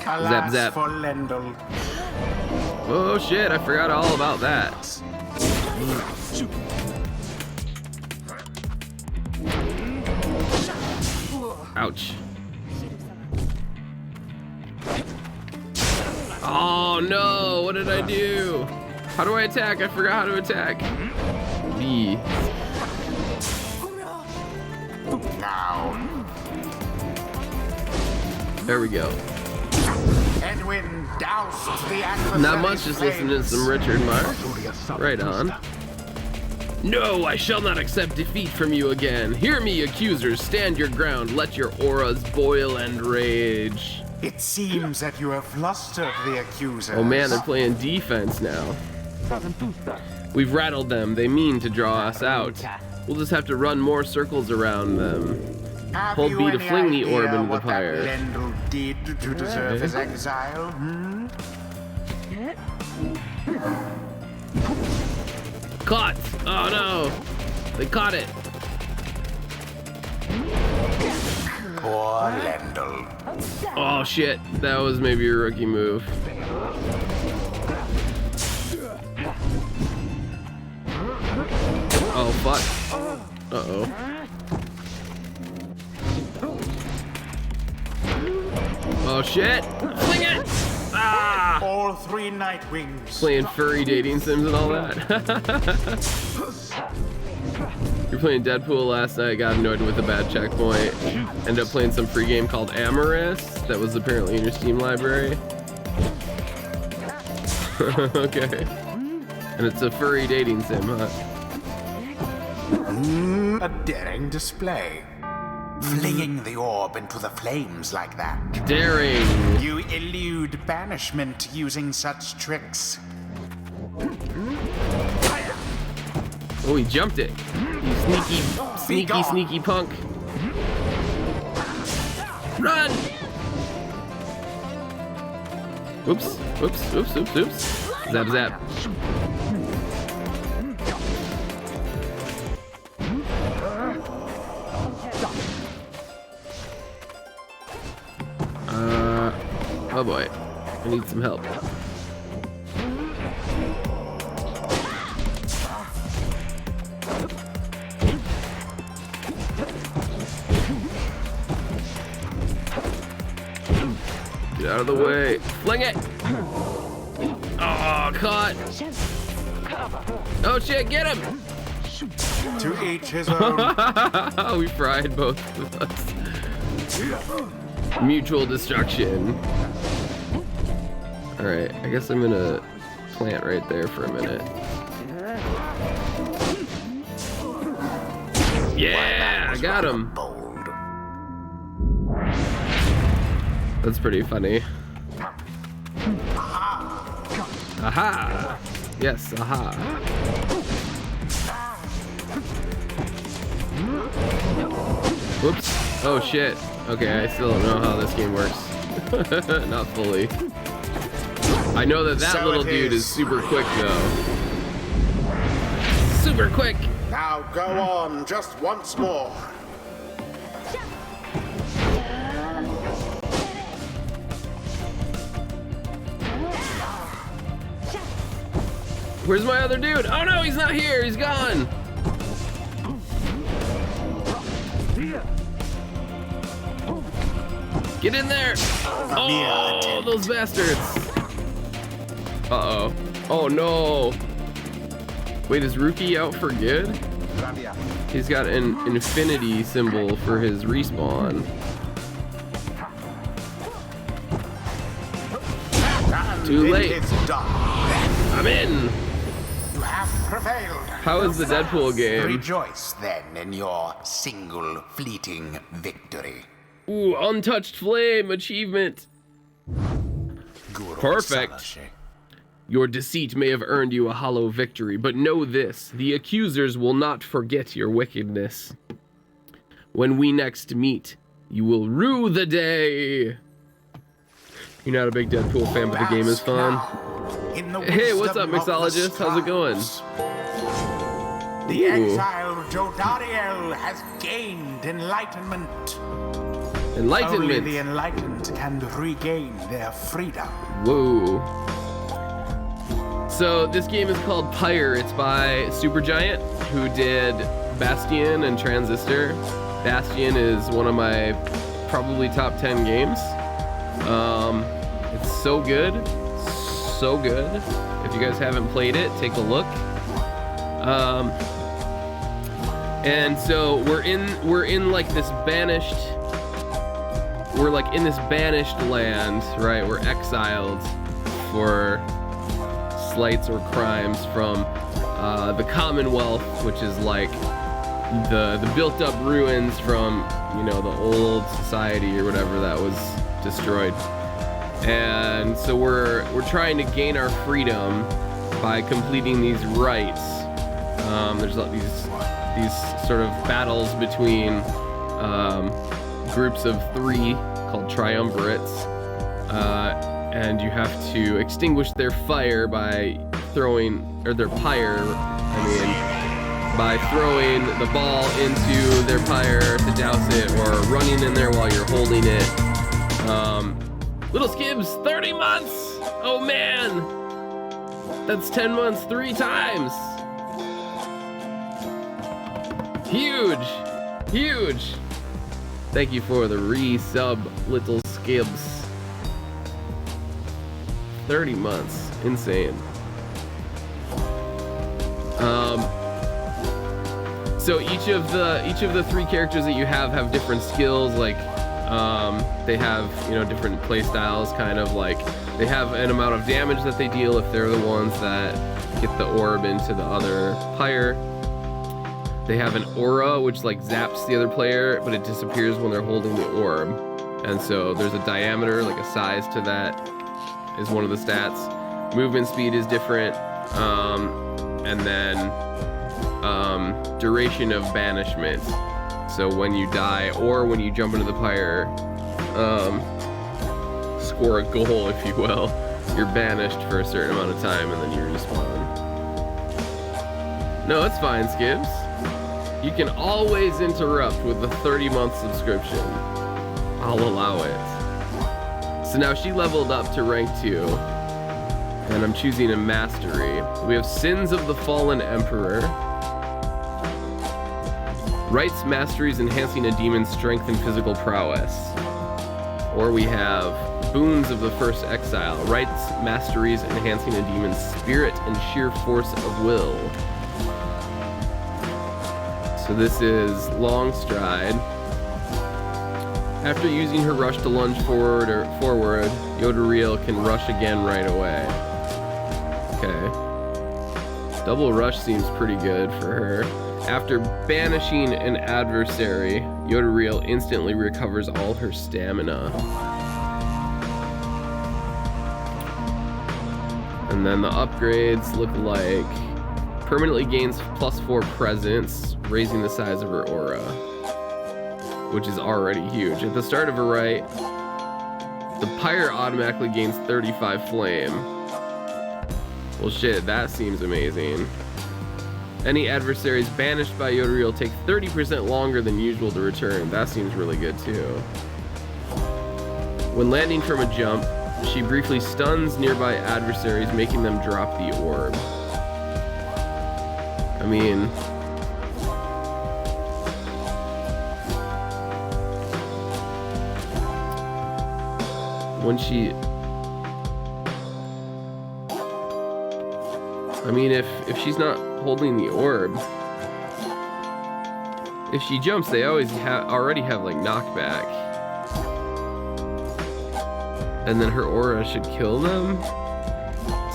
Zap, zap. For Lendl. Oh shit, I forgot all about that. Ouch. Oh no, what did I do? How do I attack? I forgot how to attack. B. Now. There we go. Edwin doused the adversary's Not much, just listening to some Richard Marx. Right on. No, I shall not accept defeat from you again. Hear me, accusers, stand your ground. Let your auras boil and rage. It seems that you have flustered the accusers. Oh man, they're playing defense now. We've rattled them. They mean to draw us out. We'll just have to run more circles around them. Hold B to fling the orb into the pyre. Lendl did to deserve his exile? Caught! Oh no! They caught it! Poor Lendl. Oh shit, that was maybe a rookie move. Oh fuck. Uh-oh. Oh shit! Fling it! Ah! All three Nightwings. Playing furry dating sims and all that. You're playing Deadpool last night, got annoyed with a bad checkpoint. Ended up playing some free game called Amorous that was apparently in your Steam library. Okay. And it's a furry dating sim, huh? A daring display. Flinging the orb into the flames like that. Daring. You elude banishment using such tricks. Oh, he jumped it. You sneaky punk. Run! Oops. Zap, zap. Oh boy, I need some help. Get out of the way. Fling it! Oh, caught! Oh shit, get him! To each his own. We fried both of us. Mutual destruction. Alright, I guess I'm gonna plant right there for a minute. Yeah, I got him. That's pretty funny. Aha! Yes, aha. Whoops. Oh shit. Okay, I still don't know how this game works. Not fully. I know that little dude is super quick though. Super quick! Now go on, just once more. Where's my other dude? Oh no, he's not here, he's gone! Get in there! Oh, those bastards! Uh-oh. Oh no! Wait, is Rookie out for good? He's got an infinity symbol for his respawn. Too late. I'm in! You have prevailed. How is the Deadpool game? Rejoice then in your single fleeting victory. Ooh, untouched flame achievement. Perfect. Your deceit may have earned you a hollow victory, but know this, the accusers will not forget your wickedness. When we next meet, you will rue the day. You're not a big Deadpool fan, but the game is fun. Hey, what's up, mixologist? How's it going? The exiled Jodariel has gained enlightenment. Enlightenment. Only the enlightened can regain their freedom. Whoa. So this game is called Pyre. It's by Supergiant, who did Bastion and Transistor. Bastion is one of my probably top 10 games. It's so good. So good. If you guys haven't played it, take a look. And so we're in like this banished, we're like in this banished land, right? We're exiled for slights or crimes from the Commonwealth, which is like the built up ruins from, you know, the old society or whatever that was destroyed. And so we're trying to gain our freedom by completing these rites. There's these sort of battles between groups of 3 called triumvirates, and you have to extinguish their fire by throwing, or their pyre, by throwing the ball into their pyre to douse it, or running in there while you're holding it. Little Skibs, 30 months! Oh man! That's 10 months 3 times! Huge! Huge! Thank you for the resub, Little Skibs. 30 months. Insane. So each of the 3 characters that you have different skills, like they have, you know, different play styles, kind of like they have an amount of damage that they deal if they're the ones that get the orb into the other pyre. They have an aura which like zaps the other player, but it disappears when they're holding the orb. And so there's a diameter, like a size to that is one of the stats. Movement speed is different, and then duration of banishment. So when you die or when you jump into the pyre, score a goal, if you will, you're banished for a certain amount of time and then you respawn. No, it's fine, Skibs. You can always interrupt with the 30-month subscription. I'll allow it. So now she leveled up to rank 2, and I'm choosing a mastery. We have Sins of the Fallen Emperor. Rites Masteries enhancing a demon's strength and physical prowess. Or we have Boons of the First Exile. Rites Masteries enhancing a demon's spirit and sheer force of will. So this is Long Stride. After using her rush to lunge forward, Yodariel can rush again right away. Okay. Double rush seems pretty good for her. After banishing an adversary, Yodariel instantly recovers all her stamina. And then the upgrades look like permanently gains +4 presence, raising the size of her aura, which is already huge. At the start of a rite, the pyre automatically gains 35 flame. Well shit, that seems amazing. Any adversaries banished by Yodariel take 30% longer than usual to return. That seems really good too. When landing from a jump, she briefly stuns nearby adversaries, making them drop the orb. I mean, when she, if she's not holding the orb, if she jumps, they always already have like knockback, and then her aura should kill them.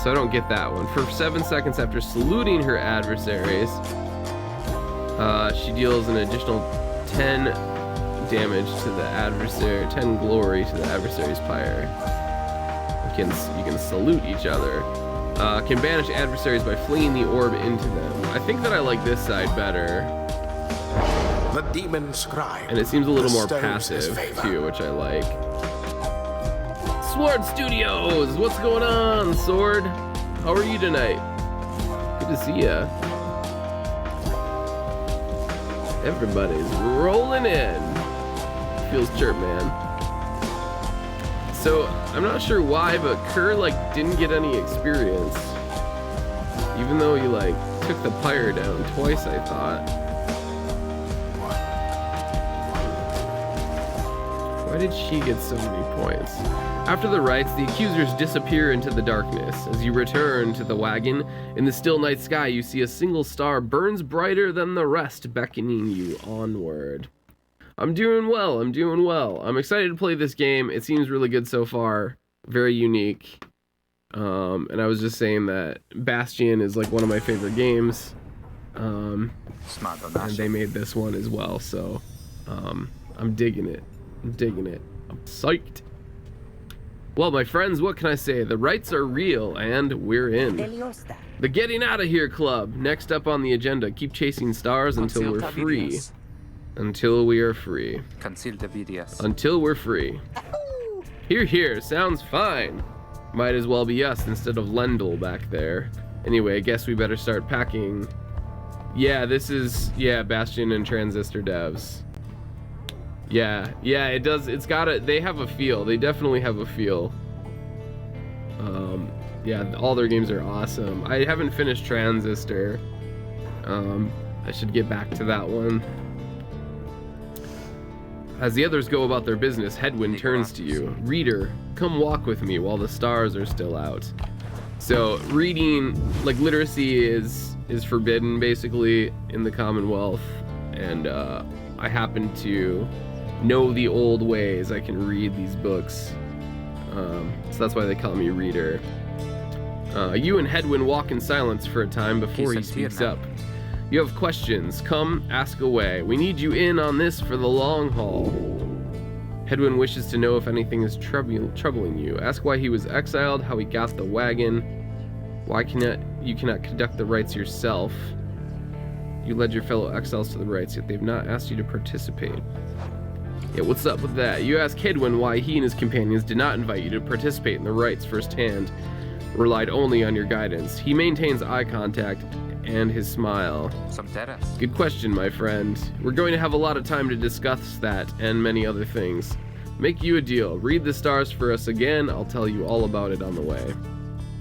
So I don't get that one. For 7 seconds after saluting her adversaries, she deals an additional 10 damage to the adversary, 10 glory to the adversary's pyre. You can salute each other. Can banish adversaries by flinging the orb into them. I think that I like this side better. The demon scribe. And it seems a little more passive too, which I like. Sword Studios, what's going on, Sword? How are you tonight? Good to see ya. Everybody's rolling in. feels chirp, man. So, I'm not sure why, but Kerr, like, didn't get any experience. Even though he, like, took the Pyre down twice, I thought. Why did she get so many points? After the rites, the accusers disappear into the darkness. As you return to the wagon, in the still night sky, you see a single star burns brighter than the rest, beckoning you onward. I'm doing well, I'm doing well. I'm excited to play this game. It seems really good so far. Very unique. And I was just saying that Bastion is like one of my favorite games. And they made this one as well, so I'm digging it. I'm digging it. I'm psyched. Well, my friends, what can I say? The rites are real, and we're in. The Getting Out of Here Club. Next up on the agenda, keep chasing stars until we're free. Until we are free. Until we're free. Here, here. Sounds fine. Might as well be us instead of Lendl back there. Anyway, I guess we better start packing. Yeah, this is, yeah, Bastion and Transistor devs. Yeah, it does. It's got a, they have a feel. They definitely have a feel. Yeah, all their games are awesome. I haven't finished Transistor. I should get back to that one. As the others go about their business, Hedwyn turns to you. Reader, come walk with me while the stars are still out. So reading, like, literacy is forbidden basically in the Commonwealth, and I happen to know the old ways. I can read these books, so that's why they call me Reader. You and Hedwyn walk in silence for a time before he speaks up. You have questions. Come, ask away. We need you in on this for the long haul. Hedwyn wishes to know if anything is troubling you. Ask why he was exiled, how he got the wagon, why you cannot conduct the rites yourself. You led your fellow exiles to the rites, yet they've not asked you to participate. Yeah, what's up with that? You ask Hedwyn why he and his companions did not invite you to participate in the rites firsthand, relied only on your guidance. He maintains eye contact and his smile. Good question, my friend. We're going to have a lot of time to discuss that and many other things. Make you a deal. Read the stars for us again. I'll tell you all about it on the way.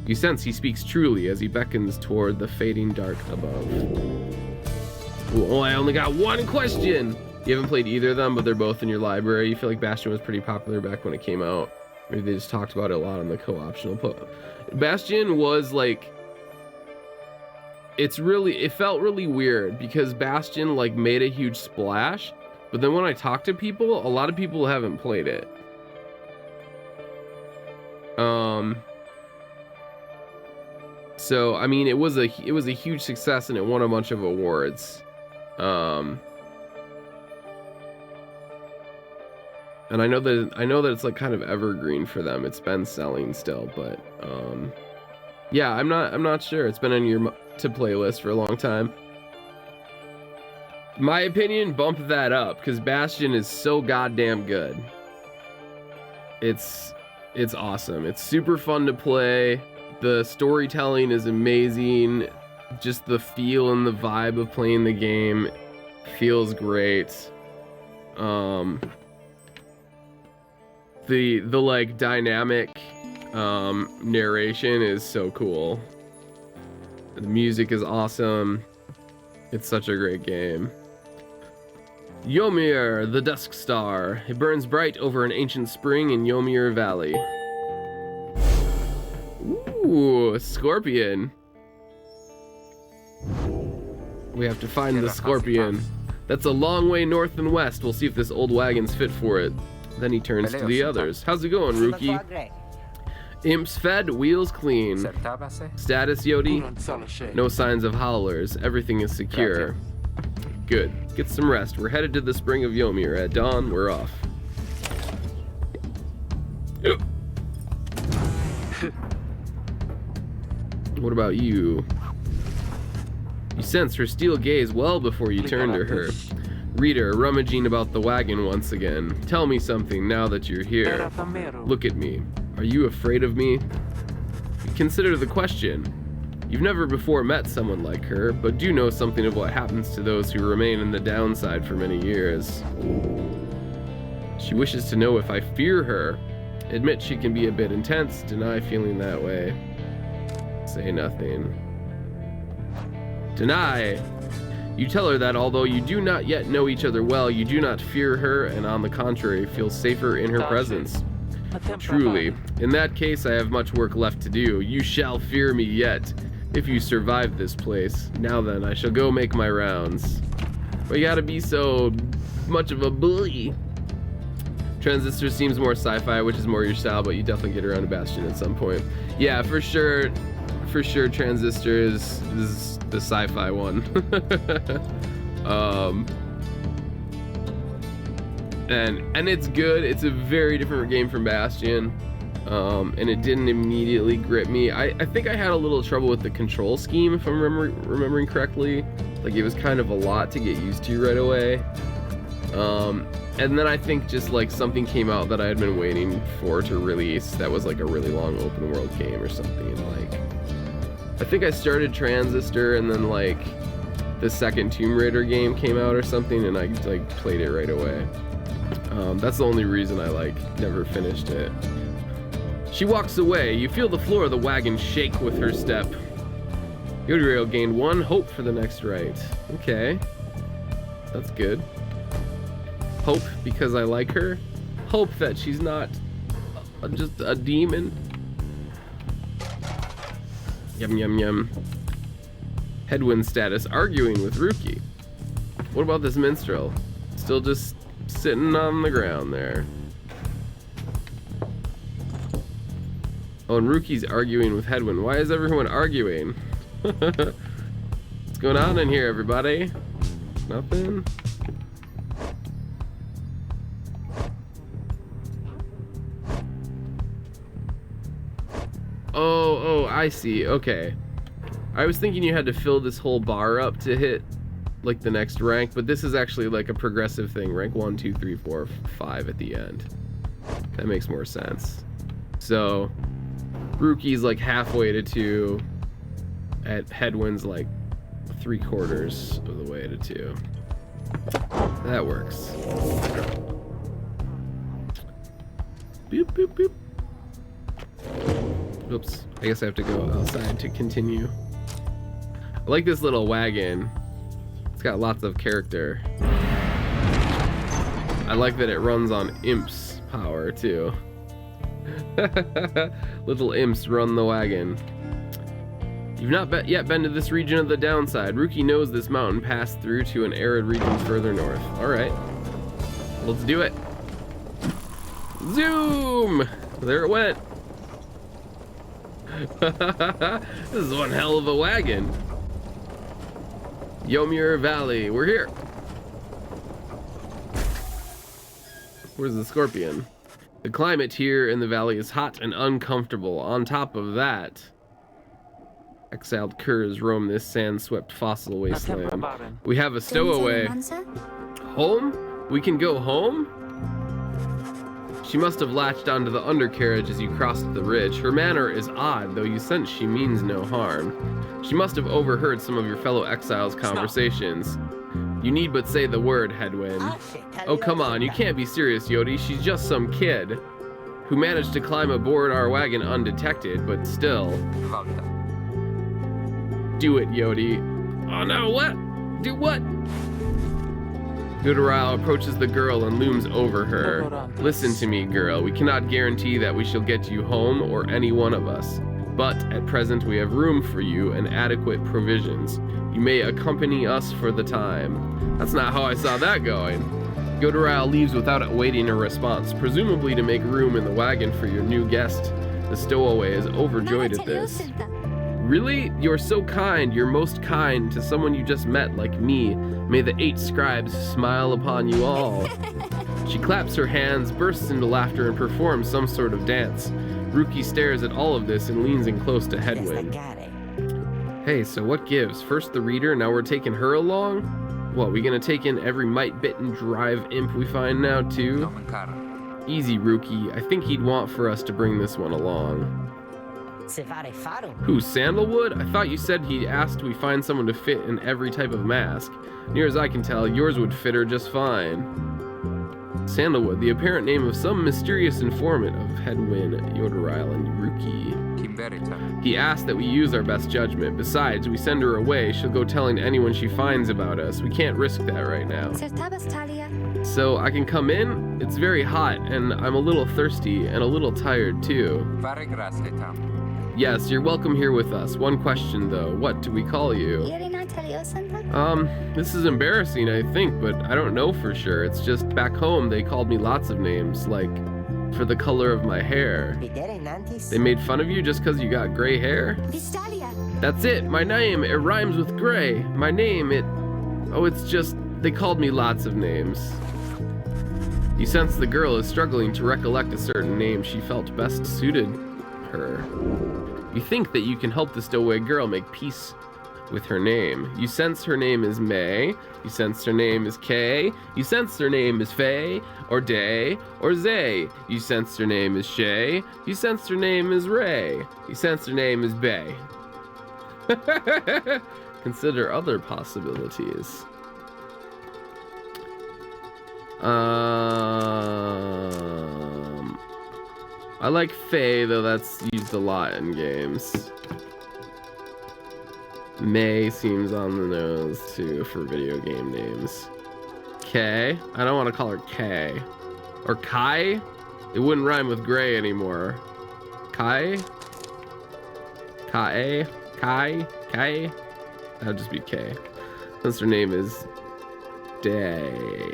You sense he speaks truly as he beckons toward the fading dark above. Oh, I only got one question. You haven't played either of them, but they're both in your library. You feel like Bastion was pretty popular back when it came out. Maybe they just talked about it a lot on the co-optional. Bastion was like, it felt really weird because Bastion like made a huge splash, but then when I talk to people, a lot of people haven't played it. So I mean, it was a huge success and it won a bunch of awards. And I know that it's like kind of evergreen for them. It's been selling still, but yeah, I'm not sure. It's been on your to playlist for a long time. My opinion, bump that up because Bastion is so goddamn good. It's awesome. It's super fun to play. The storytelling is amazing. Just the feel and the vibe of playing the game feels great. The like dynamic narration is so cool. The music is awesome. It's such a great game. Ymir, the Dusk Star. It burns bright over an ancient spring in Ymir Valley. Ooh, Scorpion. We have to find the Scorpion. That's a long way north and west. We'll see if this old wagon's fit for it. Then he turns to the others. How's it going, rookie? Imps fed, wheels clean. Status, Yodi? No signs of howlers. Everything is secure. Good. Get some rest. We're headed to the spring of Ymir. At dawn, we're off. What about you? You sense her steel gaze well before you turn to her. Reader, rummaging about the wagon once again. Tell me something now that you're here. Look at me. Are you afraid of me? Consider the question. You've never before met someone like her, but do know something of what happens to those who remain in the downside for many years. She wishes to know if I fear her. Admit she can be a bit intense. Deny feeling that way. Say nothing. Deny. You tell her that although you do not yet know each other well, you do not fear her, and on the contrary, feel safer in her presence. Truly. In that case, I have much work left to do. You shall fear me yet, if you survive this place. Now then, I shall go make my rounds. But you gotta be so much of a bully. Transistor seems more sci-fi, which is more your style, but you definitely get around to Bastion at some point. Yeah, for sure. For sure, Transistor is the sci-fi one. And it's good. It's a very different game from Bastion, and it didn't immediately grip me. I think I had a little trouble with the control scheme, if I'm remembering correctly. Like, it was kind of a lot to get used to right away. And then I think just like something came out that I had been waiting for to release that was like a really long open world game or something. Like, I think I started Transistor and then like the second Tomb Raider game came out or something, and I like played it right away. That's the only reason I like never finished it. She walks away. You feel the floor of the wagon shake with her step. Yodirail gained 1 hope for the next right. Okay, that's good. Hope because I like her. Hope that she's not just a demon. Yum yum yum. Headwind status, arguing with Ruki. What about this minstrel? Still just sitting on the ground there. Oh, and Ruki's arguing with Headwind. Why is everyone arguing? What's going on in here, everybody? Nothing? Oh, I see. Okay. I was thinking you had to fill this whole bar up to hit like the next rank, but this is actually like a progressive thing. Rank 1, 2, 3, 4, 5 at the end. That makes more sense. So Ruki's like halfway to 2, at Headwind's like 3/4 of the way to 2. That works. Boop boop boop. Oops, I guess I have to go outside to continue. I like this little wagon. It's got lots of character. I like that it runs on imps power too. Little imps run the wagon. You've not yet been to this region of the downside. Ruki knows this mountain passed through to an arid region further north. Alright, let's do it. Zoom! There it went. This is one hell of a wagon. Yomir Valley, we're here. Where's the scorpion? The climate here in the valley is hot and uncomfortable. On top of that, exiled curs roam this sand-swept fossil wasteland. We have a stowaway. Home? We can go home? She must have latched onto the undercarriage as you crossed the ridge. Her manner is odd, though you sense she means no harm. She must have overheard some of your fellow exiles' conversations. You need but say the word, Headwind. Oh, come on, you can't be serious, Yodi. She's just some kid who managed to climb aboard our wagon undetected, but still. Do it, Yodi. Oh no, what? Do what? Yodirail approaches the girl and looms over her. Listen to me, girl. We cannot guarantee that we shall get you home or any one of us. But at present we have room for you and adequate provisions. You may accompany us for the time. That's not how I saw that going. Yodirail leaves without awaiting a response, presumably to make room in the wagon for your new guest. The stowaway is overjoyed at this. Really? You're so kind. You're most kind to someone you just met like me. May the 8 scribes smile upon you all. She claps her hands, bursts into laughter, and performs some sort of dance. Ruki stares at all of this and leans in close to Headwind. Hey, so what gives? First the reader, now we're taking her along? What, we gonna take in every mite-bitten drive imp we find now too? Easy, Ruki. I think he'd want for us to bring this one along. Who, Sandalwood? I thought you said he asked we find someone to fit in every type of mask. Near as I can tell, yours would fit her just fine. Sandalwood, the apparent name of some mysterious informant of Headwind, Yoderile, and Yuruki. He asked that we use our best judgment. Besides, we send her away, she'll go telling anyone she finds about us. We can't risk that right now. So I can come in? It's very hot, and I'm a little thirsty and a little tired too. Yes, you're welcome here with us. One question though, what do we call you? This is embarrassing, I think, but I don't know for sure. It's just back home they called me lots of names, like for the color of my hair. They made fun of you just because you got gray hair? That's it, my name, it rhymes with gray. My name, it's just, they called me lots of names. You sense the girl is struggling to recollect a certain name she felt best suited her. You think that you can help the stowaway girl make peace with her name. You sense her name is May, you sense her name is Kay, you sense her name is Faye, or Day, or Zay. You sense her name is Shay, you sense her name is Ray, you sense her name is Bay. Consider other possibilities. I like Faye, though that's used a lot in games. May seems on the nose too for video game names. Kay, I don't want to call her Kay. Or Kai? It wouldn't rhyme with gray anymore. Kai? Kai? Kai? Kai? That'd just be Kay. Since her name is Day.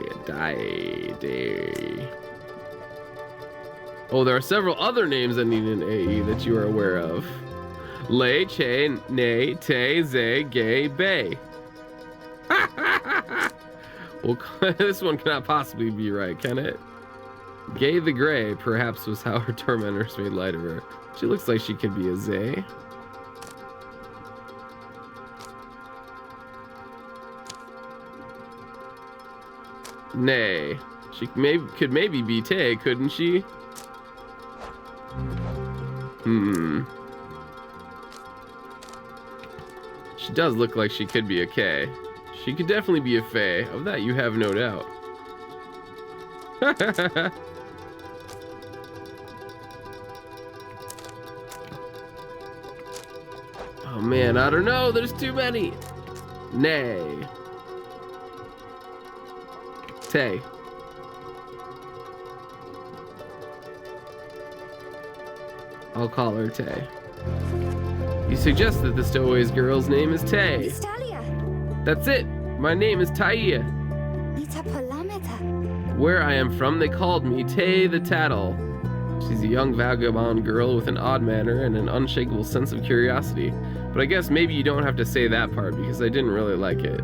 Oh, there are several other names that need an AE that you are aware of. Lei, Che, Nay, Te, Zay, Gay, Bay. Well, this one cannot possibly be right, can it? Gay the Gray, perhaps, was how her tormentors made light of her. She looks like she could be a Zay. Nay. She could maybe be Tay, couldn't she? She does look like she could be a K. She could definitely be a Fae. Of that you have no doubt. Oh man, I don't know. There's too many. Nay. Tay. I'll call her Tay. You suggest that the stowaway's girl's name is Tay. That's it. My name is Taia. Where I am from, they called me Tay the Tattle. She's a young vagabond girl with an odd manner and an unshakable sense of curiosity. But I guess maybe you don't have to say that part because I didn't really like it.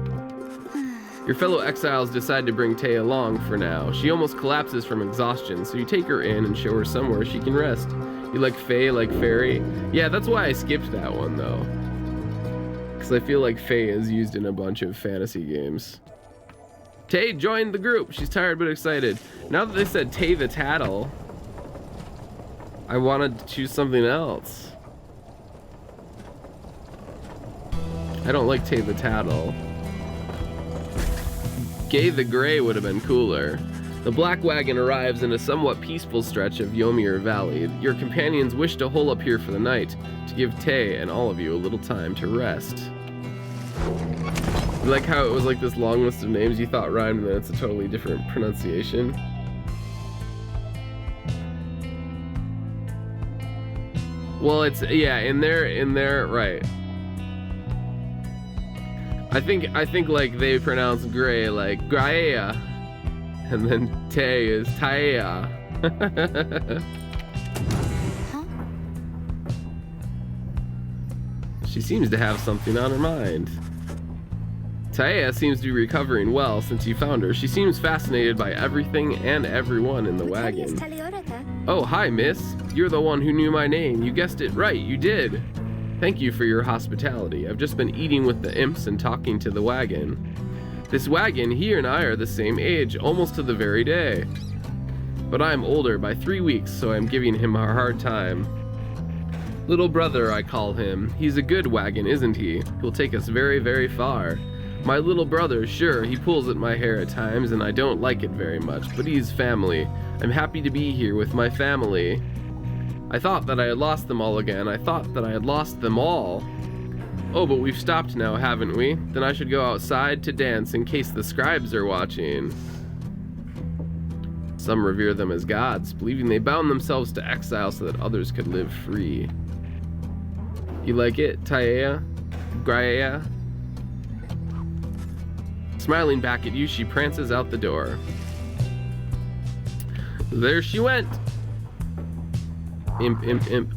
Your fellow exiles decide to bring Tay along for now. She almost collapses from exhaustion, so you take her in and show her somewhere she can rest. You like Fae, like Fairy? Yeah, that's why I skipped that one, though. Because I feel like Fae is used in a bunch of fantasy games. Tay joined the group. She's tired but excited. Now that they said Tay the Tattle, I wanted to choose something else. I don't like Tay the Tattle. Gay the Gray would have been cooler. The black wagon arrives in a somewhat peaceful stretch of Ymir Valley. Your companions wish to hole up here for the night, to give Tay and all of you a little time to rest. You like how it was like this long list of names you thought rhymed, and then it's a totally different pronunciation? Well, it's, yeah, in there, right. I think like they pronounce gray like Graea. And then Tay is Taia. Huh? She seems to have something on her mind. Taia seems to be recovering well since you found her. She seems fascinated by everything and everyone in the wagon. Oh, hi, miss. You're the one who knew my name. You guessed it right, you did. Thank you for your hospitality. I've just been eating with the imps and talking to the wagon. This wagon, he and I are the same age, almost to the very day. But I'm older by 3 weeks, so I'm giving him a hard time. Little brother, I call him. He's a good wagon, isn't he? He'll take us very, very far. My little brother, sure, he pulls at my hair at times, and I don't like it very much, but he's family. I'm happy to be here with my family. I thought that I had lost them all again. I thought that I had lost them all. Oh, but we've stopped now, haven't we? Then I should go outside to dance in case the scribes are watching. Some revere them as gods, believing they bound themselves to exile so that others could live free. You like it, Taea? Graea? Smiling back at you, she prances out the door. There she went! Imp, imp, imp.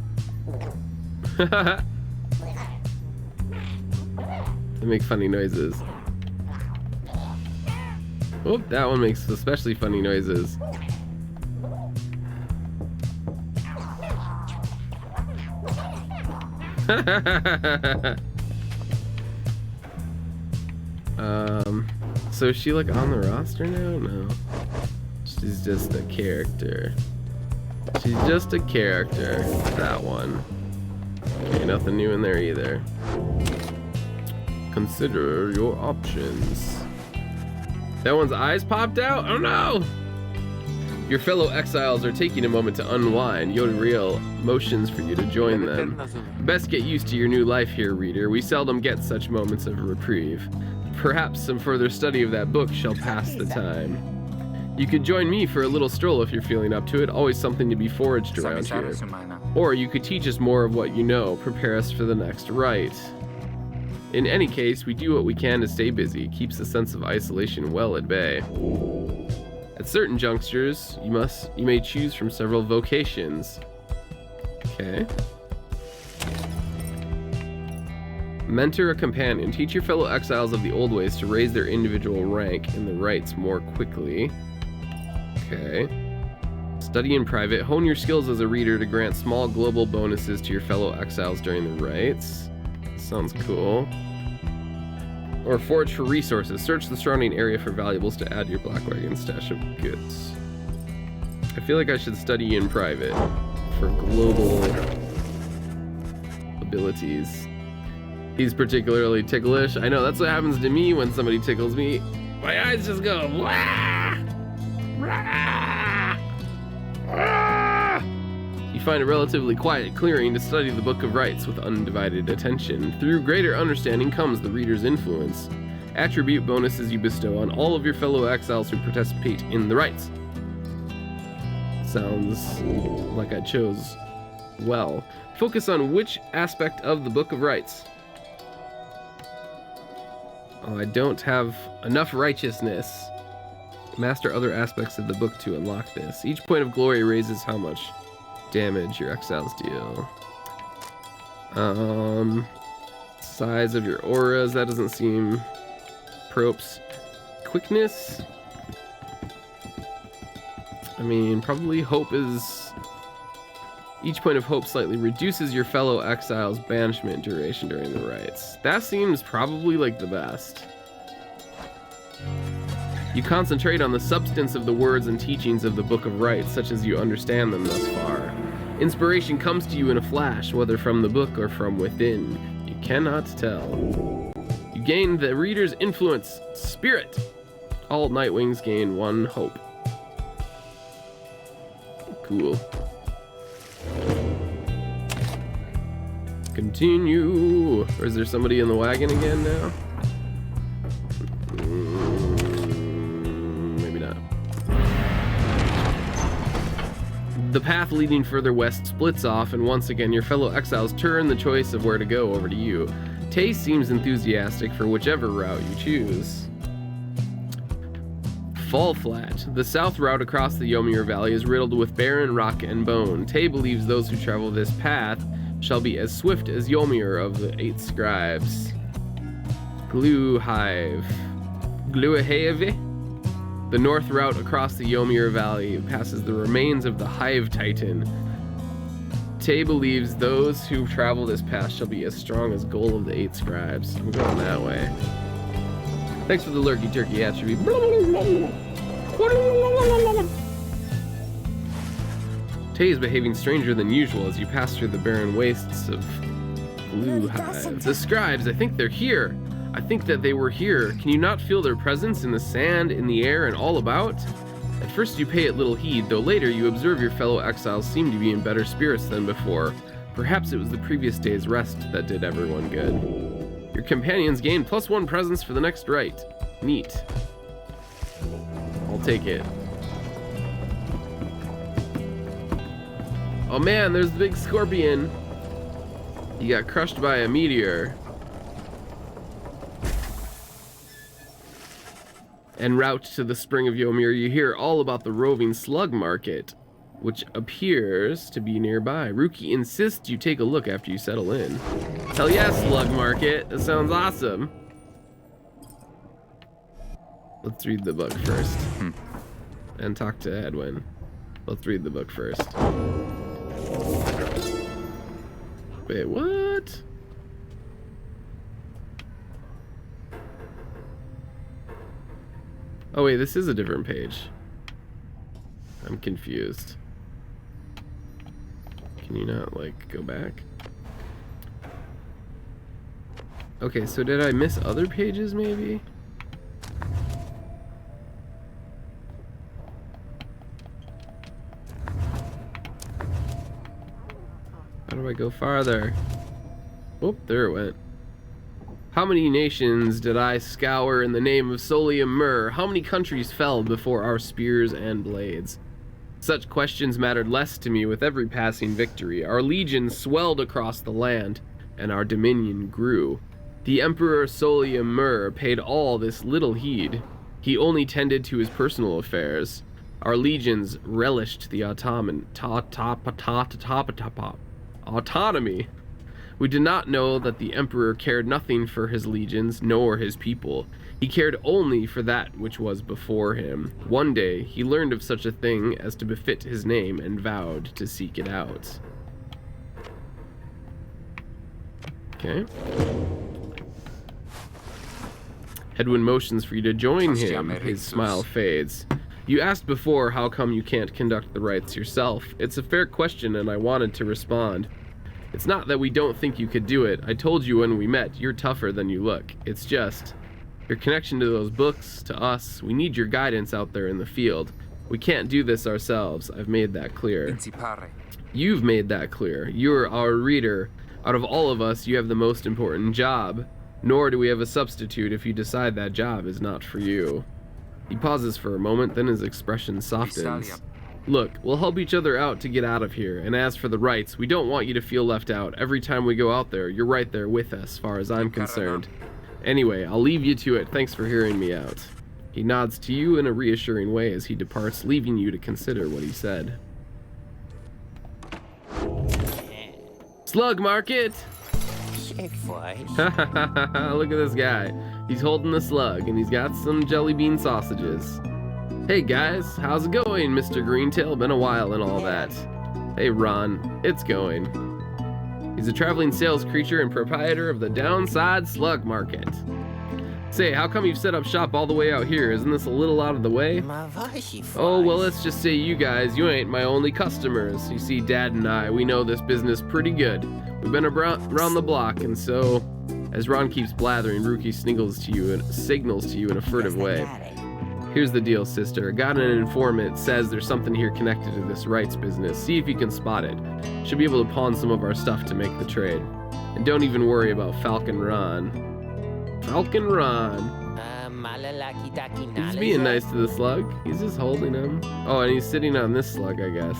They make funny noises. Oh, that one makes especially funny noises. So is she like on the roster now? No. She's just a character. She's just a character. That one. Okay, nothing new in there either. Consider your options. That one's eyes popped out? Oh no! Your fellow exiles are taking a moment to unwind. Your real motions for you to join them. Best get used to your new life here, reader. We seldom get such moments of reprieve. Perhaps some further study of that book shall pass the time. You could join me for a little stroll if you're feeling up to it. Always something to be foraged around here. Or you could teach us more of what you know. Prepare us for the next rite. In any case, we do what we can to stay busy. Keeps the sense of isolation well at bay. At certain junctures, you may choose from several vocations. Okay. Mentor a companion. Teach your fellow exiles of the old ways to raise their individual rank in the rites more quickly. Okay. Study in private. Hone your skills as a reader to grant small global bonuses to your fellow exiles during the rites. Sounds cool. Or forage for resources. Search the surrounding area for valuables to add to your black wagon stash of goods. I feel like I should study in private for global abilities. He's particularly ticklish. I know, that's what happens to me when somebody tickles me. My eyes just go, wah! Rah! Ah! You find a relatively quiet clearing to study the Book of Rites with undivided attention. Through greater understanding comes the reader's influence. Attribute bonuses you bestow on all of your fellow exiles who participate in the rites. Sounds like I chose well. Focus on which aspect of the Book of Rites. Oh, I don't have enough righteousness. Master other aspects of the book to unlock this. Each point of glory raises how much damage your exiles deal. Size of your auras, that doesn't seem props. Quickness? I mean, probably hope is... Each point of hope slightly reduces your fellow exile's banishment duration during the rites. That seems probably like the best. You concentrate on the substance of the words and teachings of the Book of Rites, such as you understand them thus far. Inspiration comes to you in a flash, whether from the book or from within. You cannot tell. You gain the reader's influence. Spirit. All Nightwings gain 1 hope. Cool. Continue. Or is there somebody in the wagon again now? Maybe not. The path leading further west splits off, and once again your fellow exiles turn the choice of where to go over to you. Tay seems enthusiastic for whichever route you choose. Fall Flat. The south route across the Ymir Valley is riddled with barren rock and bone. Tay believes those who travel this path shall be as swift as Ymir of the 8 scribes. Gluhive. The north route across the Ymir Valley passes the remains of the Hive Titan. Tay believes those who travel this path shall be as strong as Goal of the 8 scribes. I'm going that way. Thanks for the lurky turkey attribute. Tay is behaving stranger than usual as you pass through the barren wastes of Gluhive. The scribes, I think they're here. I think that they were here. Can you not feel their presence in the sand, in the air, and all about? At first you pay it little heed, though later you observe your fellow exiles seem to be in better spirits than before. Perhaps it was the previous day's rest that did everyone good. Your companions gain +1 presence for the next rite. Neat. I'll take it. Oh man, there's the big scorpion. He got crushed by a meteor. En route to the Spring of Ymir, you hear all about the roving slug market, which appears to be nearby. Ruki insists you take a look after you settle in. Hell yeah, slug market. That sounds awesome. Let's read the book first. And talk to Edwin. Let's read the book first. Wait, what? Oh wait, this is a different page. I'm confused. Can you not, like, go back? Okay, so did I miss other pages, maybe? How do I go farther? Oh, there it went. How many nations did I scour in the name of Solium Mur? How many countries fell before our spears and blades? Such questions mattered less to me with every passing victory. Our legions swelled across the land, and our dominion grew. The Emperor Solium Mur paid all this little heed. He only tended to his personal affairs. Our legions relished the autonomy. We did not know that the Emperor cared nothing for his legions, nor his people. He cared only for that which was before him. One day, he learned of such a thing as to befit his name and vowed to seek it out. Okay. Edwin motions for you to join him. His smile fades. You asked before how come you can't conduct the rites yourself. It's a fair question and I wanted to respond. It's not that we don't think you could do it. I told you when we met, you're tougher than you look. It's just your connection to those books, to us. We need your guidance out there in the field. We can't do this ourselves. I've made that clear. You've made that clear. You're our reader. Out of all of us, you have the most important job. Nor do we have a substitute if you decide that job is not for you. He pauses for a moment, then his expression softens. Look, we'll help each other out to get out of here, and as for the rights, we don't want you to feel left out. Every time we go out there, you're right there with us, as far as I'm concerned. Anyway, I'll leave you to it. Thanks for hearing me out. He nods to you in a reassuring way as he departs, leaving you to consider what he said. Slug market! Look at this guy. He's holding a slug, and he's got some jelly bean sausages. Hey guys, how's it going, Mr. Greentail? Been a while and all that. Hey Ron, it's going. He's a traveling sales creature and proprietor of the Downside Slug Market. Say, how come you've set up shop all the way out here? Isn't this a little out of the way? Oh, well, let's just say you guys, you ain't my only customers. You see, Dad and I, we know this business pretty good. We've been around the block, and so, as Ron keeps blathering, Ruki signals to you in a furtive way. Here's the deal, sister. Got an informant, says there's something here connected to this rights business. See if you can spot it. Should be able to pawn some of our stuff to make the trade. And don't even worry about Falcon Ron. Falcon Ron. He's being nice to the slug. He's just holding him. Oh, and he's sitting on this slug, I guess.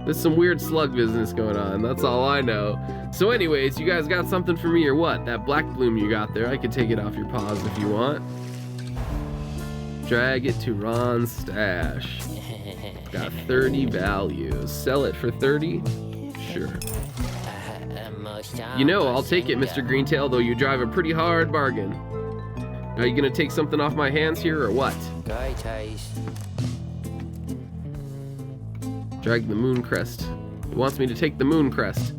There's some weird slug business going on. That's all I know. So anyways, you guys got something for me or what? That black bloom you got there, I could take it off your paws if you want. Drag it to Ron's stash. Got 30 values. Sell it for 30? Sure. You know, I'll take it, Mr. Greentail, though you drive a pretty hard bargain. Are you gonna take something off my hands here or what? Drag the moon crest. He wants me to take the moon crest.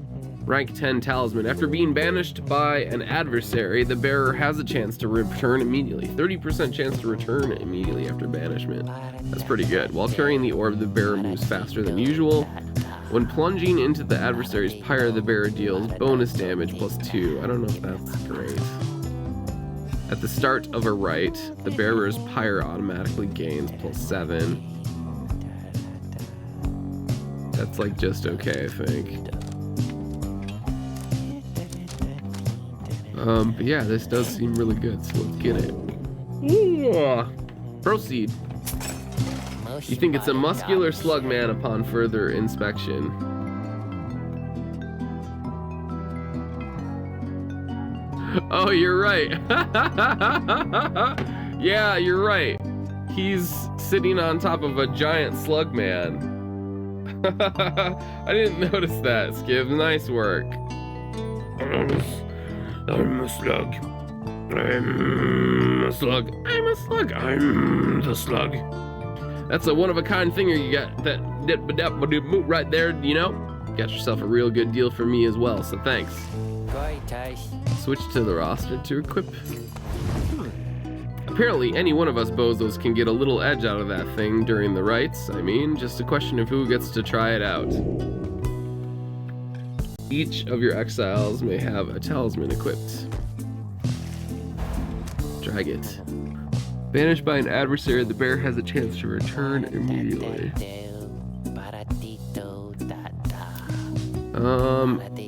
Rank 10 talisman. After being banished by an adversary, the bearer has a chance to return immediately. 30% chance to return immediately after banishment. That's pretty good. While carrying the orb, the bearer moves faster than usual. When plunging into the adversary's pyre, the bearer deals bonus damage +2. I don't know if that's great. At the start of a rite, the bearer's pyre automatically gains +7. That's like just okay, I think. But yeah, this does seem really good, so let's get it. Ooh. Proceed. You think it's a muscular slug man upon further inspection. Oh, you're right. Yeah, you're right. He's sitting on top of a giant slug man. I didn't notice that, Skip. Nice work. I'm a slug. I'm a slug. I'm a slug. I'm the slug. That's a one-of-a-kind finger you got. That right there, you know? Got yourself a real good deal for me as well, so thanks. Switch to the roster to equip. Apparently, any one of us bozos can get a little edge out of that thing during the rites. I mean, just a question of who gets to try it out. Each of your exiles may have a talisman equipped. Drag it. Banished by an adversary, the bear has a chance to return immediately.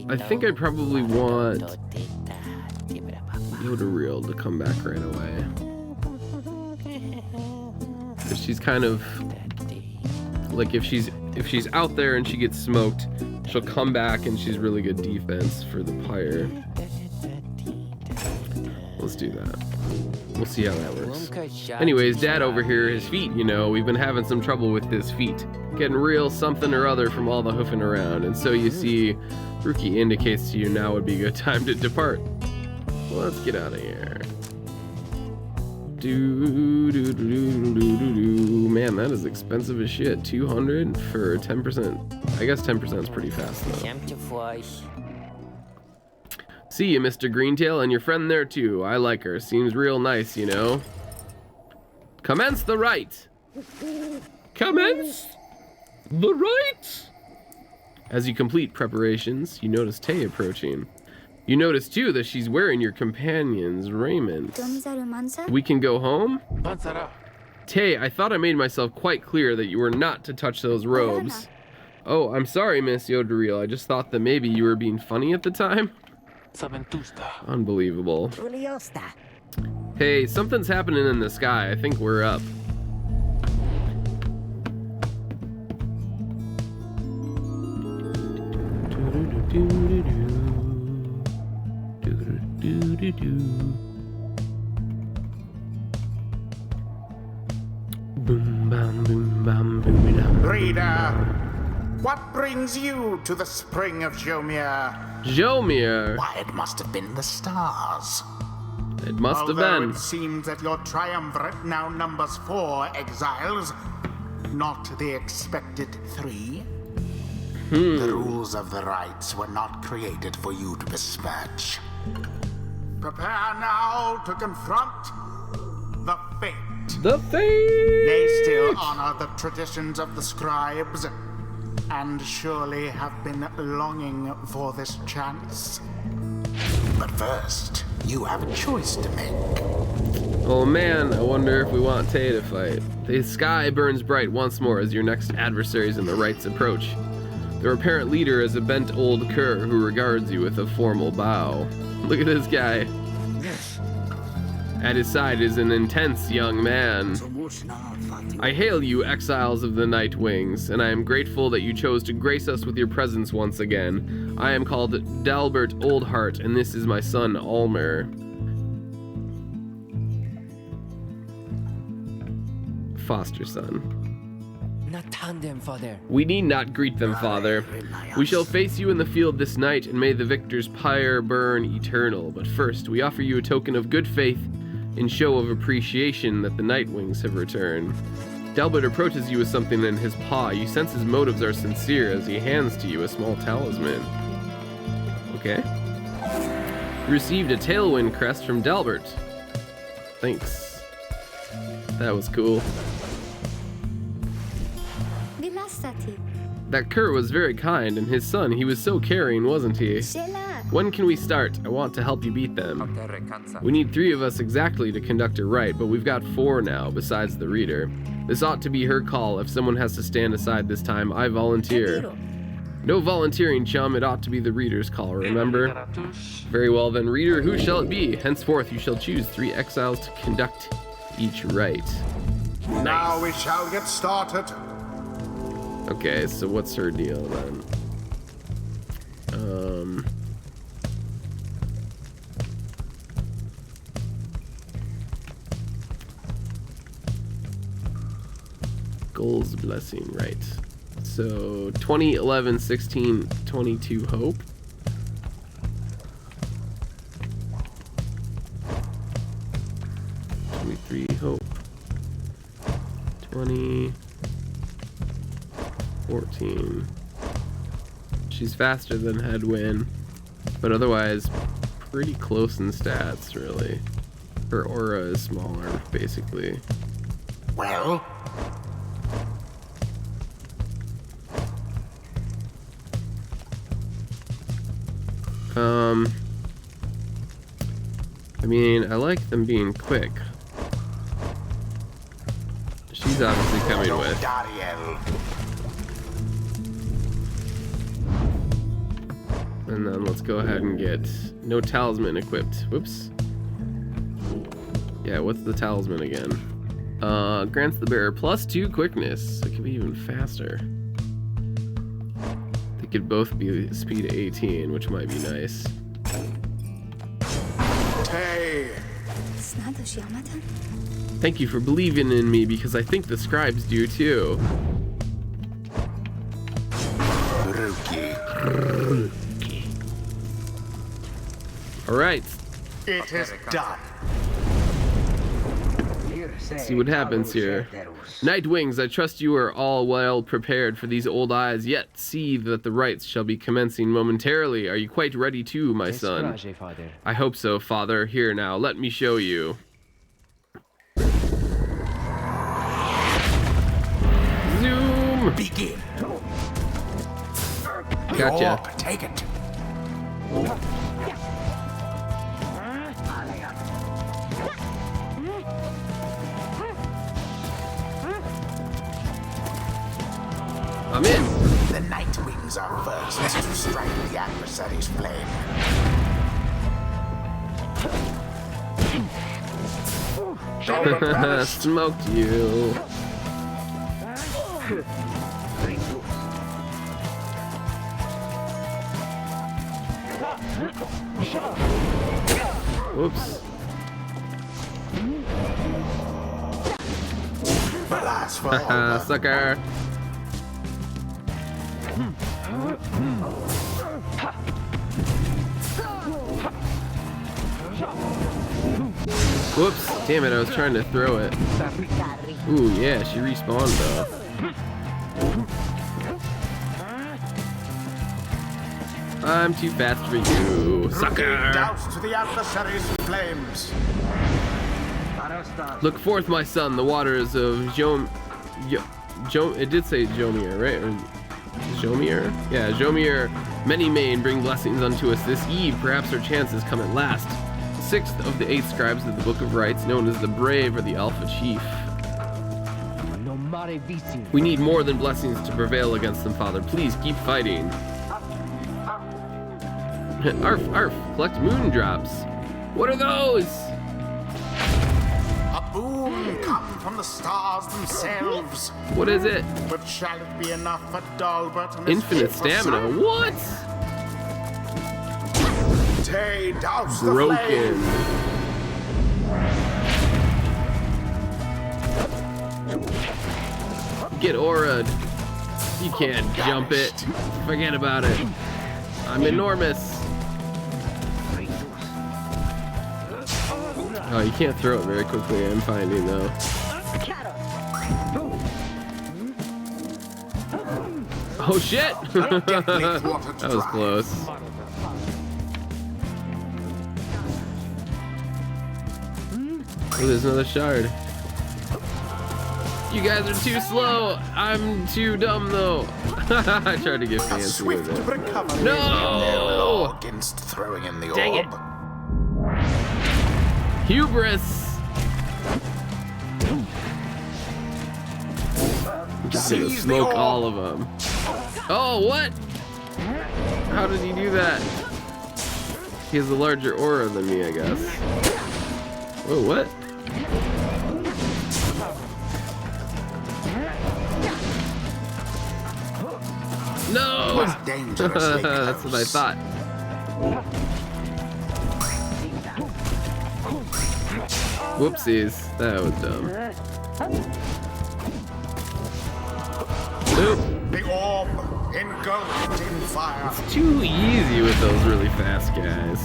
I think I probably want Yodoril to come back right away. Because she's kind of like if she's out there and she gets smoked, she'll come back and she's really good defense for the pyre. Let's do that. We'll see how that works. Anyways, Dad over here, his feet, you know, we've been having some trouble with his feet. Getting real something or other from all the hoofing around. And so you see, Rookie indicates to you now would be a good time to depart. Well, let's get out of here. Man, that is expensive as shit. 200 for 10%. I guess 10% is pretty fast though. See you, Mr. Greentail, and your friend there too. I like her. Seems real nice, you know. Commence the rite. Commence the rite. As you complete preparations, you notice Tay approaching. You notice too that she's wearing your companion's raiment. We can go home? Tay, I thought I made myself quite clear that you were not to touch those robes. Oh, I'm sorry, Miss Yodoril. I just thought that maybe you were being funny at the time. Unbelievable. Hey, something's happening in the sky. I think we're up. Boom, bam, boom, bam, boom, bam. Reader, what brings you to the spring of Jomir? Jomir? Why, it must have been the stars. It must have been. Although it seems that your triumvirate now numbers 4 exiles, not the expected 3. The rules of the rites were not created for you to besmirch. Prepare now to confront the fate. The fate! They still honor the traditions of the scribes, and surely have been longing for this chance. But first, you have a choice to make. Oh man, I wonder if we want Tay to fight. The sky burns bright once more as your next adversaries in the rites approach. Their apparent leader is a bent old cur who regards you with a formal bow. Look at this guy. At his side is an intense young man. I hail you, exiles of the Night Wings, and I am grateful that you chose to grace us with your presence once again. I am called Dalbert Oldheart, and this is my son, Almer. Foster son. We need not greet them, Father. We shall face you in the field this night, and may the victor's pyre burn eternal. But first, we offer you a token of good faith in show of appreciation that the Nightwings have returned. Dalbert approaches you with something in his paw. You sense his motives are sincere as he hands to you a small talisman. Okay. You received a tailwind crest from Dalbert. Thanks. That was cool. That Kerr was very kind, and his son, he was so caring, wasn't he? When can we start? I want to help you beat them. We need 3 of us exactly to conduct a rite, but we've got 4 now, besides the reader. This ought to be her call. If someone has to stand aside this time, I volunteer. No volunteering, chum. It ought to be the reader's call, remember? Very well then, reader, who shall it be? Henceforth, you shall choose 3 exiles to conduct each rite. Nice. Now we shall get started. Okay, so what's her deal then? Goals blessing, right. So 20, 11, 16, 22 hope. Hope. 20, 14. She's faster than Headwind, but otherwise pretty close in stats, really. Her aura is smaller, basically. Well? I mean, I like them being quick. She's obviously coming with. And then let's go ahead and get no talisman equipped. Whoops. Yeah, what's the talisman again? Grants the bearer +2 quickness. It could be even faster. They could both be speed 18, which might be nice. Thank you for believing in me, because I think the scribes do too. All right. It is done. Let's see what happens here. Night Wings, I trust you are all well prepared for these old eyes, yet see that the rites shall be commencing momentarily. Are you quite ready too, my son? I hope so, father. Here now, let me show you. Zoom! Begin. Gotcha. Take it. I'm in. The Night Wings are first to strike the adversary's flame. Smoked you. Whoops. Haha, sucker. Whoops, damn it, I was trying to throw it. Ooh, yeah, she respawned though. I'm too fast for you, sucker! Doused to the adversary's flames. Look forth, my son, the waters of it did say Jomir, right? Or Jomir? Yeah, Jomir. Many may and bring blessings unto us this eve. Perhaps our chances come at last. 6th of the 8 scribes of the Book of Rites, known as the Brave or the Alpha Chief. We need more than blessings to prevail against them, Father. Please keep fighting. Arf, arf, collect moon drops. What are those? A boon come from the stars themselves. What is it? But shall it be enough for Dalbert and his Infinite stamina. son? What? Tay, douse the Broken. Get aura'd. You can't jump it. Forget about it. I'm enormous. Oh, you can't throw it very quickly, I'm finding though. Oh shit! That was close. Oh, there's another shard. You guys are too slow. I'm too dumb though. I tried to get A fancy swift with it. recovery. No! Law against throwing in the Dang it. orb. Hubris. Just gonna Seize the smoke orb. all of them. Oh, what? How did he do that? He has a larger aura than me, I guess. Whoa, what? No! Was dangerously That's what I close. thought. Whoopsies. That was dumb. Nope. The orb engulfed in fire. Too easy with those really fast guys.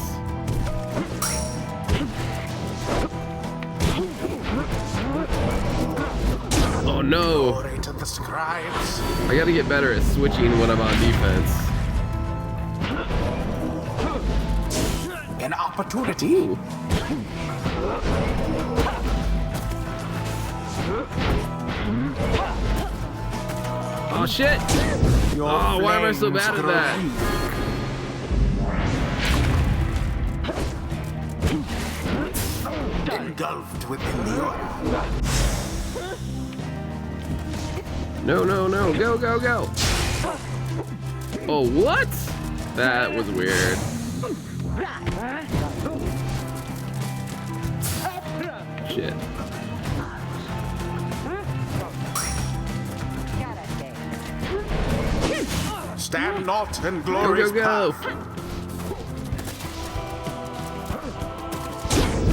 Oh no! Glory to the scribes. I gotta get better at switching when I'm on defense. An opportunity. Ooh. Oh shit! Your Oh, why am I so flames bad at grow that? weak. Engulfed within the aura. No, no, no. Go, go, go. Oh, what? That was weird. Shit. Stand not in Go, glory's go, go. path.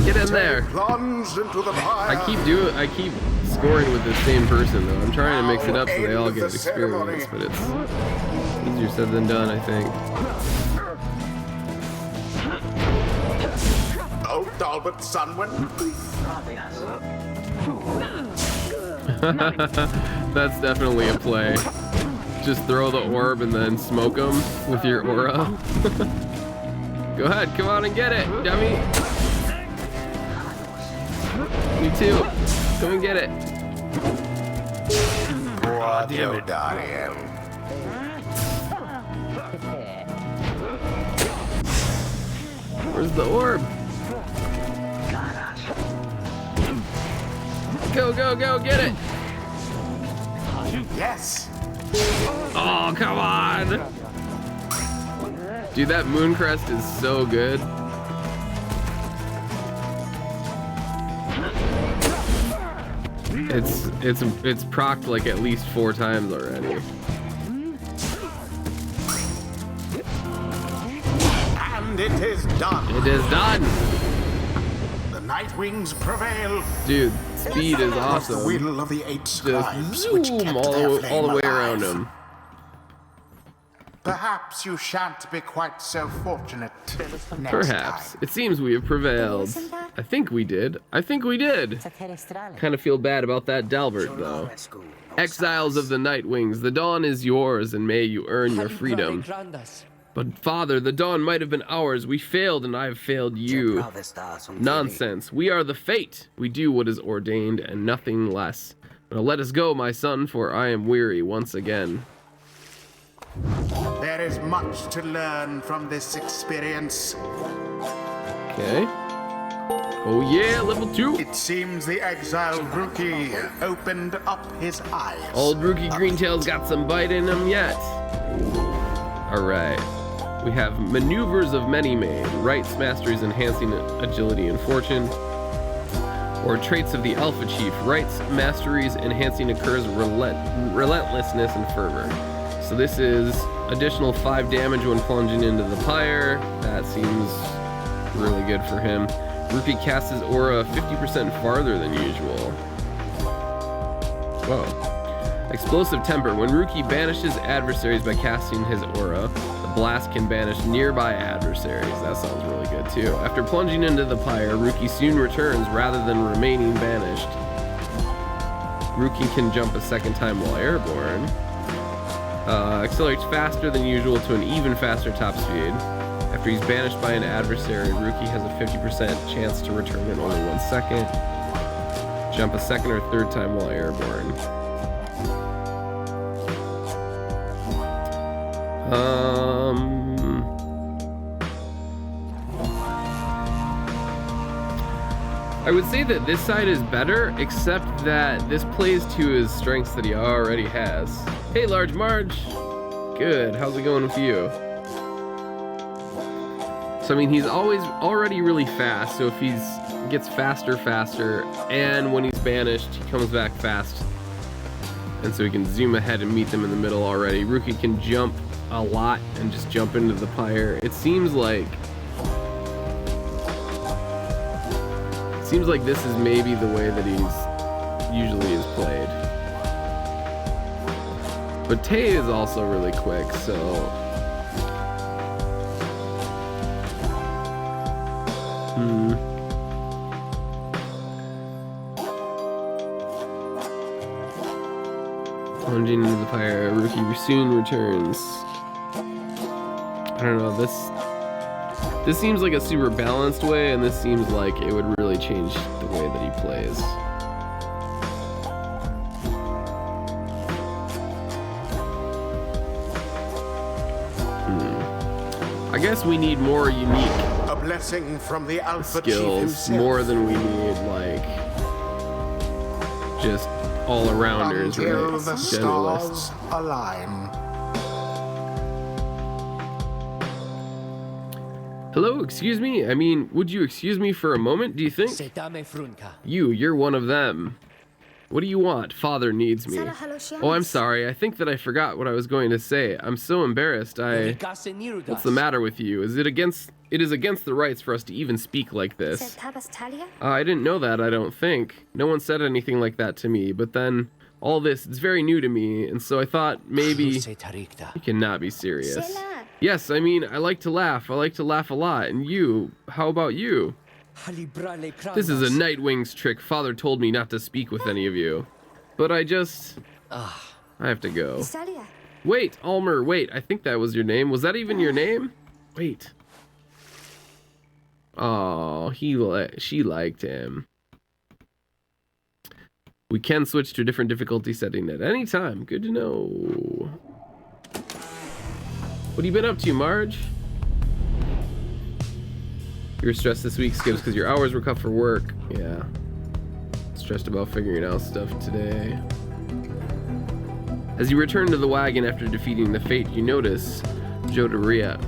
Get in there. Plunged into the fire. I keep scoring with the same person though. I'm trying to mix it up so they all get experience, but it's easier said than done, I think. Oh, Talbot Sunwin. That's definitely a play. Just throw the orb and then smoke them with your aura. Go ahead, come on and get it, dummy. Me too. Come and get it. Oh, damn it. Where's the orb? Go, go, go, get it. Yes. Oh, come on. Dude, that moon crest is so good. It's procced like at least 4 times already. And it is done. It is done. The Night Wings prevail. Dude, speed is The awesome. will of the 8 scribes, Just which zoom kept all their the flame way alive. around him. Perhaps you shan't be quite so fortunate next Perhaps. time. It seems we have prevailed. I think we did. I think we did. Kind of feel bad about that Dalbert, though. Exiles of the Night Wings, the dawn is yours, and may you earn your freedom. But Father, the dawn might have been ours. We failed, and I have failed you. Nonsense. We are the fate. We do what is ordained, and nothing less. Now let us go, my son, for I am weary once again. There is much to learn from this experience. Okay. Oh yeah, level 2. It seems the exiled rookie opened up his eyes. Old rookie Greentail's got some bite in him yet. Alright. We have maneuvers of many made, rights masteries enhancing agility and fortune, or traits of the Alpha Chief, rights masteries enhancing occurs relentlessness and fervor. So this is additional 5 damage when plunging into the Pyre. That seems really good for him. Rookie casts his aura 50% farther than usual. Whoa. Explosive Temper. When Rookie banishes adversaries by casting his aura, the blast can banish nearby adversaries. That sounds really good too. After plunging into the Pyre, Rookie soon returns rather than remaining banished. Rookie can jump a second time while airborne. Accelerates faster than usual to an even faster top speed. After he's banished by an adversary, Rookie has a 50% chance to return in only 1 second. Jump a second or third time while airborne. I would say that this side is better, except that this plays to his strengths that he already has. Hey, Large Marge. Good. How's it going with you? So, I mean, he's already really fast, so if he gets faster, and when he's banished, he comes back fast. And so he can zoom ahead and meet them in the middle already. Rookie can jump a lot and just jump into the pyre. It seems like this is maybe the way that he's usually is played. But Tay is also really quick, so 1 into the pyre. Rookie soon returns. I don't know, this seems like a super balanced way, and this seems like it would really change the way that he plays. I guess we need more unique A blessing from the Alpha Chief skills, himself. more than we need, like, just all-arounders, Until right? the Generalists. stars align. Hello, excuse me? I mean, would you excuse me for a moment, do you think? You're one of them. What do you want? Father needs me. Oh, I'm sorry. I think that I forgot what I was going to say. I'm so embarrassed. What's the matter with you? It is against the rights for us to even speak like this. I didn't know that, I don't think. No one said anything like that to me, but then all this, it's very new to me, and so I thought maybe you cannot be serious. Yes, I mean, I like to laugh. I like to laugh a lot. And you, how about you? This is a Nightwing's trick. Father told me not to speak with any of you. But I have to go. Wait, Almer, wait. I think that was your name. Was that even your name? Wait. Oh, she liked him. We can switch to a different difficulty setting at any time. Good to know. What have you been up to, Marge? You were stressed this week, Skips, because your hours were cut for work. Yeah. Stressed about figuring out stuff today. As you return to the wagon after defeating the Fate, you notice Jodariel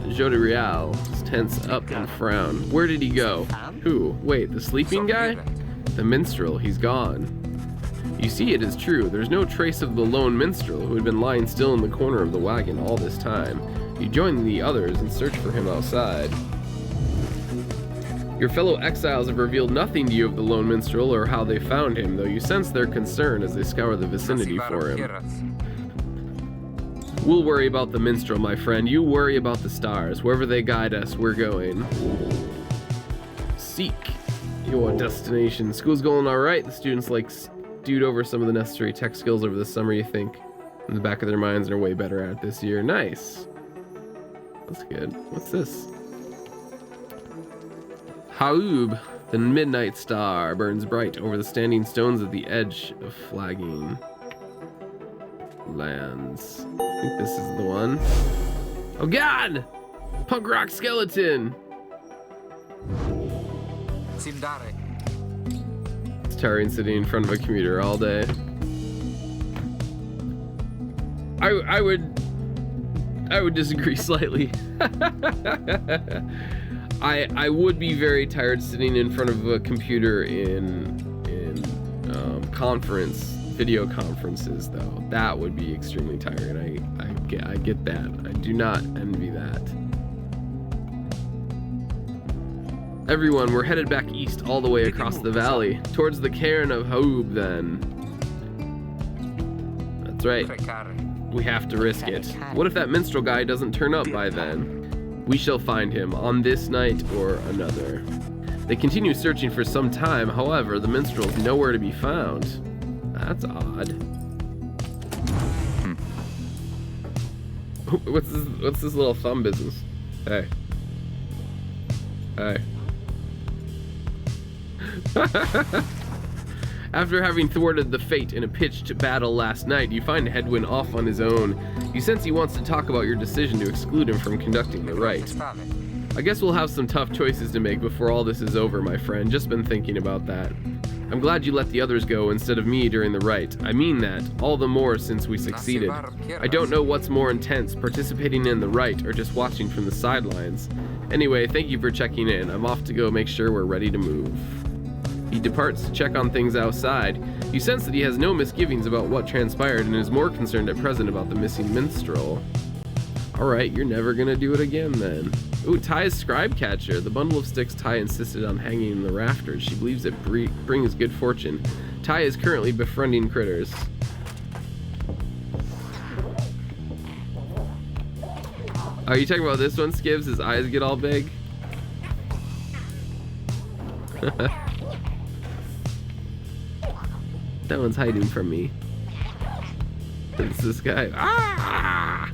is tense up and frown. Where did he go? Who? Wait, the sleeping guy? The minstrel, he's gone. You see, it is true. There's no trace of the lone minstrel who had been lying still in the corner of the wagon all this time. You join the others and search for him outside. Your fellow exiles have revealed nothing to you of the lone minstrel or how they found him, though you sense their concern as they scour the vicinity for him. We'll worry about the minstrel, my friend. You worry about the stars. Wherever they guide us, we're going. Seek your destination. School's going all right. The students stewed over some of the necessary tech skills over the summer, you think. In the back of their minds, they're way better at it this year. Nice. That's good. What's this? Haub, the midnight star, burns bright over the standing stones at the edge of flagging lands. I think this is the one. Oh God! Punk rock skeleton! It's tiring sitting in front of a computer all day. I would disagree slightly. I would be very tired sitting in front of a computer in video conferences, though. That would be extremely tiring. I get that. I do not envy that. Everyone, we're headed back east all the way across the valley, towards the cairn of Haub, then. That's right. We have to risk it. What if that minstrel guy doesn't turn up by then? We shall find him on this night or another. They continue searching for some time, however, the minstrel is nowhere to be found. That's odd. What's this little thumb business? Hey. Hey. After having thwarted the fate in a pitched battle last night, you find Hedwyn off on his own. You sense he wants to talk about your decision to exclude him from conducting the rite. I guess we'll have some tough choices to make before all this is over, my friend. Just been thinking about that. I'm glad you let the others go instead of me during the rite. I mean that, all the more since we succeeded. I don't know what's more intense, participating in the rite or just watching from the sidelines. Anyway, thank you for checking in. I'm off to go make sure we're ready to move. He departs to check on things outside. You sense that he has no misgivings about what transpired and is more concerned at present about the missing minstrel. Alright, you're never gonna do it again then. Ooh, Ty's scribe catcher. The bundle of sticks Ty insisted on hanging in the rafters. She believes it brings good fortune. Ty is currently befriending critters. Are you talking about this one, Skibbs? His eyes get all big? That one's hiding from me. It's this guy. Ah!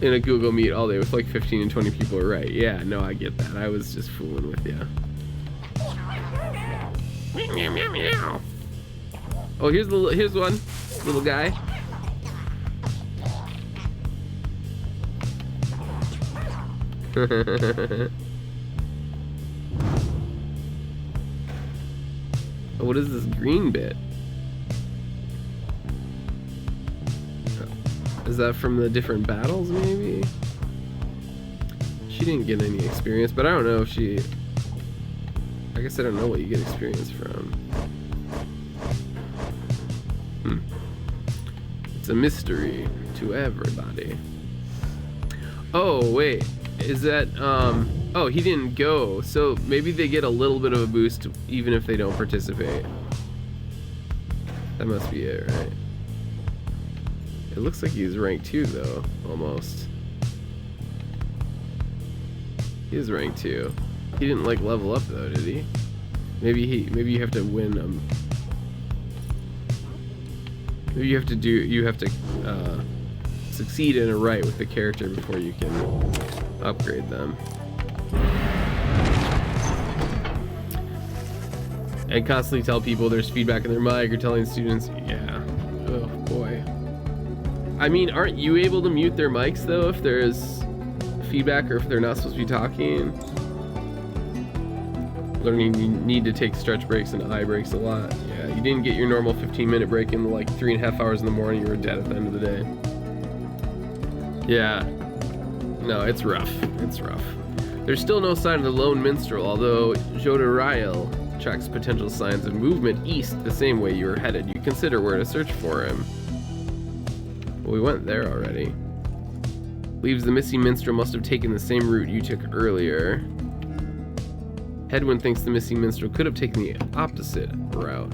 In a Google Meet all day with like 15 and 20 people, right? Yeah, no, I get that. I was just fooling with you. Oh, here's one little guy. Oh, what is this green bit? Is that from the different battles, maybe? She didn't get any experience, but I don't know if she... I guess I don't know what you get experience from. It's a mystery to everybody. Oh, wait. Is that, oh, he didn't go. So maybe they get a little bit of a boost even if they don't participate. That must be it, right? It looks like he's rank 2 though, almost. He is rank 2. He didn't like level up though, did he? Maybe you have to win maybe you have to succeed in a rite with the character before you can upgrade them. And constantly tell people there's feedback in their mic or telling students, yeah. Oh boy. I mean, aren't you able to mute their mics though if there's feedback or if they're not supposed to be talking? Learning you need to take stretch breaks and eye breaks a lot. Yeah, you didn't get your normal 15-minute break in like 3.5 hours in the morning, you were dead at the end of the day. Yeah. No, it's rough. It's rough. There's still no sign of the lone minstrel, although Jodariel checks potential signs of movement east the same way you were headed. You consider where to search for him. Well, we went there already. Believes the missing minstrel must have taken the same route you took earlier. Hedwyn thinks the missing minstrel could have taken the opposite route.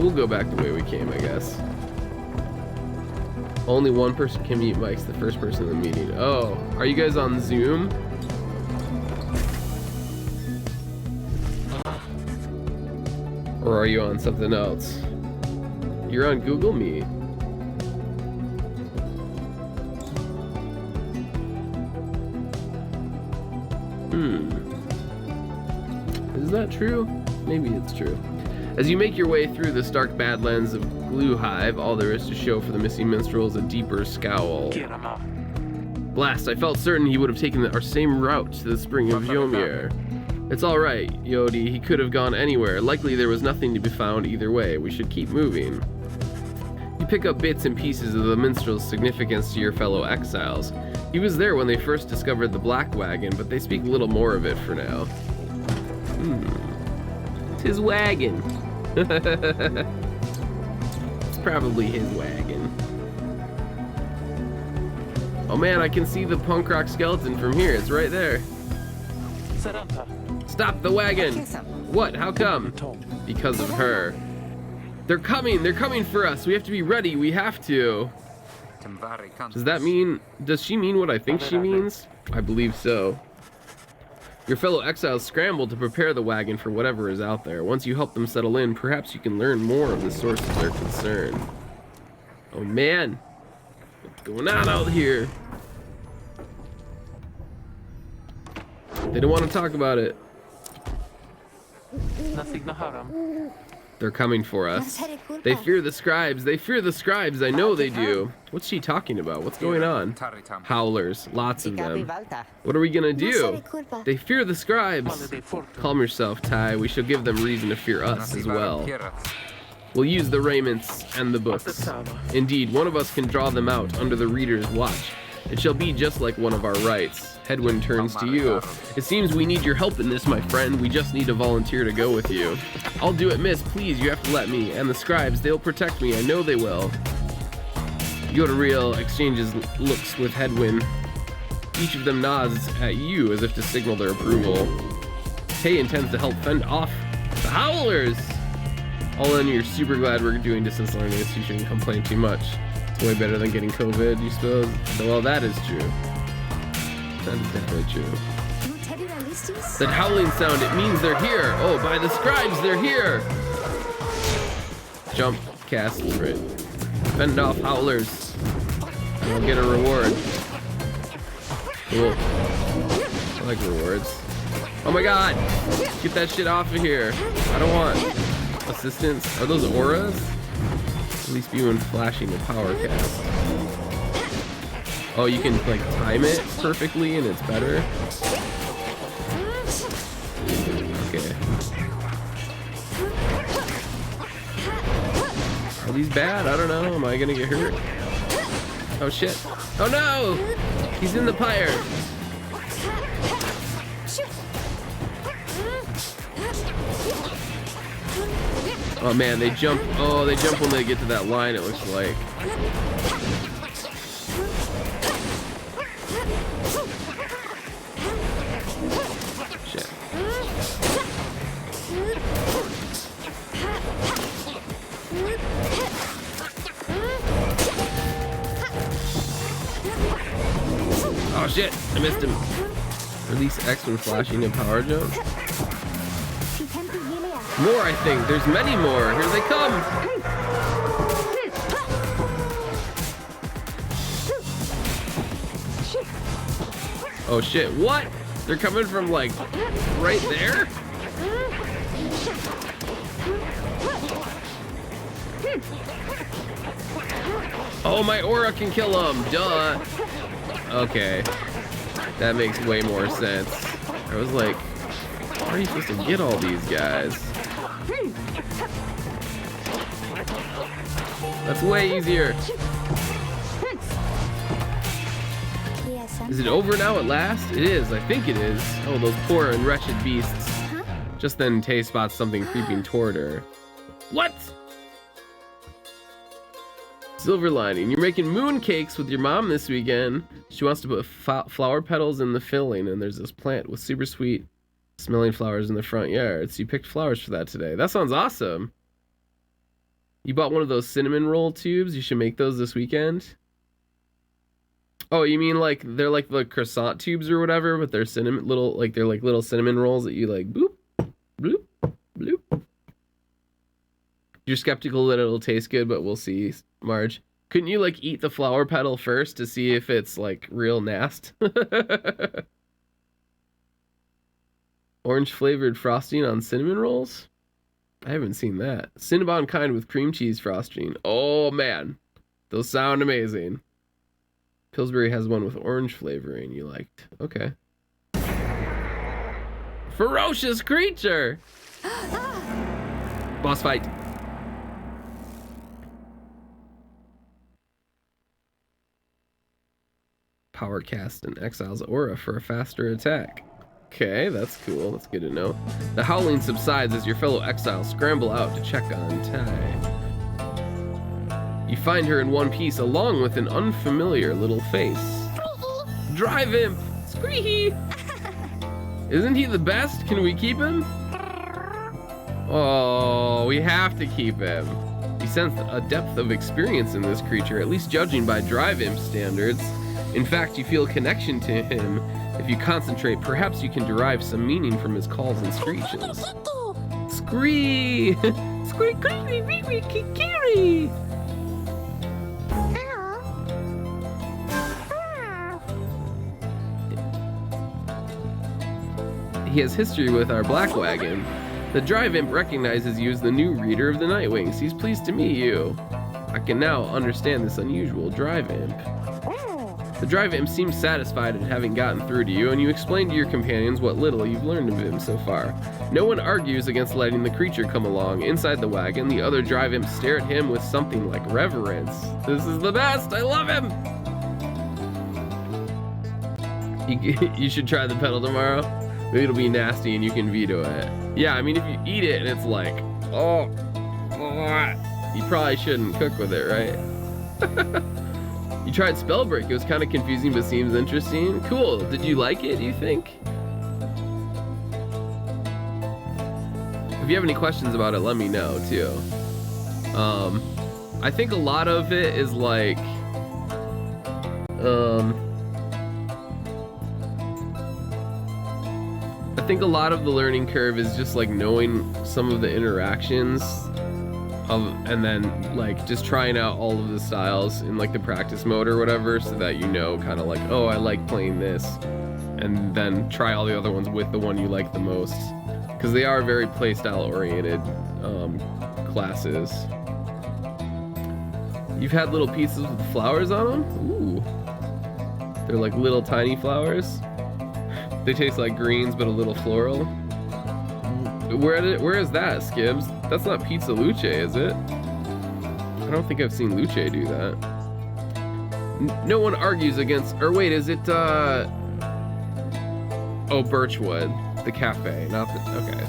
We'll go back the way we came, I guess. Only one person can mute mics, the first person in the meeting. Oh, are you guys on Zoom? Or are you on something else? You're on Google Meet. Is that true? Maybe it's true. As you make your way through the stark badlands of Glue Hive, all there is to show for the missing minstrel is a deeper scowl. Blast, I felt certain he would have taken our same route to the spring of Yomir. It's alright, Yodi, he could have gone anywhere. Likely there was nothing to be found either way. We should keep moving. You pick up bits and pieces of the minstrel's significance to your fellow exiles. He was there when they first discovered the Black Wagon, but they speak little more of it for now. It's his wagon. It's probably his wagon. Oh man, I can see the punk rock skeleton from here. It's right there. Stop the wagon! What? How come? Because of her. They're coming for us. We have to be ready. We have to. Does that mean, does she mean what I think she means? I believe so. Your fellow exiles scramble to prepare the wagon for whatever is out there. Once you help them settle in, perhaps you can learn more of the source of their concern. Oh man, what's going on out here? They don't want to talk about it. They're coming for us. They fear the scribes. They fear the scribes. I know they do. What's she talking about? What's going on? Howlers. Lots of them. What are we gonna do? They fear the scribes. Calm yourself, Ty. We shall give them reason to fear us as well. We'll use the raiments and the books. Indeed, one of us can draw them out under the reader's watch. It shall be just like one of our rights. Headwind turns to you. It seems we need your help in this, my friend. We just need a volunteer to go with you. I'll do it, miss. Please, you have to let me. And the scribes, they'll protect me. I know they will. Yodariel exchanges looks with Headwind. Each of them nods at you as if to signal their approval. Tay intends to help fend off the Howlers. All in, you're super glad we're doing distance learning, so you shouldn't complain too much. It's way better than getting COVID, you suppose? Well, that is true. That is definitely true. That howling sound, it means they're here. Oh, by the scribes, they're here. Jump, cast, right. Fend off howlers. And I'll get a reward. Cool. I like rewards. Oh my god! Get that shit off of here. I don't want assistance. Are those auras? At least be when flashing the power cast. Oh, you can like time it perfectly and it's better. Okay. Are these bad? I don't know. Am I gonna get hurt? Oh shit. Oh no! He's in the pyre. Oh man, they jump. Oh, they jump when they get to that line, it looks like. Shit. Oh shit, I missed him. Release X when flashing a power jump. More, I think. There's many more. Here they come. Oh shit, what? They're coming from like right there? Oh, my aura can kill them. Duh. Okay. That makes way more sense. I was like, how are you supposed to get all these guys? That's way easier. Is it over now at last? It is, I think it is. Oh, those poor and wretched beasts. Just then Tay spots something creeping toward her. What? Silver lining. You're making moon cakes with your mom this weekend. She wants to put flower petals in the filling, and there's this plant with super sweet smelling flowers in the front yard. So you picked flowers for that today. That sounds awesome. You bought one of those cinnamon roll tubes. You should make those this weekend. Oh, you mean like they're like the croissant tubes or whatever, but they're cinnamon they're like little cinnamon rolls that you like boop, bloop, bloop. You're skeptical that it'll taste good, but we'll see, Marge. Couldn't you like eat the flower petal first to see if it's like real nasty? Orange flavored frosting on cinnamon rolls? I haven't seen that. Cinnabon kind with cream cheese frosting. Oh man, those sound amazing. Pillsbury has one with orange flavoring you liked. Okay. Ferocious creature! Boss fight. Power cast and exiles aura for a faster attack. Okay, that's cool. That's good to know. The howling subsides as your fellow exiles scramble out to check on Tai. You find her in one piece along with an unfamiliar little face. Drive imp! Squeehee! Isn't he the best? Can we keep him? Oh, we have to keep him. You sense a depth of experience in this creature, at least judging by Drive Imp standards. In fact, you feel a connection to him. If If you concentrate, perhaps you can derive some meaning from his calls and screeches. Scree! Scree, scree, wee, wee, kikiri! He has history with our black wagon. The Drive Imp recognizes you as the new reader of the Nightwings. He's pleased to meet you. I can now understand this unusual Drive Imp. The Drive Imp seems satisfied at having gotten through to you, and you explain to your companions what little you've learned of him so far. No one argues against letting the creature come along. Inside the wagon, the other Drive Imps stare at him with something like reverence. This is the best! I love him! You should try the pedal tomorrow. Maybe it'll be nasty and you can veto it. Yeah, I mean, if you eat it and it's like, oh, you probably shouldn't cook with it, right? You tried Spellbreak. It was kind of confusing, but seems interesting. Cool. Did you like it, do you think? If you have any questions about it, let me know, too. I think a lot of it is like, I think a lot of the learning curve is just like knowing some of the interactions and then like just trying out all of the styles in like the practice mode or whatever, so that you know kind of like, oh, I like playing this, and then try all the other ones with the one you like the most, because they are very playstyle oriented classes. You've had little pieces with flowers on them? Ooh. They're like little tiny flowers. They taste like greens, but a little floral. Where is that, Skibbs? That's not Pizza Luce, is it? I don't think I've seen Luce do that. No one argues against, or wait, is it, oh, Birchwood, the cafe, not the, okay.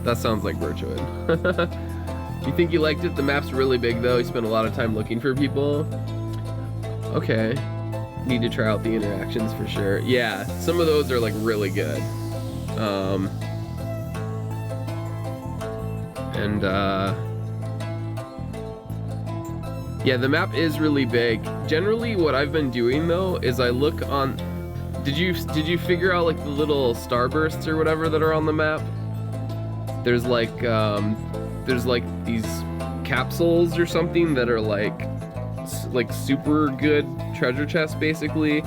That sounds like Birchwood. You think you liked it? The map's really big though. You spent a lot of time looking for people. Okay. Need to try out the interactions for sure. Yeah, some of those are like really good. Yeah, the map is really big. Generally what I've been doing though is I look on, did you figure out like the little starbursts or whatever that are on the map? There's like these capsules or something that are like super good treasure chests basically,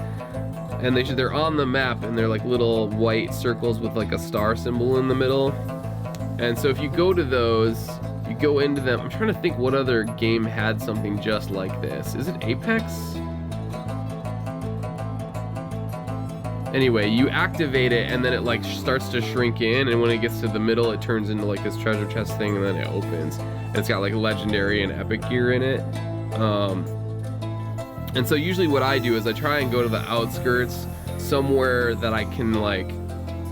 and they're on the map, and they're like little white circles with like a star symbol in the middle. And so if you go to those, you go into them. I'm trying to think what other game had something just like this. Is it Apex? Anyway, you activate it and then it like starts to shrink in, and when it gets to the middle it turns into like this treasure chest thing, and then it opens, and it's got like legendary and epic gear in it. And so usually what I do is I try and go to the outskirts somewhere that I can like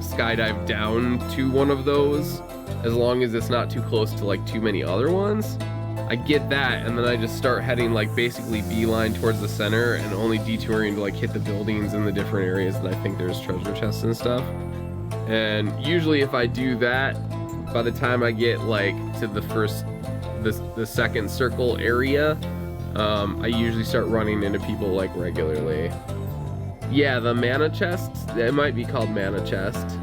skydive down to one of those, as long as it's not too close to like too many other ones. I get that, and then I just start heading like basically beeline towards the center and only detouring to like hit the buildings in the different areas that I think there's treasure chests and stuff. And usually if I do that, by the time I get like to the second circle area, I usually start running into people like regularly. Yeah, the mana chest, it might be called mana chest.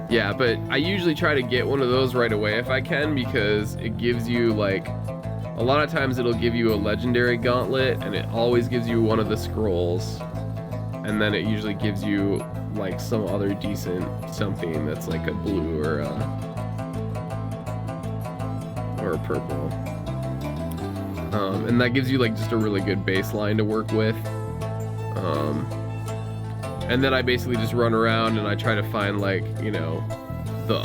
Yeah, but I usually try to get one of those right away if I can, because it gives you like, a lot of times it'll give you a legendary gauntlet, and it always gives you one of the scrolls, and then it usually gives you like some other decent something that's like a blue or a purple, and that gives you like just a really good baseline to work with. And then I basically just run around and I try to find like, you know, the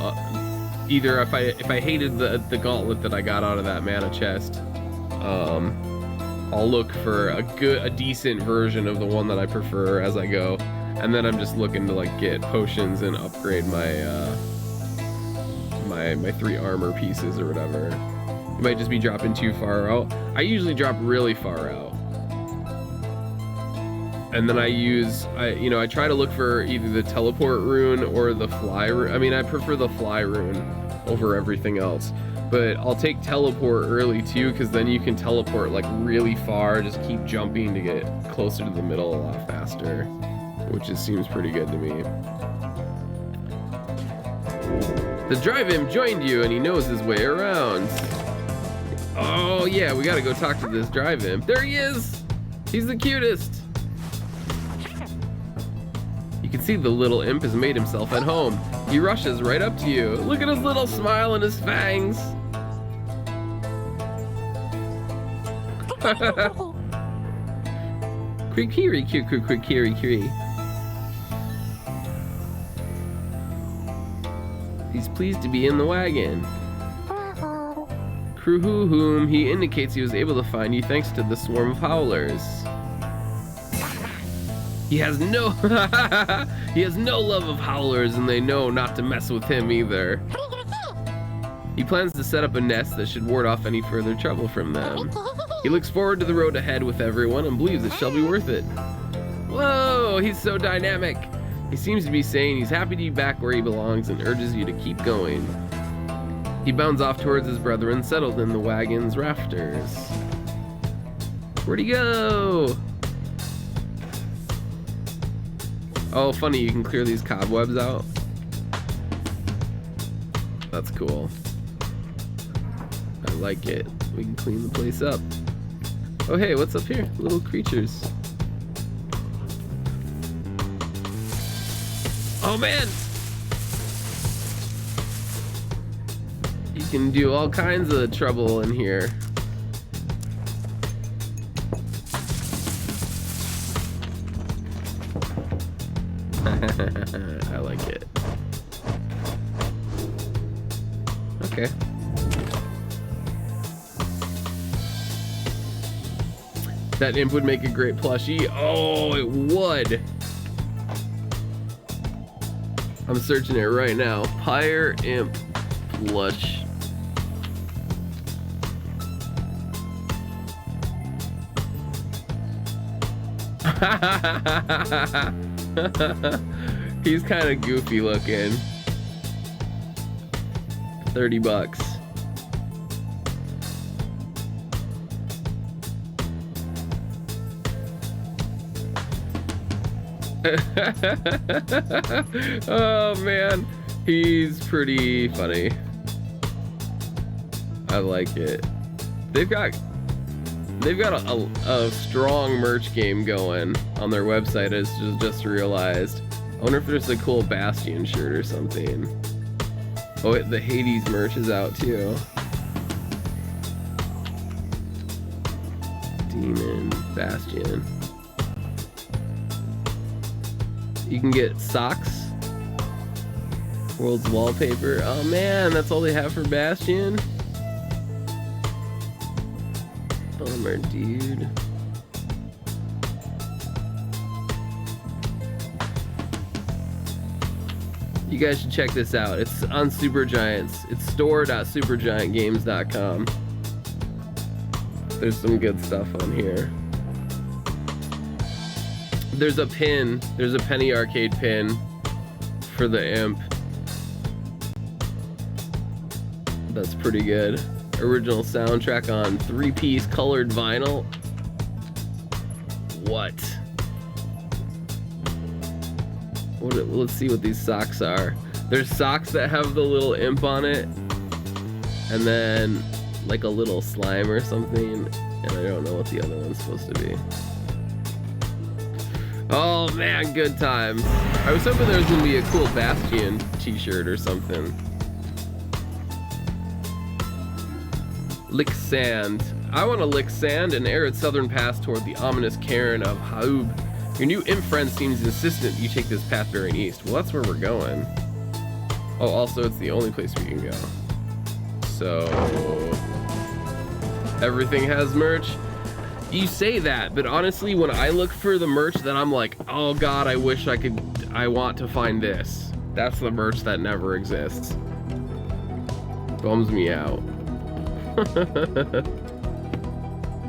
either if I hated the gauntlet that I got out of that mana chest, I'll look for a decent version of the one that I prefer as I go, and then I'm just looking to like get potions and upgrade my my 3 armor pieces or whatever. It might just be dropping too far out. I usually drop really far out. And then I try to look for either the teleport rune or the fly rune. I mean, I prefer the fly rune over everything else. But I'll take teleport early too, because then you can teleport like really far, just keep jumping to get closer to the middle a lot faster, which just seems pretty good to me. The drive imp joined you and he knows his way around. Oh yeah, we gotta go talk to this drive imp. There he is! He's the cutest! You can see the little imp has made himself at home. He rushes right up to you. Look at his little smile and his fangs. Quick kiri, quick kiri. He's pleased to be in the wagon. Whom he indicates he was able to find you thanks to the swarm of howlers. He has no love of howlers, and they know not to mess with him either. He plans to set up a nest that should ward off any further trouble from them. He looks forward to the road ahead with everyone and believes it shall be worth it. Whoa, he's so dynamic. He seems to be saying he's happy to be back where he belongs and urges you to keep going. He bounds off towards his brethren settled in the wagon's rafters. Where'd he go? Oh, funny, you can clear these cobwebs out. That's cool. I like it. We can clean the place up. Oh, hey, what's up here? Little creatures. Oh, man! You can do all kinds of trouble in here. I like it. Okay. That imp would make a great plushie. Oh, it would. I'm searching it right now. Pyre imp plush. He's kind of goofy looking. $30. Oh man, he's pretty funny. I like it. They've got a strong merch game going on their website. I just realized. I wonder if there's a cool Bastion shirt or something. Oh, the Hades merch is out too. Demon, Bastion. You can get socks. World's wallpaper. Oh man, that's all they have for Bastion? Bummer, dude. You guys should check this out. It's on Supergiant's. It's store.supergiantgames.com. There's some good stuff on here. There's a pin. There's a penny arcade pin for the imp. That's pretty good. Original soundtrack on 3-piece colored vinyl. What? Let's see what these socks are. There's socks that have the little imp on it, and then like a little slime or something, and I don't know what the other one's supposed to be. Oh man, good times. I was hoping there was gonna be a cool Bastion t-shirt or something. Lick sand. I want to lick sand and arid southern pass toward the ominous cairn of Haub. Your new imp friend seems insistent you take this path bearing east. Well, that's where we're going. Oh, also, it's the only place we can go. So, everything has merch. You say that, but honestly, when I look for the merch that I'm like, oh god, I want to find this. That's the merch that never exists. Bums me out.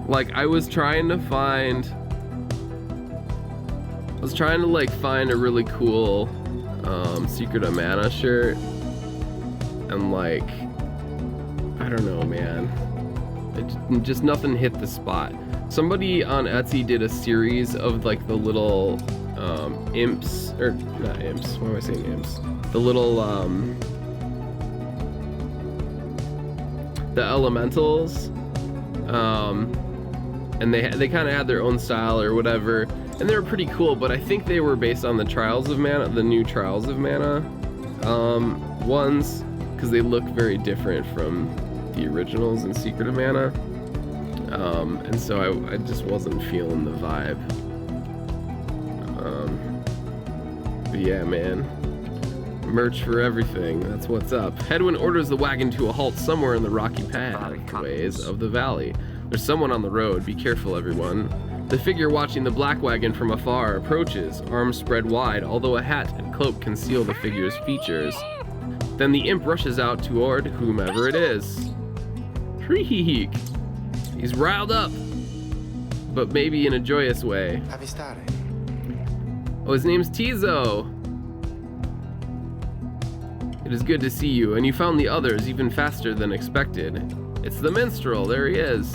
Like, I was trying to find a really cool Secret of Mana shirt, and like I don't know, man. Just nothing hit the spot. Somebody on Etsy did a series of like the little imps, or not imps, why am I saying imps? The little the elementals, and they kind of had their own style or whatever, and they were pretty cool, but I think they were based on the Trials of Mana, the new Trials of Mana ones, because they look very different from the originals in Secret of Mana, and so I just wasn't feeling the vibe. But yeah, man, merch for everything, that's what's up. Hedwin orders the wagon to a halt somewhere in the rocky pathways of the valley. There's someone on the road, be careful everyone. The figure watching the black wagon from afar approaches, arms spread wide, although a hat and cloak conceal the figure's features. Then the imp rushes out toward whomever it is. Freak! He's riled up, but maybe in a joyous way. Oh, his name's Tizo. It is good to see you, and you found the others even faster than expected. It's the minstrel, there he is.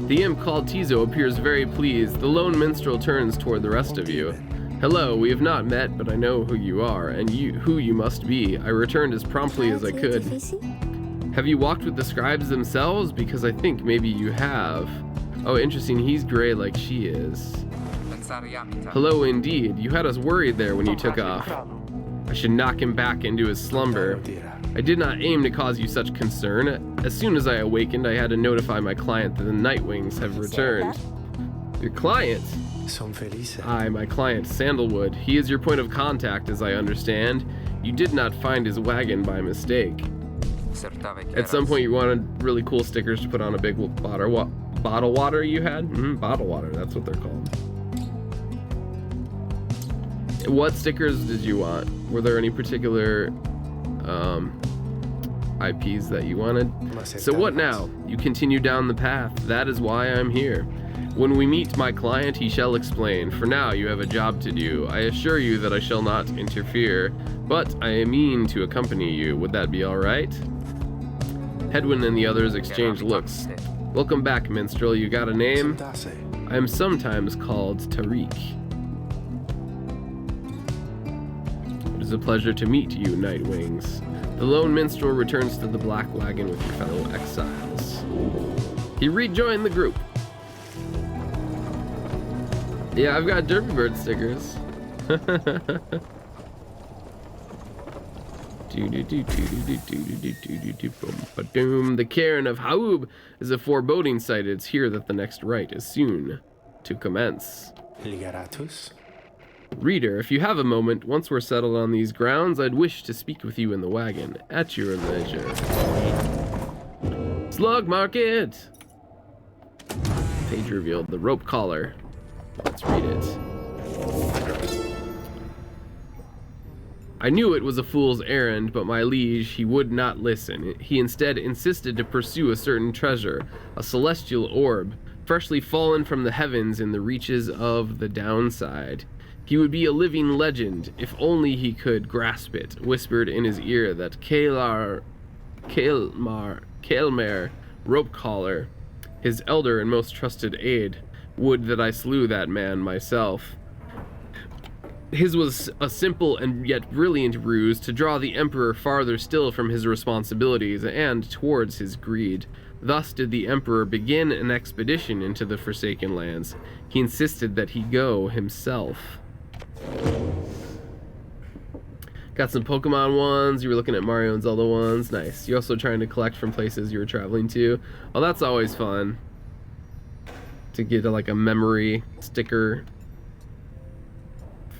The imp called Tizo appears very pleased. The lone minstrel turns toward the rest of you. Hello, we have not met, but I know who you are, and who you must be. I returned as promptly as I could. Have you walked with the scribes themselves? Because I think maybe you have. Oh, interesting, he's gray like she is. Hello indeed, you had us worried there when you took off. I should knock him back into his slumber. I did not aim to cause you such concern. As soon as I awakened, I had to notify my client that the Nightwings have returned. Your client? Aye, my client, Sandalwood. He is your point of contact, as I understand. You did not find his wagon by mistake. At some point, you wanted really cool stickers to put on a big bottle water you had? Bottle water, that's what they're called. What stickers did you want? Were there any particular IPs that you wanted? So what now? You continue down the path. That is why I'm here. When we meet my client, he shall explain. For now, you have a job to do. I assure you that I shall not interfere, but I mean to accompany you. Would that be all right? Hedwin and the others exchange looks. Welcome back, minstrel. You got a name? I am sometimes called Tariq. It is a pleasure to meet you, Nightwings. The lone minstrel returns to the black wagon with your fellow exiles. He rejoined the group. Yeah, I've got Derpy Bird stickers. The cairn of Haub is a foreboding sight. It's here that the next rite is soon to commence. Reader, if you have a moment, once we're settled on these grounds, I'd wish to speak with you in the wagon, at your leisure. Slug Market! Page revealed the rope collar. Let's read it. I knew it was a fool's errand, but my liege, he would not listen. He instead insisted to pursue a certain treasure, a celestial orb, freshly fallen from the heavens in the reaches of the downside. He would be a living legend, if only he could grasp it, whispered in his ear that Kaelmer, rope collar, his elder and most trusted aide, would that I slew that man myself. His was a simple and yet brilliant ruse to draw the Emperor farther still from his responsibilities and towards his greed. Thus did the Emperor begin an expedition into the Forsaken Lands. He insisted that he go himself. Got some Pokemon ones. You were looking at Mario and Zelda ones. Nice. You're also trying to collect from places you were traveling to. Oh, that's always fun. To get like a memory sticker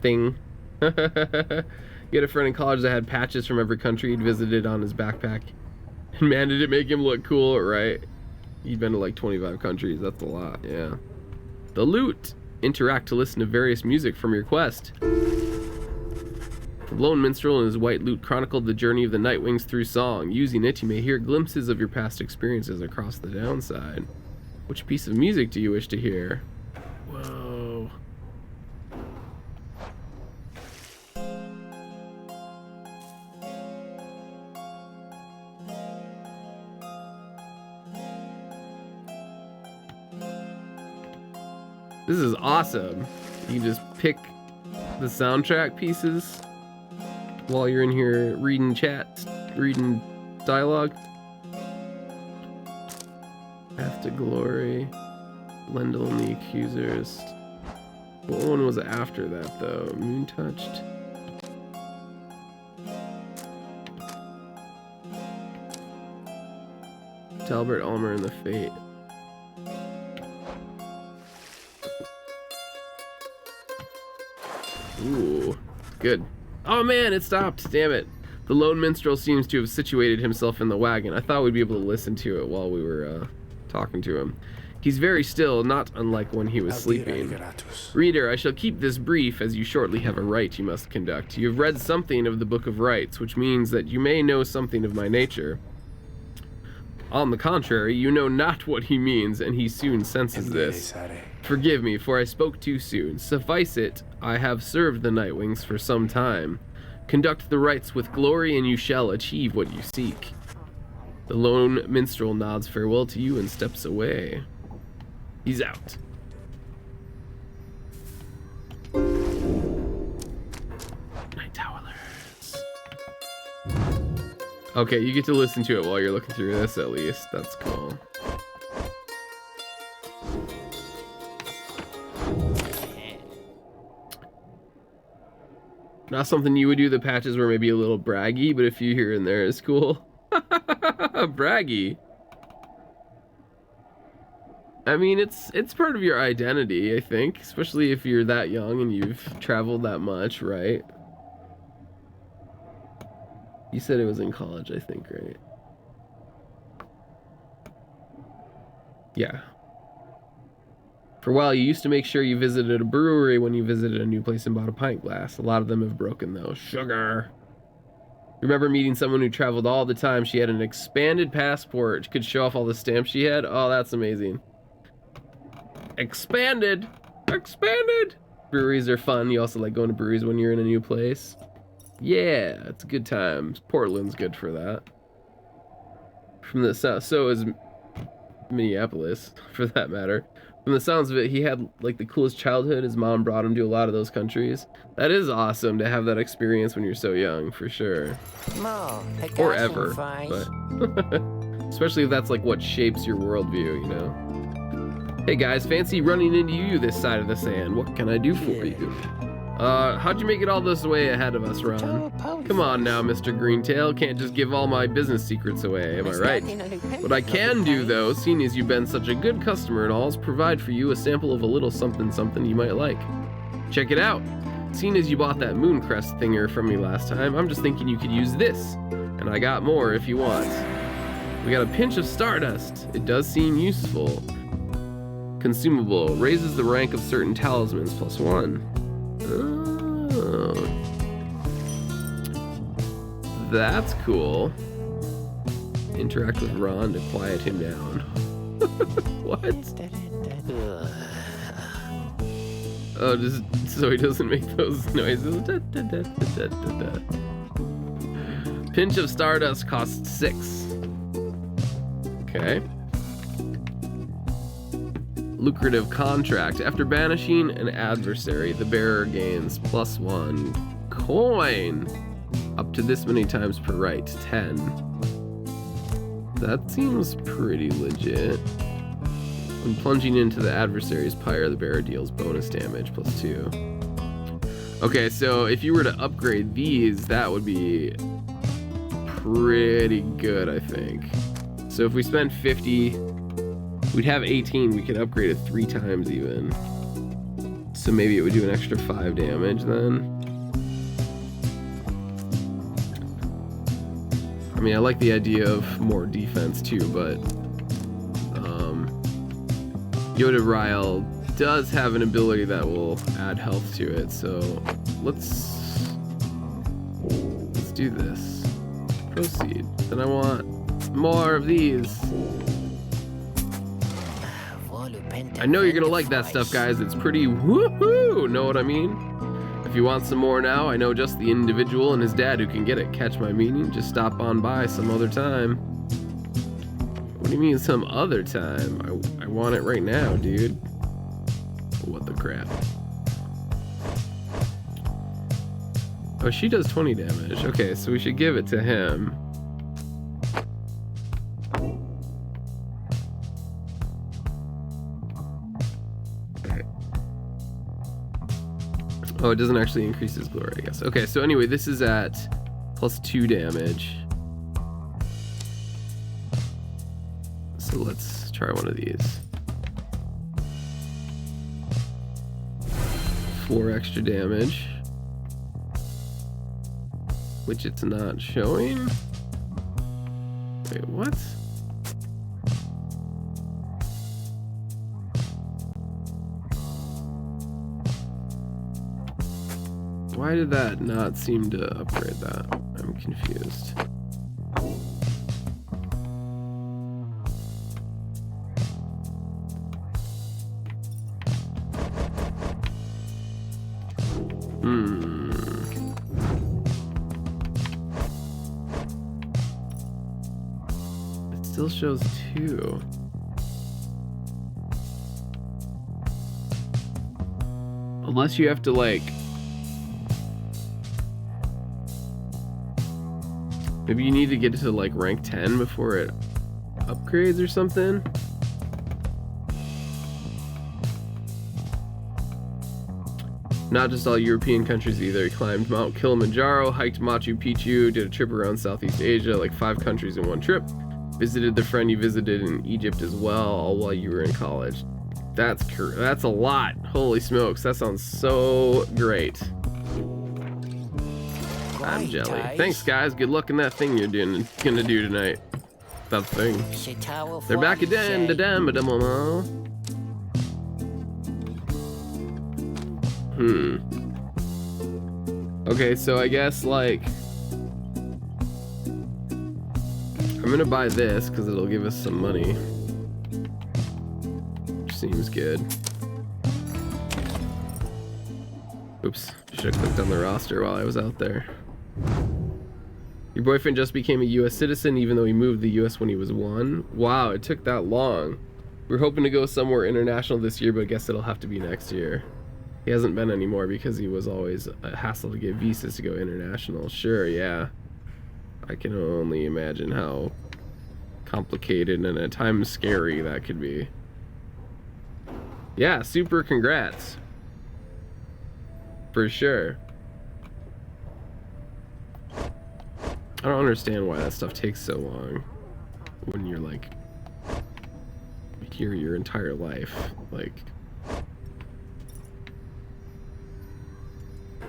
thing. You had a friend in college that had patches from every country he'd visited on his backpack. And man, did it make him look cool, right? He'd been to like 25 countries. That's a lot, yeah. The lute. Interact to listen to various music from your quest. The lone minstrel and his white lute chronicled the journey of the Nightwings through song. Using it, you may hear glimpses of your past experiences across the downside. Which piece of music do you wish to hear? Whoa. This is awesome. You can just pick the soundtrack pieces while you're in here reading chat, reading dialogue. Path to Glory, Lendl and the Accusers. What one was after that though? Moon Touched. Talbert Almer and the Fate. Ooh, good. Oh man, it stopped. Damn it. The lone minstrel seems to have situated himself in the wagon. I thought we'd be able to listen to it while we were talking to him. He's very still, not unlike when he was sleeping. Reader, I shall keep this brief, as you shortly have a rite you must conduct. You have read something of the Book of Rites, which means that you may know something of my nature. On the contrary, you know not what he means, and he soon senses this. Forgive me, for I spoke too soon. Suffice it, I have served the Nightwings for some time. Conduct the rites with glory, and you shall achieve what you seek. The lone minstrel nods farewell to you and steps away. He's out. Night Towers. Okay, you get to listen to it while you're looking through this at least. That's cool. Not something you would do. The patches were maybe a little braggy, but a few here and there is cool. Braggy. I mean, it's part of your identity, I think, especially if you're that young and you've traveled that much, right? You said it was in college, I think, right? Yeah. For a while, you used to make sure you visited a brewery when you visited a new place and bought a pint glass. A lot of them have broken, though. Sugar. Remember meeting someone who traveled all the time. She had an expanded passport. She could show off all the stamps she had. Oh, that's amazing. Expanded. Expanded. Breweries are fun. You also like going to breweries when you're in a new place. Yeah, it's a good time. Portland's good for that. From the south, so is Minneapolis, for that matter. From the sounds of it, he had like the coolest childhood. His mom brought him to a lot of those countries. That is awesome to have that experience when you're so young, for sure. Or ever, but especially if that's like what shapes your worldview, you know. Hey guys, fancy running into you this side of the sand. What can I do for you? How'd you make it all this way ahead of us, Ron? Come on now, Mr. Greentail. Can't just give all my business secrets away, am I right? What I can do, though, seeing as you've been such a good customer and all, is provide for you a sample of a little something you might like. Check it out. Seeing as you bought that Mooncrest thinger from me last time, I'm just thinking you could use this. And I got more if you want. We got a pinch of Stardust. It does seem useful. Consumable. Raises the rank of certain talismans +1. Oh. That's cool. Interact with Ron to quiet him down. What? Oh, just so he doesn't make those noises. Pinch of Stardust costs 6. Okay. Lucrative contract. After banishing an adversary, the bearer gains +1 coin. Up to this many times per rite, 10. That seems pretty legit. When plunging into the adversary's pyre, the bearer deals bonus damage +2. Okay, so if you were to upgrade these, that would be pretty good, I think. So if we spent 50, we'd have 18. We could upgrade it 3 times even. So maybe it would do an extra 5 damage then. I mean, I like the idea of more defense too, but Yoda Ryle does have an ability that will add health to it, so let's do this. Proceed. Then I want more of these. I know you're gonna like that stuff, guys. It's pretty woohoo, know what I mean? If you want some more now, I know just the individual and his dad who can get it. Catch my meaning? Just stop on by some other time. What do you mean some other time? I want it right now, dude. What the crap? Oh, she does 20 damage. Okay, so we should give it to him. Oh, it doesn't actually increase his glory, I guess. Okay, so anyway, this is at +2 damage. So let's try one of these. 4 extra damage. Which it's not showing. Wait, what? Why did that not seem to upgrade that? I'm confused. It still shows 2. Unless you have to like... Maybe you need to get it to like rank 10 before it upgrades or something. Not just all European countries either. He climbed Mount Kilimanjaro, hiked Machu Picchu, did a trip around Southeast Asia, like 5 countries in one trip. Visited the friend you visited in Egypt as well, all while you were in college. That's a lot. Holy smokes, that sounds so great. I'm jelly. Thanks, guys. Good luck in that thing you're gonna do tonight. That thing. They're back again. Okay, so I guess like I'm gonna buy this because it'll give us some money. Which seems good. Oops, should have clicked on the roster while I was out there. Your boyfriend just became a US citizen even though he moved to the US when he was 1. Wow, it took that long. We were hoping to go somewhere international this year, but I guess it'll have to be next year. He hasn't been anymore because he was always a hassle to get visas to go international. Sure, yeah. I can only imagine how complicated and at times scary that could be. Yeah, super congrats. For sure. I don't understand why that stuff takes so long when you're like here your entire life. Like,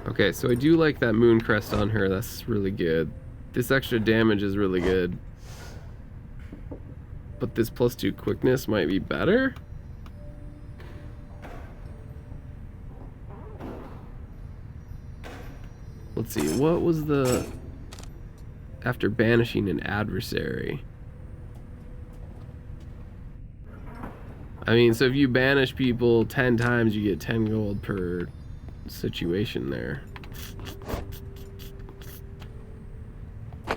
okay, so I do like that moon crest on her. That's really good. This extra damage is really good, but this +2 quickness might be better. Let's see, what was the after banishing an adversary? I mean, so if you banish people 10 times, you get 10 gold per situation there.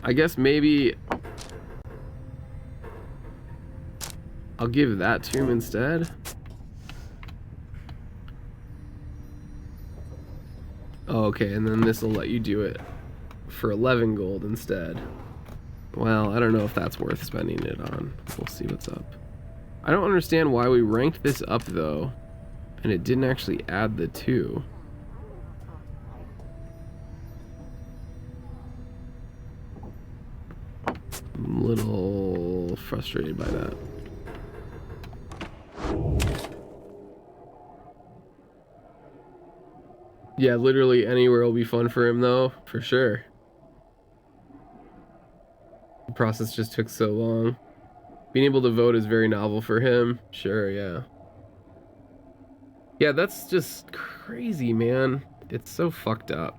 I guess maybe I'll give that to him instead. Oh, okay, and then this will let you do it for 11 gold instead. Well, I don't know if that's worth spending it on. We'll see what's up. I don't understand why we ranked this up though, and it didn't actually add the 2. I'm a little frustrated by that. Yeah, literally anywhere will be fun for him though, for sure. The process just took so long. Being able to vote is very novel for him. Sure, yeah. Yeah, that's just crazy, man. It's so fucked up.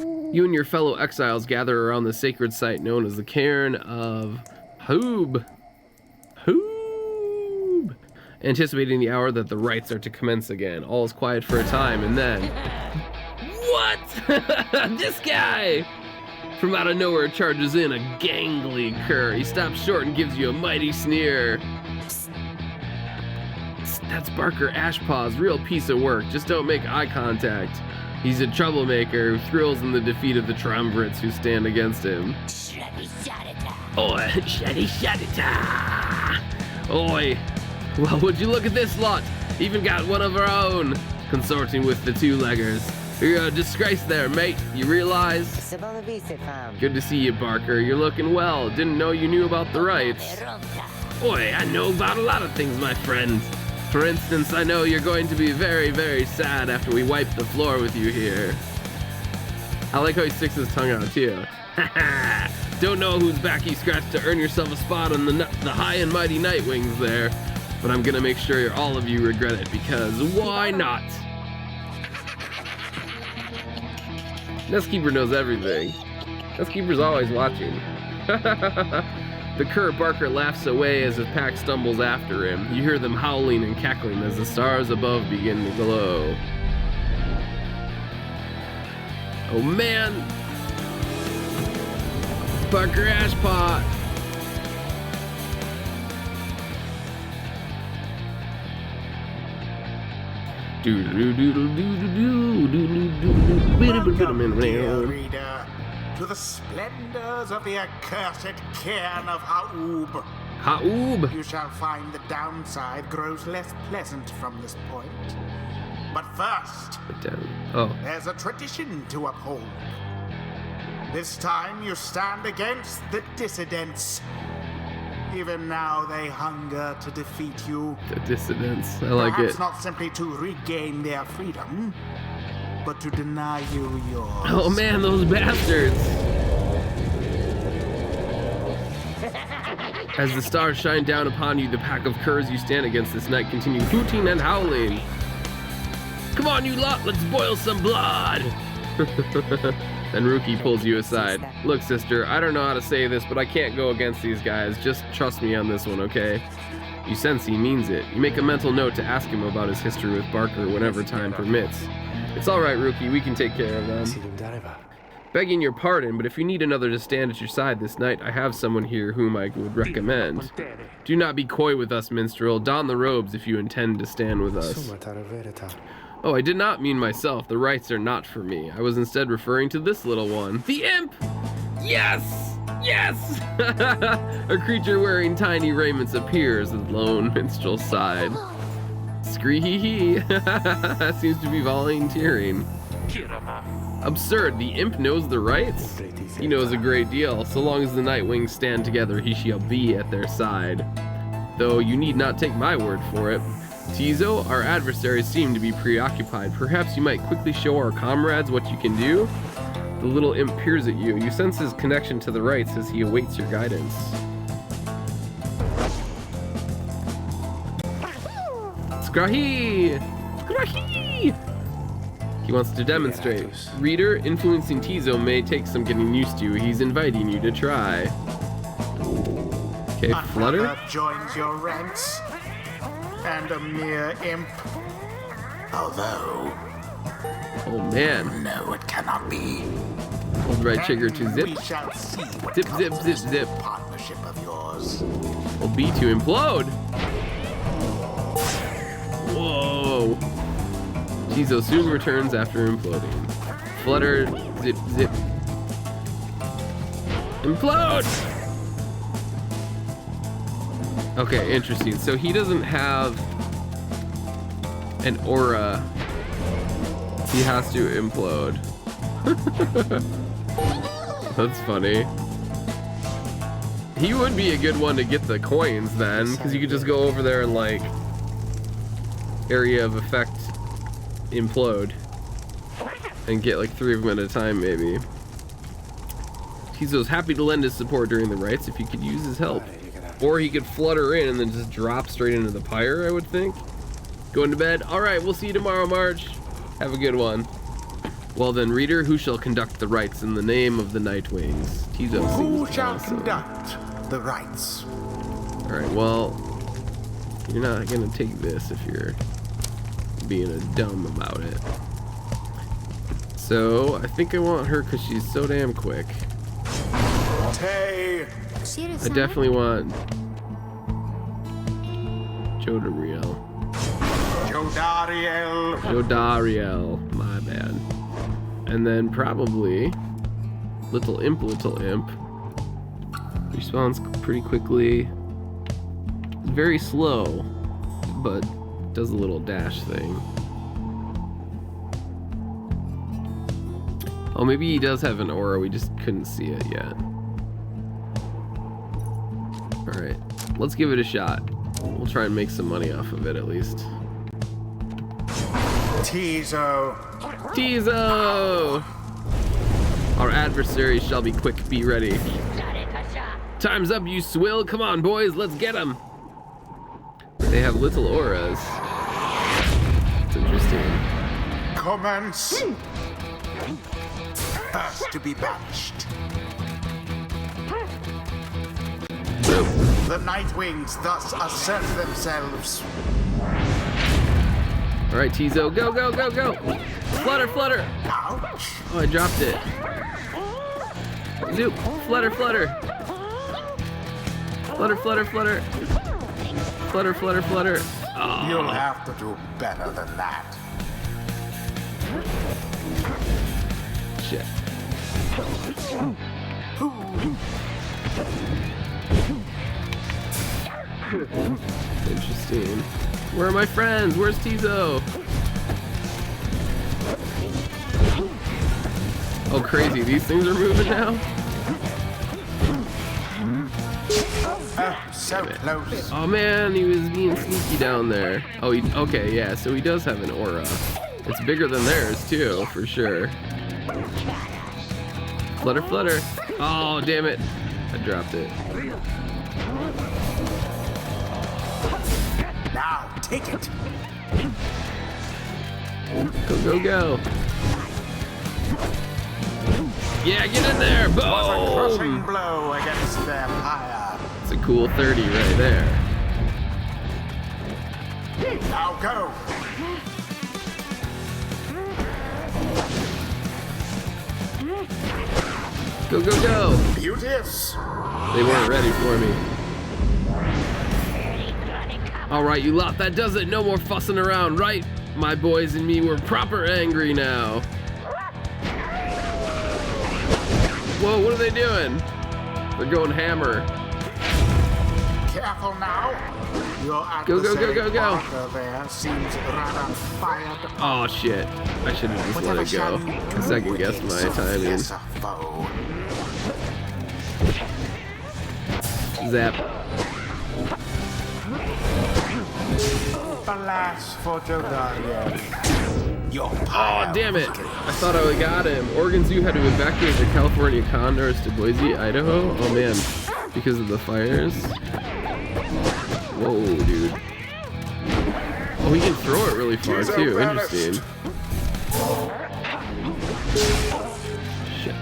You and your fellow exiles gather around the sacred site known as the Cairn of Hoob. Anticipating the hour that the rites are to commence again. All is quiet for a time, and then... What? This guy! From out of nowhere charges in a gangly cur. He stops short and gives you a mighty sneer. That's Barker Ashpaw's real piece of work. Just don't make eye contact. He's a troublemaker who thrills in the defeat of the triumvirates who stand against him. Oi, shaddy-shaddy-ta! Oi! Well, would you look at this lot? Even got one of our own, consorting with the two-leggers. You're a disgrace there, mate. You realize? Good to see you, Barker. You're looking well. Didn't know you knew about the rights. Oi, I know about a lot of things, my friend. For instance, I know you're going to be very, very sad after we wipe the floor with you here. I like how he sticks his tongue out, too. Haha! Don't know whose back you scratched to earn yourself a spot on the high and mighty Nightwings there. But I'm gonna make sure all of you regret it, because why not? Nestkeeper knows everything. Nestkeeper's always watching. The cur Barker laughs away as his pack stumbles after him. You hear them howling and cackling as the stars above begin to glow. Oh man! Barker Ashpaw! Welcome, dear reader, to the splendors of the accursed cairn of Ha'ub. Ha'ub! You shall find the downside grows less pleasant from this point. But first, there's a tradition to uphold. This time you stand against the dissidents. Even now they hunger to defeat you. The dissidents, I like Perhaps it. not simply to regain their freedom, but to deny you yours. Oh man, those bastards! As the stars shine down upon you, the pack of curs you stand against this night continue hooting and howling. Come on, you lot, let's boil some blood! Then Rookie pulls you aside. Look, sister, I don't know how to say this, but I can't go against these guys. Just trust me on this one, okay? You sense he means it. You make a mental note to ask him about his history with Barker whenever time permits. It's all right, Rookie, we can take care of them. Begging your pardon, but if you need another to stand at your side this night, I have someone here whom I would recommend. Do not be coy with us, minstrel. Don the robes if you intend to stand with us. Oh, I did not mean myself. The rights are not for me. I was instead referring to this little one. The imp! Yes! Yes! A creature wearing tiny raiments appears at the lone minstrel's side. Scree-hee-hee. Seems to be volunteering. Absurd. The imp knows the rights? He knows a great deal. So long as the Nightwings stand together, he shall be at their side. Though you need not take my word for it. Tizo, our adversaries seem to be preoccupied. Perhaps you might quickly show our comrades what you can do? The little imp peers at you. You sense his connection to the rights as he awaits your guidance. Scrahi! Scrahi! He wants to demonstrate. Reader, influencing Tizo may take some getting used to. He's inviting you to try. Okay, Flutter? Another joins your ranks. And a mere imp. Although... Oh man. No, it cannot be. Hold right trigger to zip. We shall see what Zip, zip, comes zip, of zip. this partnership of yours. Hold B to implode. Whoa. Tizo soon returns after imploding. Flutter, zip, zip. Implode! Okay, interesting. So he doesn't have an aura. He has to implode. That's funny. He would be a good one to get the coins then, because you could just go over there and like area of effect implode and get like 3 of them at a time maybe. Tizo's happy to lend his support during the rites if you could use his help. Or he could flutter in and then just drop straight into the pyre, I would think. Going to bed? Alright, we'll see you tomorrow, Marge. Have a good one. Well then, reader, who shall conduct the rites in the name of the Nightwings? Tizo Who sings shall awesome. conduct the rites? Alright, well, you're not gonna take this if you're being a dumb about it. So, I think I want her because she's so damn quick. I definitely want Joe to Real. Jodariel. Jodariel, my bad. And then probably Little Imp. Respawns pretty quickly. It's very slow, but does a little dash thing. Oh, maybe he does have an aura, we just couldn't see it yet. Alright, let's give it a shot. We'll try and make some money off of it at least. Tizo. Tizo! Our adversary shall be quick, be ready. Time's up, you swill. Come on, boys, let's get them. They have little auras. It's interesting. Commence. First to be banished. Boom. The Nightwings thus assert themselves. Alright, Tizo, go, go, go, go! Flutter, flutter! Ouch. Oh, I dropped it. Zoop, flutter, flutter! Flutter, flutter, flutter! Flutter, flutter, flutter! Oh. You'll have to do better than that. Shit. Interesting. Where are my friends? Where's Tizo? Oh, crazy. These things are moving now? So close. Oh man, he was being sneaky down there. Oh, okay, yeah, so he does have an aura. It's bigger than theirs, too, for sure. Flutter, flutter. Oh, damn it. I dropped it. Now, take it. Go, go, go. Yeah, get in there. Was a crushing Boom. blow against their Pyre. It's a cool 30 right there. Now go. Go, go, go. Beauteous. They weren't ready for me. All right, you lot, that does it. No more fussing around, right? My boys and me were proper angry now. Whoa, what are they doing? They're going hammer. Careful now. Your Go, go, go, adversary go, go. Parker there seems rather fired. Oh shit. I should have just let it go. I second guessed my timing. Zap. Alas for Jodariel. Your Oh, Pyre. damn it. I thought I got him. Oregon Zoo had to evacuate the California condors to Boise, Idaho. Oh man, because of the fires. Whoa, dude. Oh, he can throw it really far too. Interesting. Shit.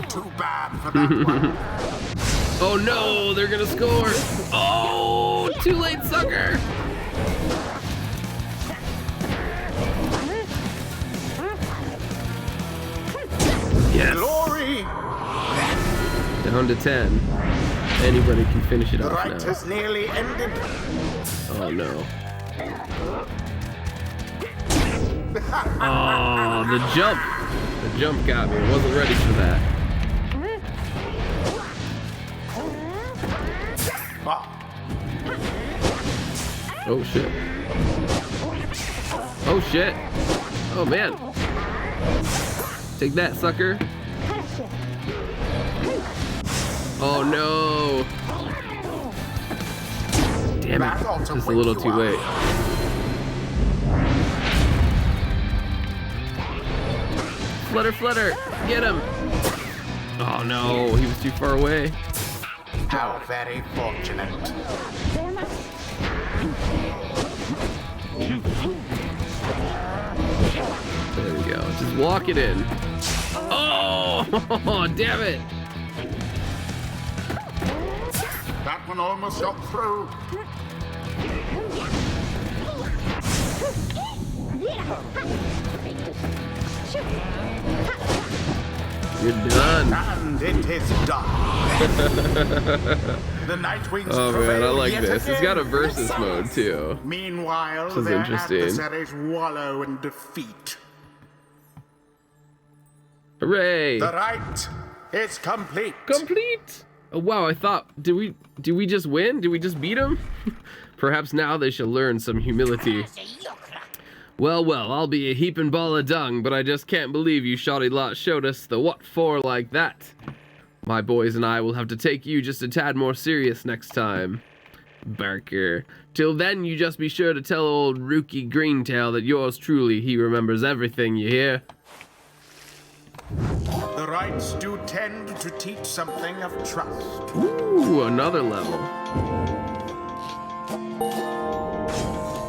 Too bad for that one. Oh no, they're gonna score. Oh, too late, sucker. Yes. Glory. Down to 10. Anybody can finish it The off right now. has nearly ended. Oh no. Oh, the jump. The jump got me. I wasn't ready for that. Oh shit. Oh shit. Oh man. Take that, sucker. Oh no. Damn it. Just a little too late. Flutter, flutter. Get him. Oh no, he was too far away. How very fortunate. There we go. Just walk it in. Oh, damn it. That one almost got through. You're done. And it is done. The Nightwings Oh man, I prevail like yet this. It's again. got a versus mode too. Meanwhile, This is their interesting. adversaries wallow in defeat. Hooray! The right is complete. Complete! Oh wow, I thought, did we just win? Did we just beat him? Perhaps now they shall learn some humility. Well, I'll be a heaping ball of dung, but I just can't believe you shoddy lot showed us the what for like that. My boys and I will have to take you just a tad more serious next time. Barker. Till then, you just be sure to tell old Rookie Greentail that yours truly, he remembers everything, you hear? The rights do tend to teach something of trust. Ooh, another level.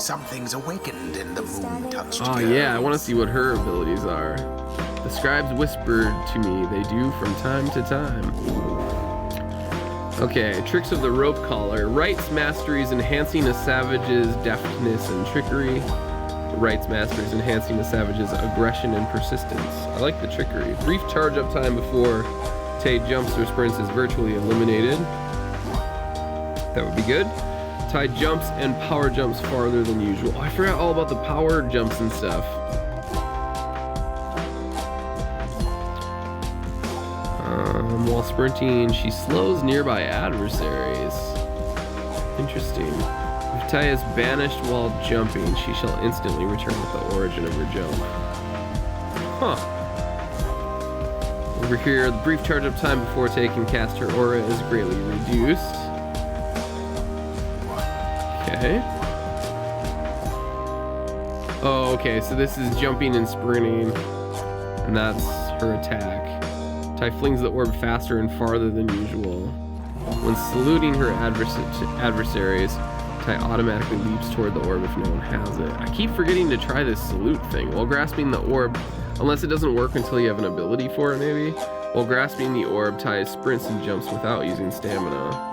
Something's awakened in the moon-touched Oh girl. yeah, I want to see what her abilities are. The scribes whispered to me they do from time to time. Okay, tricks of the rope collar. Rights masteries enhancing a savage's deftness and trickery. Rights masteries enhancing a savage's aggression and persistence. I like the trickery. Brief charge up time before Tay jumps or sprints is virtually eliminated. That would be good. Ty jumps and power jumps farther than usual. Oh, I forgot all about the power jumps and stuff. While sprinting, she slows nearby adversaries. Interesting. If Ty is banished while jumping, she shall instantly return at the origin of her jump. Huh. Over here, the brief charge up time before Tay can cast her aura is greatly reduced. Okay. Oh, okay, so this is jumping and sprinting, and that's her attack. Ty flings the orb faster and farther than usual. When saluting her adversaries, Ty automatically leaps toward the orb if no one has it. I keep forgetting to try this salute thing. While grasping the orb, unless it doesn't work until you have an ability for it maybe, while grasping the orb, Ty sprints and jumps without using stamina.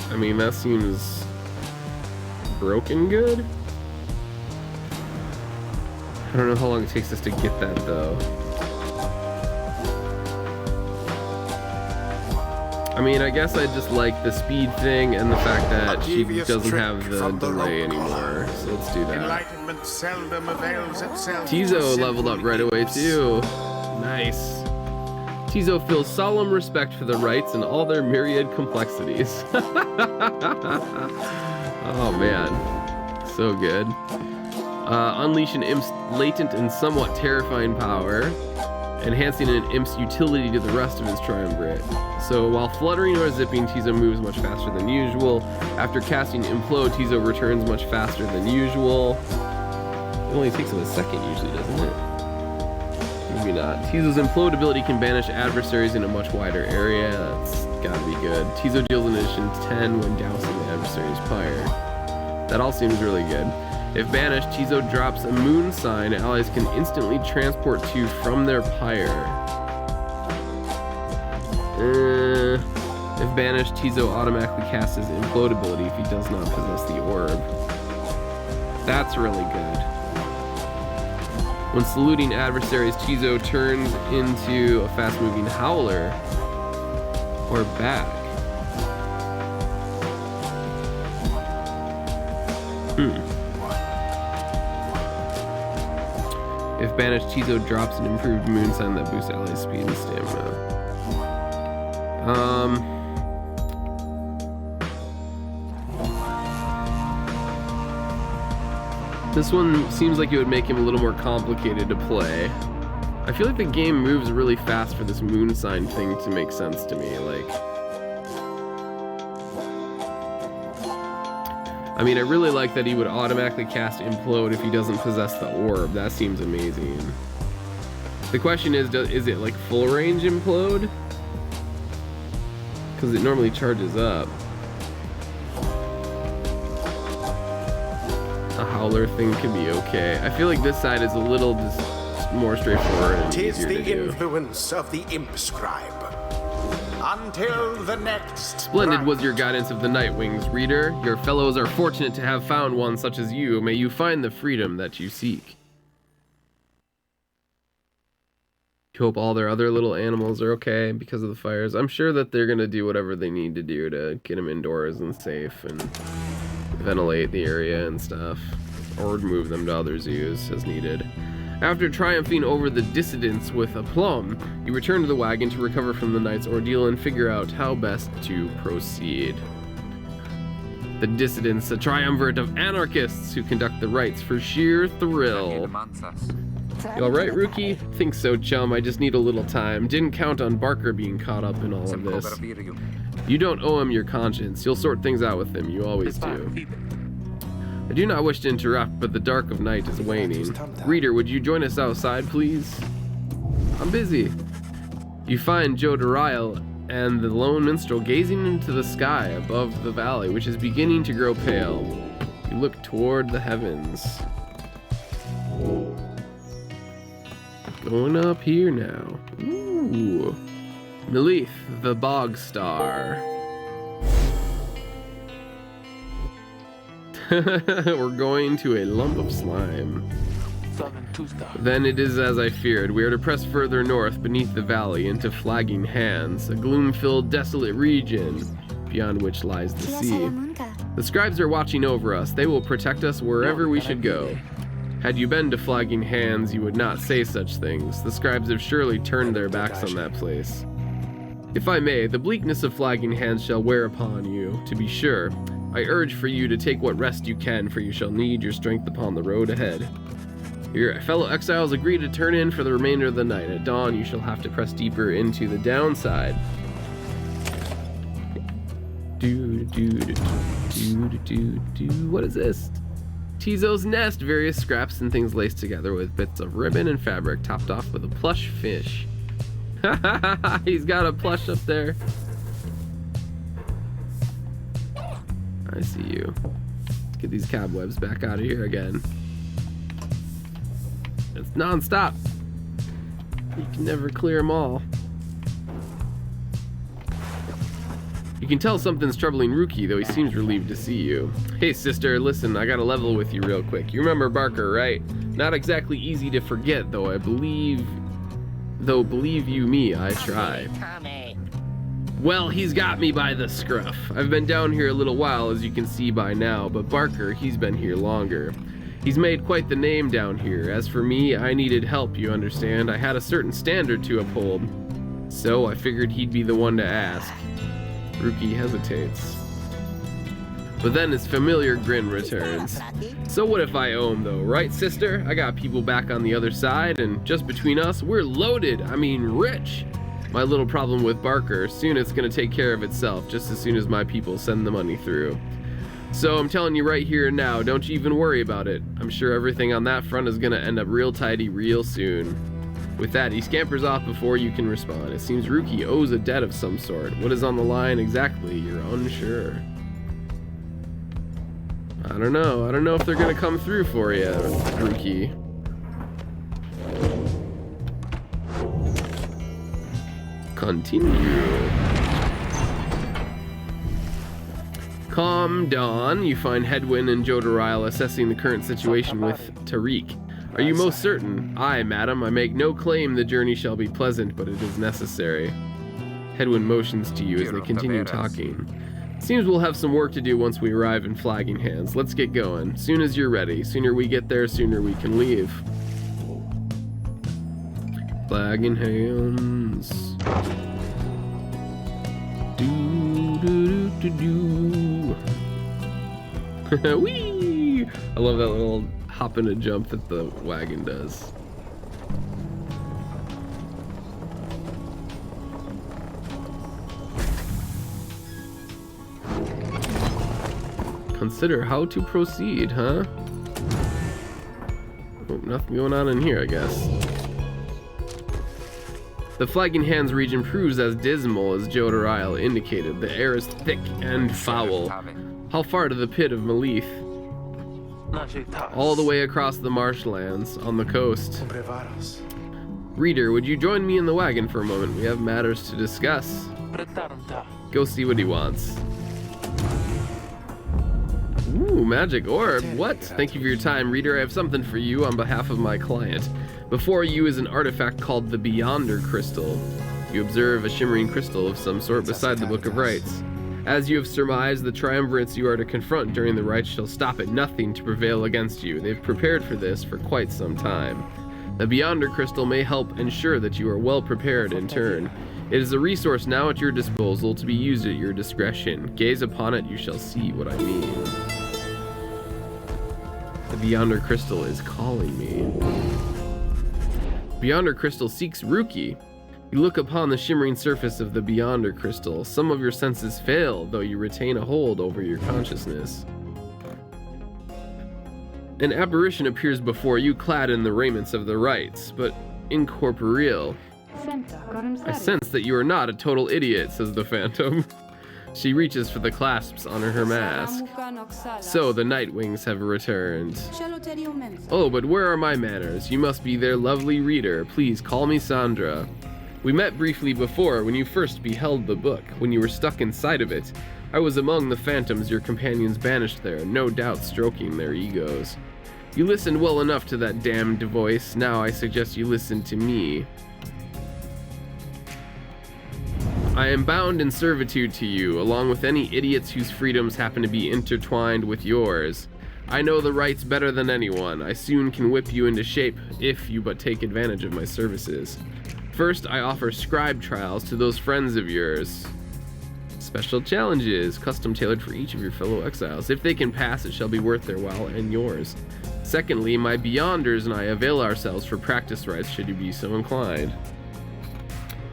I mean, that seems broken good. I don't know how long it takes us to get that though. I mean, I guess I just like the speed thing and the fact that she doesn't have the delay anymore. So let's do that. Enlightenment seldom avails itself. Tizo leveled up right away too. Nice. Tizo feels solemn respect for the rights and all their myriad complexities. Oh man, so good. Unleash an imp's latent and somewhat terrifying power, enhancing an imp's utility to the rest of his triumvirate. So while fluttering or zipping, Tizo moves much faster than usual. After casting Implode, Tizo returns much faster than usual. It only takes him a second usually, doesn't it? Maybe not. Tizo's Implode ability can banish adversaries in a much wider area. That's gotta be good. Tizo deals an addition 10 when dousing the adversary's pyre. That all seems really good. If banished, Tizo drops a moon sign allies can instantly transport to from their pyre. If banished, Tizo automatically casts his Implode ability if he does not possess the orb. That's really good. When saluting adversaries, Tizo turns into a fast-moving howler or bag. If banished, Tizo drops an improved moon sign that boosts allies' speed and stamina. This one seems like it would make him a little more complicated to play. I feel like the game moves really fast for this moon sign thing to make sense to me. Like, I mean, I really like that he would automatically cast Implode if he doesn't possess the orb. That seems amazing. The question is it like full range Implode? Because it normally charges up. A howler thing could be okay. I feel like this side is a little more straightforward and Tis easier the to do. influence of the imp scribe. Until the next. Splendid was your guidance of the Night Wings, reader. Your fellows are fortunate to have found one such as you. May you find the freedom that you seek. You hope all their other little animals are okay because of the fires. I'm sure that they're going to do whatever they need to do to get them indoors and safe and ventilate the area and stuff. Or move them to other zoos as needed. After triumphing over the dissidents with aplomb, you return to the wagon to recover from the night's ordeal and figure out how best to proceed. The dissidents, a triumvirate of anarchists who conduct the rites for sheer thrill. You alright, Rookie? Think so, chum. I just need a little time. Didn't count on Barker being caught up in all of this. You don't owe him your conscience. You'll sort things out with him. You always do. I do not wish to interrupt, but the dark of night is waning. Reader, would you join us outside, please? I'm busy. You find Joe Dorile and the lone minstrel gazing into the sky above the valley, which is beginning to grow pale. You look toward the heavens. Going up here now. Ooh. Melith, the bog star. We're going to a lump of slime. Then it is as I feared. We are to press further north beneath the valley into Flagging Hands, a gloom-filled, desolate region beyond which lies the sea. The scribes are watching over us. They will protect us wherever we should go. Had you been to Flagging Hands, you would not say such things. The scribes have surely turned their backs on that place. If I may, the bleakness of Flagging Hands shall wear upon you, to be sure. I urge for you to take what rest you can, for you shall need your strength upon the road ahead. Your fellow exiles agree to turn in for the remainder of the night. At dawn, you shall have to press deeper into the downside. What is this? Tizo's nest, various scraps and things laced together with bits of ribbon and fabric, topped off with a plush fish. He's got a plush up there. I see you. Let's get these cobwebs back out of here again. It's non-stop. You can never clear them all. You can tell something's troubling Rookie, though he seems relieved to see you. Hey sister, listen, I gotta level with you real quick. You remember Barker, right? Not exactly easy to forget, though believe you me, I try. Well, he's got me by the scruff. I've been down here a little while, as you can see by now, but Barker, he's been here longer. He's made quite the name down here. As for me, I needed help, you understand. I had a certain standard to uphold. So I figured he'd be the one to ask. Rookie hesitates. But then his familiar grin returns. So what if I owe him though, right sister? I got people back on the other side, and just between us, we're loaded. I mean rich. My little problem with Barker, soon it's gonna take care of itself, just as soon as my people send the money through. So I'm telling you right here and now, don't you even worry about it. I'm sure everything on that front is gonna end up real tidy real soon. With that, he scampers off before you can respond. It seems Rookie owes a debt of some sort. What is on the line exactly? You're unsure. I don't know if they're gonna come through for you, Rookie. Continue. Calm dawn. You find Hedwyn and Joe Dorile assessing the current situation with Tariq. Are you most certain? Aye, madam. I make no claim the journey shall be pleasant, but it is necessary. Hedwyn motions to you as they continue talking. Seems we'll have some work to do once we arrive in Flagging Hands. Let's get going. Soon as you're ready. Sooner we get there, sooner we can leave. Flagging Hands. Whee! I love that little hop and a jump that the wagon does. Consider how to proceed, huh? Oh, nothing going on in here, I guess. The Flagging Hands region proves as dismal as Joe Dorile indicated. The air is thick and foul. How far to the pit of Melith? All the way across the marshlands on the coast. Reader, would you join me in the wagon for a moment? We have matters to discuss. Go see what he wants. Ooh, magic orb. What? Thank you for your time, reader. I have something for you on behalf of my client. Before you is an artifact called the Beyonder Crystal. You observe a shimmering crystal of some sort beside the Book of Rites. As you have surmised, the triumvirates you are to confront during the rites shall stop at nothing to prevail against you. They've prepared for this for quite some time. The Beyonder Crystal may help ensure that you are well prepared in turn. It is a resource now at your disposal to be used at your discretion. Gaze upon it, you shall see what I mean. The Beyonder Crystal is calling me. Beyonder Crystal seeks Ruki. You look upon the shimmering surface of the Beyonder Crystal. Some of your senses fail, though you retain a hold over your consciousness. An apparition appears before you clad in the raiments of the rites, but incorporeal. I sense that you are not a total idiot, says the Phantom. She reaches for the clasps on her mask. So the Nightwings have returned. Oh, but where are my manners? You must be their lovely reader. Please call me Sandra. We met briefly before when you first beheld the book, when you were stuck inside of it. I was among the phantoms your companions banished there, no doubt stroking their egos. You listened well enough to that damned voice. Now I suggest you listen to me. I am bound in servitude to you, along with any idiots whose freedoms happen to be intertwined with yours. I know the rights better than anyone. I soon can whip you into shape if you but take advantage of my services. First, I offer scribe trials to those friends of yours. Special challenges, custom tailored for each of your fellow exiles. If they can pass, it shall be worth their while and yours. Secondly, my Beyonders and I avail ourselves for practice rites should you be so inclined.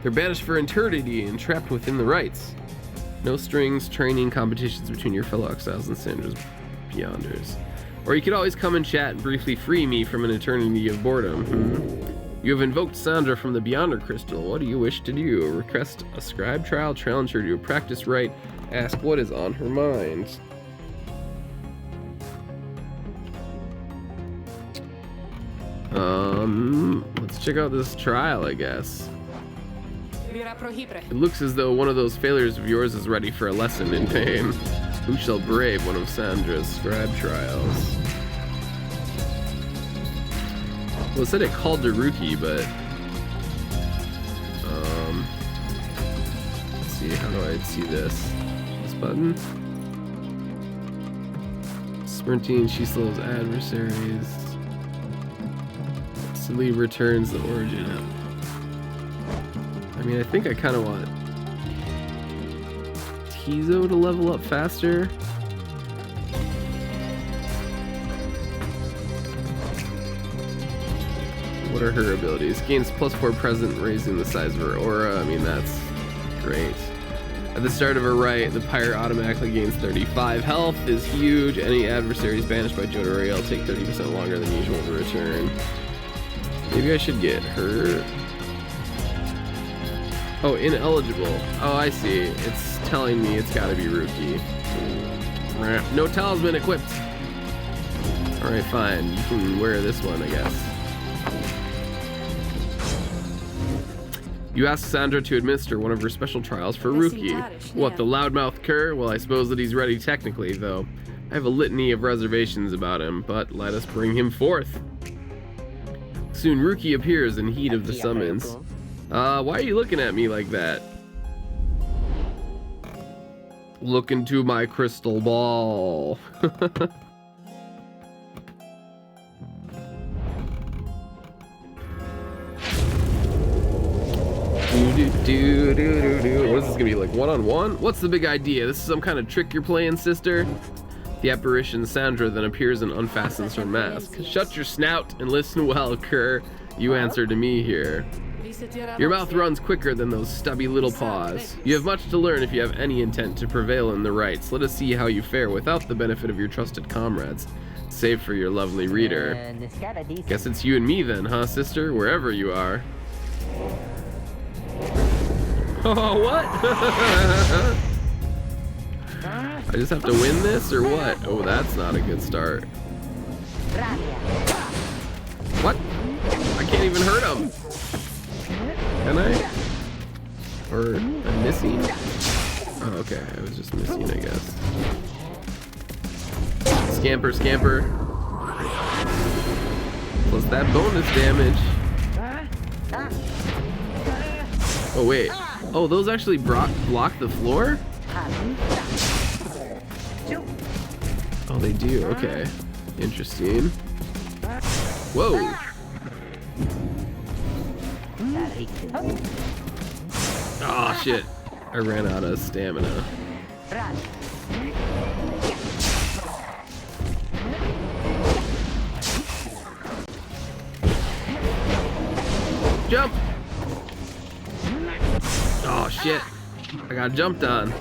They're banished for eternity and trapped within the rites. No strings, training, competitions between your fellow exiles and Sandra's Beyonders. Or you could always come and chat and briefly free me from an eternity of boredom. You have invoked Sandra from the Beyonder Crystal. What do you wish to do? Request a scribe trial, challenge her to a practice rite, ask what is on her mind. Let's check out this trial, I guess. It looks as though one of those failures of yours is ready for a lesson in pain. Who shall brave one of Sandra's scribe trials? Well, it said it called to Ruki, but let's see, how do I see this? This button? Sprinting, she slows adversaries. Instantly returns the origin. I mean, I think I kind of want Tizo to level up faster. What are her abilities? Gains +4 present, raising the size of her aura. I mean, that's great. At the start of her rite, the Pyre automatically gains 35 health, is huge. Any adversaries banished by Jotariel will take 30% longer than usual to return. Maybe I should get her. Oh, ineligible. Oh, I see. It's telling me it's gotta be Ruki. No talisman equipped. Alright, fine. You can wear this one, I guess. You ask Sandra to administer one of her special trials for Ruki. What, the loudmouth cur? Well, I suppose that he's ready technically, though. I have a litany of reservations about him, but let us bring him forth. Soon Ruki appears in heat of the summons. Why are you looking at me like that? Look into my crystal ball. What is this gonna be, like one-on-one? What's the big idea? This is some kind of trick you're playing, sister? The apparition Sandra then appears and unfastens her mask. Shut your snout and listen well, cur. You answer to me here. Your mouth runs quicker than those stubby little paws. You have much to learn if you have any intent to prevail in the rites. Let us see how you fare without the benefit of your trusted comrades, save for your lovely reader. Guess it's you and me then, huh, sister? Wherever you are. Oh, what? I just have to win this, or what? Oh, that's not a good start. What? I can't even hurt him. Can I? Or I'm missing? Oh, okay. I was just missing, I guess. Scamper, scamper. Plus that bonus damage. Oh, wait. Oh, those actually block the floor? Oh, they do. Okay. Interesting. Whoa. Oh, shit. I ran out of stamina. Jump! Oh, shit. I got jumped on.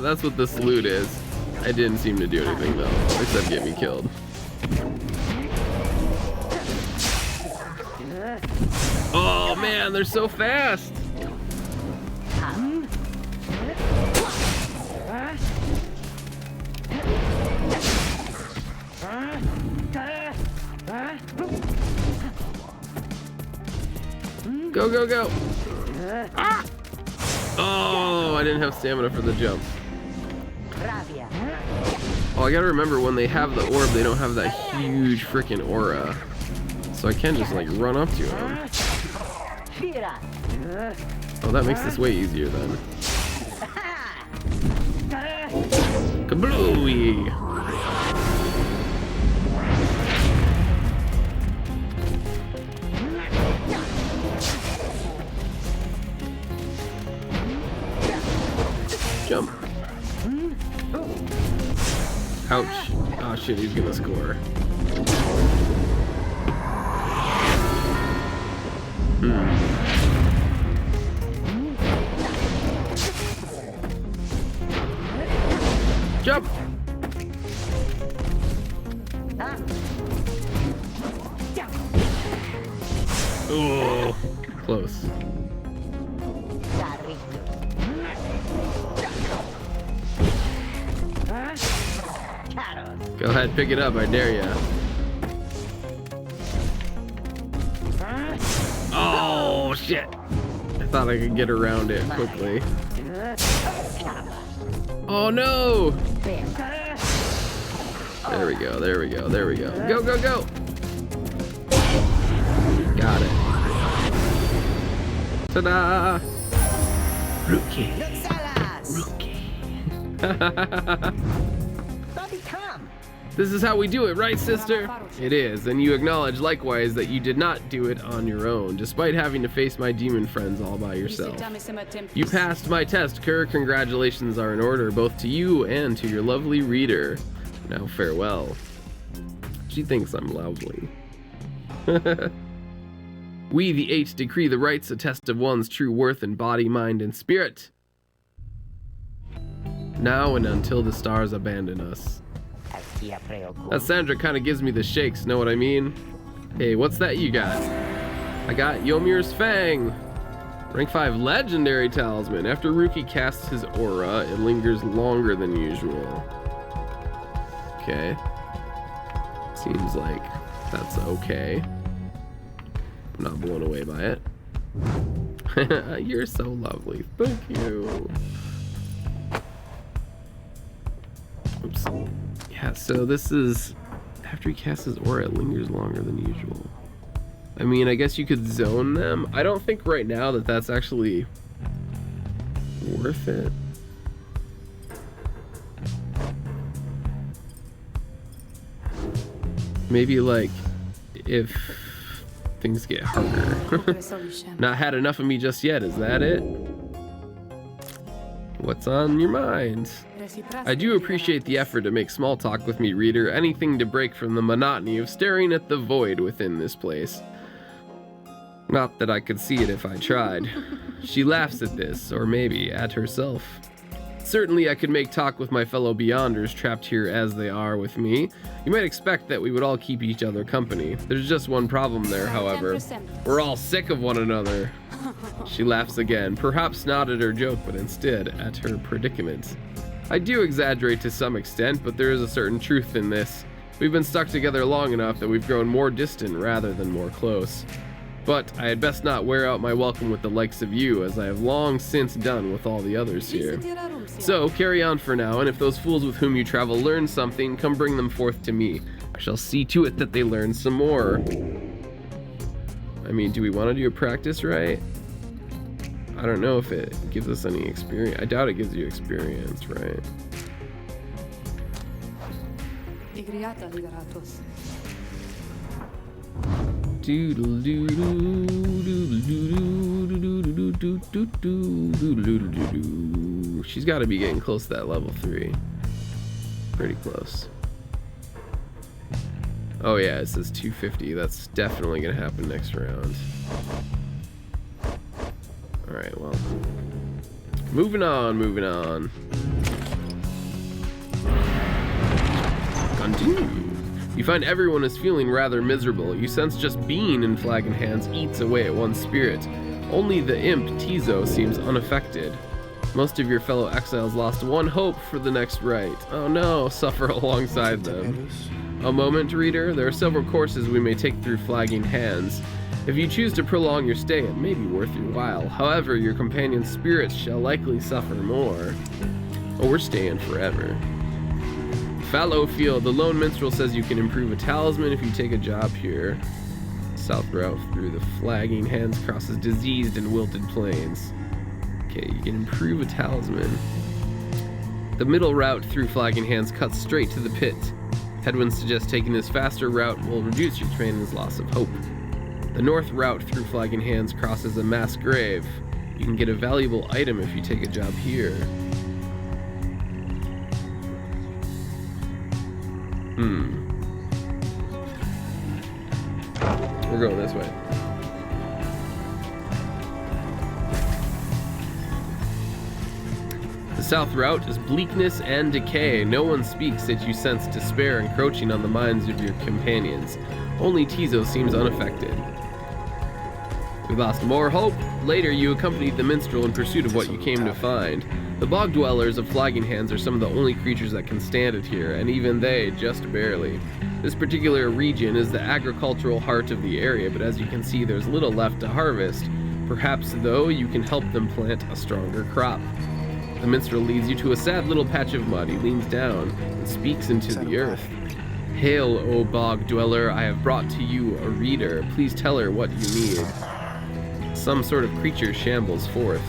That's what the salute is. I didn't seem to do anything though, except get me killed. Oh man, they're so fast! Go, go, go! Ah! Oh, I didn't have stamina for the jump. Oh, I gotta remember when they have the orb, they don't have that huge freaking aura. So I can just like run up to him. Oh, that makes this way easier then. Kablooey! Jump. Ouch. Oh shit, he's gonna score. Jump! Oh, close. Go ahead, pick it up, I dare ya. Oh, shit. I thought I could get around it quickly. Oh, no! There we go, there we go, there we go. Go, go, go! Got it. Ta-da! Rookie. Rookie. This is how we do it, right, sister? It is, and you acknowledge likewise that you did not do it on your own, despite having to face my demon friends all by yourself. You passed my test, Kerr. Congratulations are in order, both to you and to your lovely reader. Now farewell. She thinks I'm lovely. We, the Eight, decree the rites, a test of one's true worth in body, mind, and spirit. Now and until the stars abandon us. That Sandra kind of gives me the shakes, know what I mean? Hey, what's that you got? I got Yomir's Fang. Rank 5 Legendary Talisman. After Rookie casts his aura, it lingers longer than usual. Okay. Seems like that's okay. I'm not blown away by it. You're so lovely. Thank you. Oops. Yeah, so this is after he casts his aura, it lingers longer than usual. I mean, I guess you could zone them. I don't think right now that that's actually worth it. Maybe like if things get harder. Not had enough of me just yet, is that it? What's on your mind? I do appreciate the effort to make small talk with me, reader. Anything to break from the monotony of staring at the void within this place. Not that I could see it if I tried. She laughs at this, or maybe at herself. Certainly I could make talk with my fellow Beyonders trapped here as they are with me. You might expect that we would all keep each other company. There's just one problem there, however. We're all sick of one another. She laughs again, perhaps not at her joke, but instead at her predicament. I do exaggerate to some extent, but there is a certain truth in this. We've been stuck together long enough that we've grown more distant rather than more close. But I had best not wear out my welcome with the likes of you, as I have long since done with all the others here. So, carry on for now, and if those fools with whom you travel learn something, come bring them forth to me. I shall see to it that they learn some more. I mean, do we want to do a practice right? I don't know if it gives us any experience. I doubt it gives you experience, right? She's got to be getting close to that level 3. Pretty close. Oh yeah, it says 250. That's definitely gonna happen next round. Alright, well. Moving on. Continue. You find everyone is feeling rather miserable. You sense just being in Flagon Hands eats away at one's spirit. Only the imp, Tizo, seems unaffected. Most of your fellow exiles lost one hope for the next rite. Oh no, suffer alongside them. A moment, reader. There are several courses we may take through Flagging Hands. If you choose to prolong your stay, it may be worth your while. However, your companion's spirits shall likely suffer more. Oh, we're staying forever. Fallow Field. The Lone Minstrel says you can improve a talisman if you take a job here. South route through the Flagging Hands crosses diseased and wilted plains. Okay, you can improve a talisman. The middle route through Flagging Hands cuts straight to the pit. Headwinds suggest taking this faster route will reduce your trainer's loss of hope. The north route through Flagging Hands crosses a mass grave. You can get a valuable item if you take a job here. We're going this way. The south route is bleakness and decay. No one speaks, yet you sense despair encroaching on the minds of your companions. Only Tizo seems unaffected. We lost more hope. Later, you accompanied the minstrel in pursuit of what you came to find. The bog dwellers of Flagging Hands are some of the only creatures that can stand it here, and even they just barely. This particular region is the agricultural heart of the area, but as you can see, there's little left to harvest. Perhaps, though, you can help them plant a stronger crop. The minstrel leads you to a sad little patch of mud. He leans down and speaks into the earth. Hail, O bog dweller, I have brought to you a reader. Please tell her what you need. Some sort of creature shambles forth.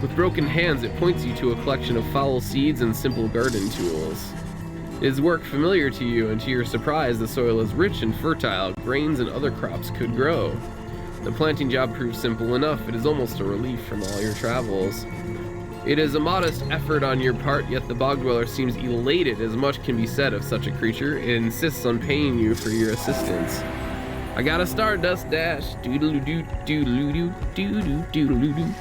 With broken hands, it points you to a collection of foul seeds and simple garden tools. It is work familiar to you, and to your surprise, the soil is rich and fertile. Grains and other crops could grow. The planting job proves simple enough. It is almost a relief from all your travels. It is a modest effort on your part, yet the bog dweller seems elated, as much can be said of such a creature. It insists on paying you for your assistance. I got a Stardust Dash. Doodle-doo, doodle-doo, doodle-doo, doodle-doo.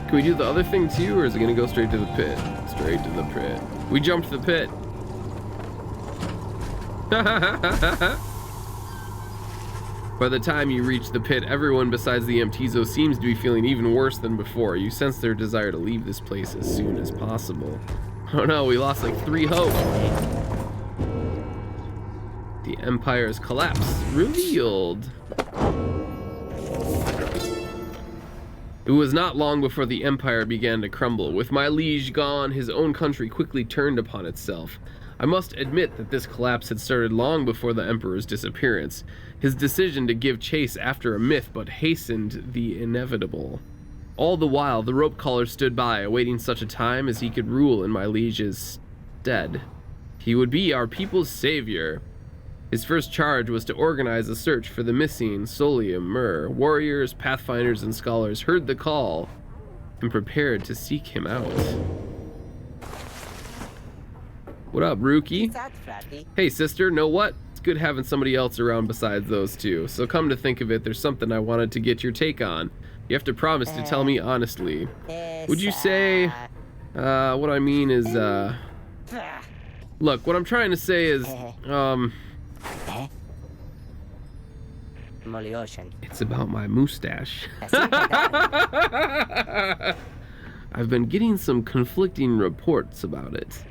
Can we do the other thing too, or is it gonna go straight to the pit? Straight to the pit. We jumped the pit. By the time you reach the pit, everyone besides the Tizo seems to be feeling even worse than before. You sense their desire to leave this place as soon as possible. Oh no, we lost like 3 hope. The Empire's collapse revealed. It was not long before the Empire began to crumble. With my liege gone, his own country quickly turned upon itself. I must admit that this collapse had started long before the Emperor's disappearance. His decision to give chase after a myth but hastened the inevitable. All the while, the rope caller stood by, awaiting such a time as he could rule in my liege's stead. He would be our people's savior. His first charge was to organize a search for the missing Solium Myrrh. Warriors, pathfinders, and scholars heard the call and prepared to seek him out. What up, Rookie? Hey, sister, know what? It's good having somebody else around besides those two. So come to think of it, there's something I wanted to get your take on. You have to promise to tell me honestly. Would you say, what I mean is, look, what I'm trying to say is, It's about my mustache. I've been getting some conflicting reports about it.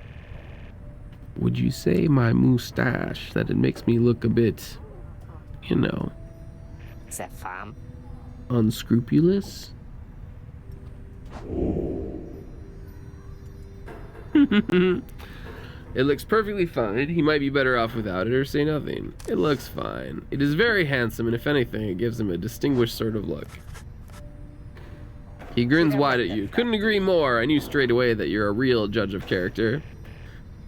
Would you say my mustache, that it makes me look a bit, you know, unscrupulous? It looks perfectly fine. He might be better off without it, or say nothing. It looks fine. It is very handsome, and if anything, it gives him a distinguished sort of look. He grins wide at you. Couldn't agree more. I knew straight away that you're a real judge of character.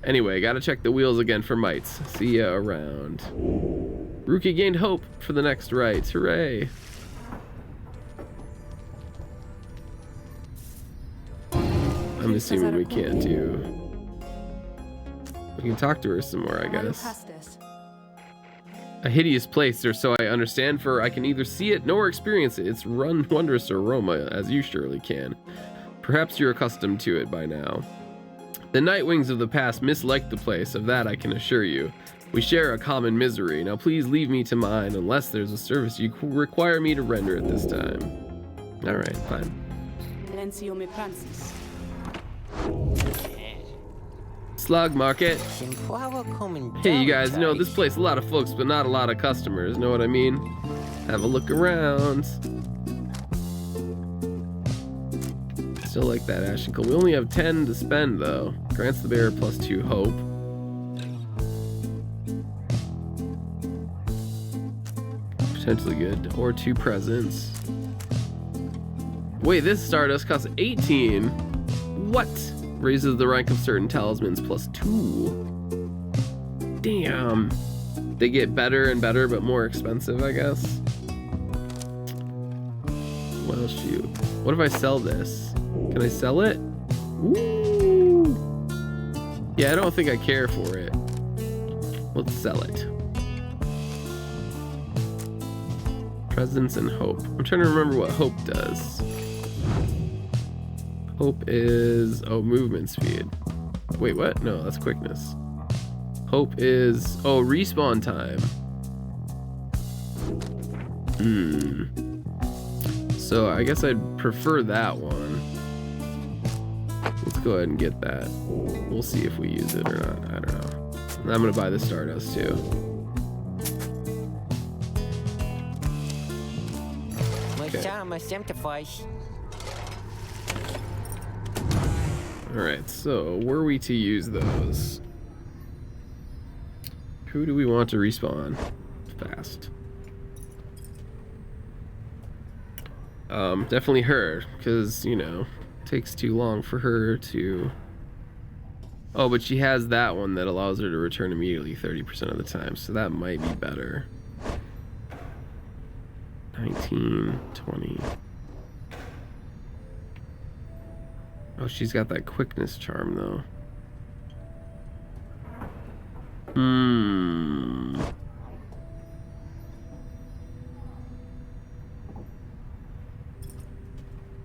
Anyway, gotta check the wheels again for mites. See ya around. Rookie gained hope for the next rite. Hooray. I'm assuming we can't do... We can talk to her some more, I guess. A hideous place, or so I understand, for I can neither see it nor experience it. Its wondrous aroma, as you surely can. Perhaps you're accustomed to it by now. The Nightwings of the past misliked the place, of that I can assure you. We share a common misery. Now please leave me to mine, unless there's a service you require me to render at this time. Alright, fine. Slug market. Hey, you guys, know this place a lot of folks, but not a lot of customers. Know what I mean? Have a look around. Still like that Ashen Coal. We only have 10 to spend, though. Grants the bearer +2 hope. Potentially good. Or 2 presents. Wait, this Stardust costs 18. What? Raises the rank of certain talismans +2. Damn. They get better and better, but more expensive, I guess. Well, shoot. What if I sell this? Can I sell it? Woo! Yeah, I don't think I care for it. Let's sell it. Presence and hope. I'm trying to remember what hope does. Hope is... oh, movement speed. Wait, what? No, that's quickness. Hope is... oh, respawn time. So I guess I'd prefer that one. Let's go ahead and get that. We'll see if we use it or not. I don't know. And I'm gonna buy the Stardust too. Okay. Alright, so were we to use those? Who do we want to respawn fast? Definitely her, because, you know, it takes too long for her to... oh, but she has that one that allows her to return immediately 30% of the time, so that might be better. 19, 20... oh, she's got that quickness charm, though.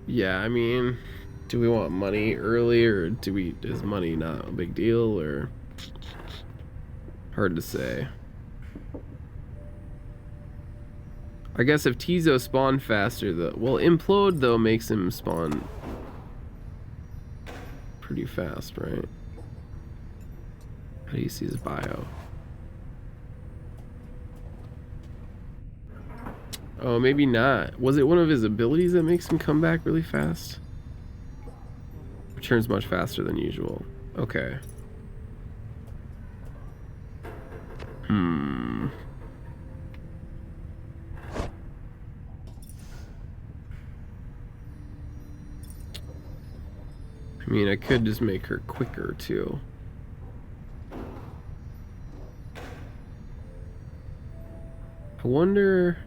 Yeah, I mean, do we want money early, or is money not a big deal, or... hard to say. I guess if Tizo spawned faster, though... well, Implode, though, makes him spawn... pretty fast, right? How do you see his bio? Oh, maybe not. Was it one of his abilities that makes him come back really fast? Returns much faster than usual. Okay. I mean, I could just make her quicker, too. I wonder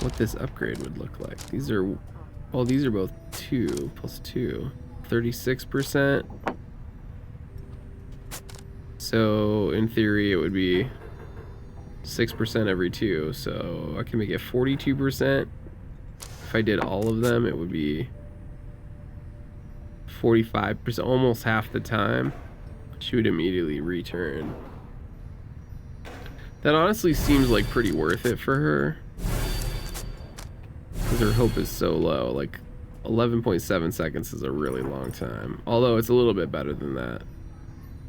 what this upgrade would look like. These are... well, these are both 2 plus 2. 36%. So, in theory, it would be 6% every 2. So, I can make it 42%. If I did all of them, it would be 45%, almost half the time. She would immediately return. That honestly seems like pretty worth it for her. Because her hope is so low. Like 11.7 seconds is a really long time. Although it's a little bit better than that.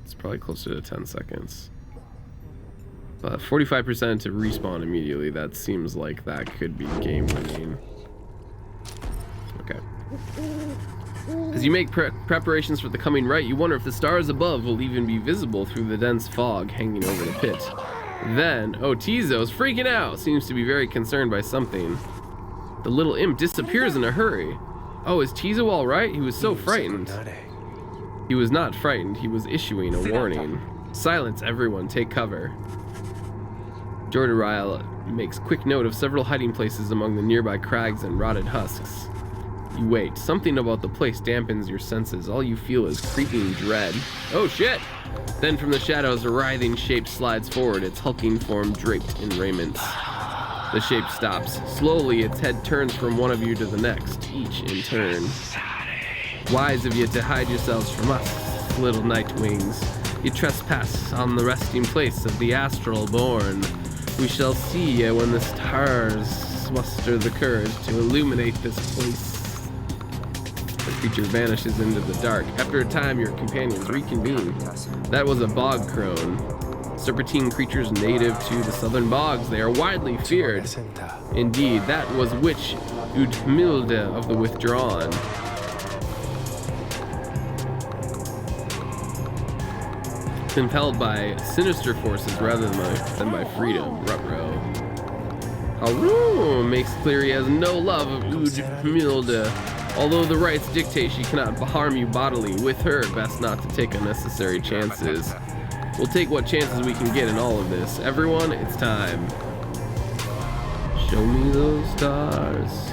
It's probably closer to 10 seconds. But 45% to respawn immediately, that seems like that could be game winning. Okay. As you make preparations for the coming rite, you wonder if the stars above will even be visible through the dense fog hanging over the pit. Then, Tizo's freaking out, seems to be very concerned by something. The little imp disappears in a hurry. Oh, is Tizo all right? He was so frightened. He was not frightened, he was issuing a warning. Silence, everyone, take cover. Jordaryle makes quick note of several hiding places among the nearby crags and rotted husks. You wait. Something about the place dampens your senses. All you feel is creeping dread. Oh shit! Then from the shadows, a writhing shape slides forward, its hulking form draped in raiments. The shape stops. Slowly, its head turns from one of you to the next, each in turn. Wise of you to hide yourselves from us, little night wings. You trespass on the resting place of the astral born. We shall see you when the stars muster the courage to illuminate this place. The creature vanishes into the dark. After a time, your companions reconvene. That was a bog crone. Serpentine creatures native to the southern bogs. They are widely feared. Indeed, that was witch Udmilde of the Withdrawn. Impelled by sinister forces rather than by freedom. Ruh-roh. Haru makes clear he has no love of Udmilde. Although the rites dictate she cannot harm you bodily, with her, best not to take unnecessary chances. We'll take what chances we can get in all of this. Everyone, it's time. Show me those stars.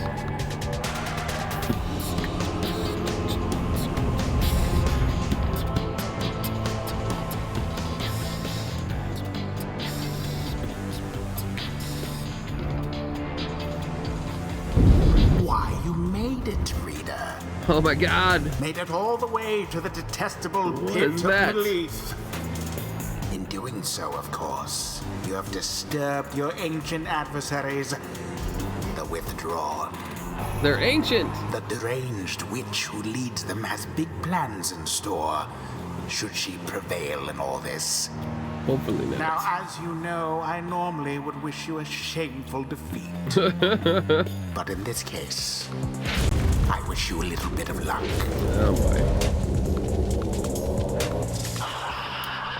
Why, you made it, reader. Oh my god. Made it all the way to the detestable What pit is of that? Belief. In doing so, of course, you have disturbed your ancient adversaries, the Withdrawn. They're ancient. The deranged witch who leads them has big plans in store, should she prevail in all this. Hopefully not. Now, as you know, I normally would wish you a shameful defeat. But in this case, I wish you a little bit of luck. Oh boy.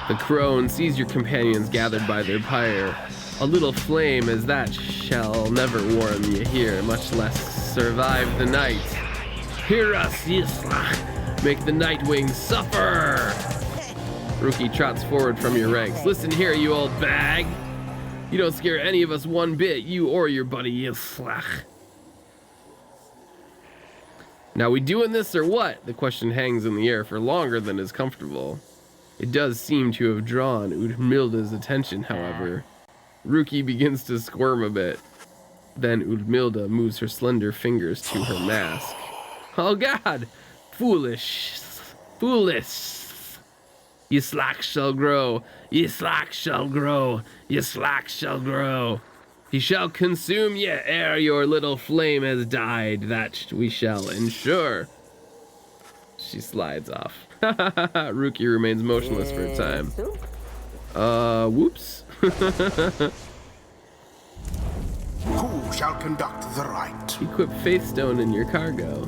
The crone sees your companions gathered by their pyre. A little flame as that shall never warm ye here, much less survive the night. Hear us, Yisla! Make the Nightwing suffer! Rookie trots forward from your ranks. Listen here, you old bag! You don't scare any of us one bit, you or your buddy Yisla. Now, we doing this or what? The question hangs in the air for longer than is comfortable. It does seem to have drawn Udmilde's attention, however. Rookie begins to squirm a bit. Then Udmilde moves her slender fingers to her mask. Oh god! Foolish! Foolish! Ye slack shall grow! Ye slack shall grow! Ye slack shall grow! He shall consume ye ere your little flame has died, that we shall ensure. She slides off. Rookie remains motionless for a time. Whoops. Who shall conduct the rite? Equip Faithstone in your cargo.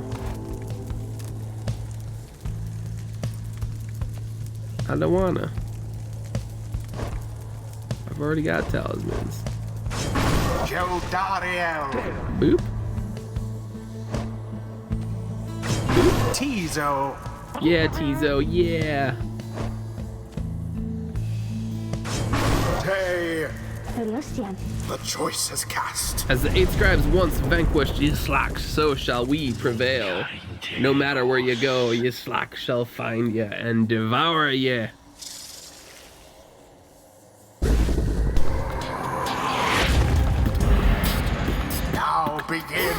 I don't wanna. I've already got talismans. Jodariel. Boop. Tizo. Yeah, Tizo, yeah. Tay. The choice is cast. As the 8 scribes once vanquished Yislak, so shall we prevail. No matter where you go, Yislak shall find you and devour you. Now begin.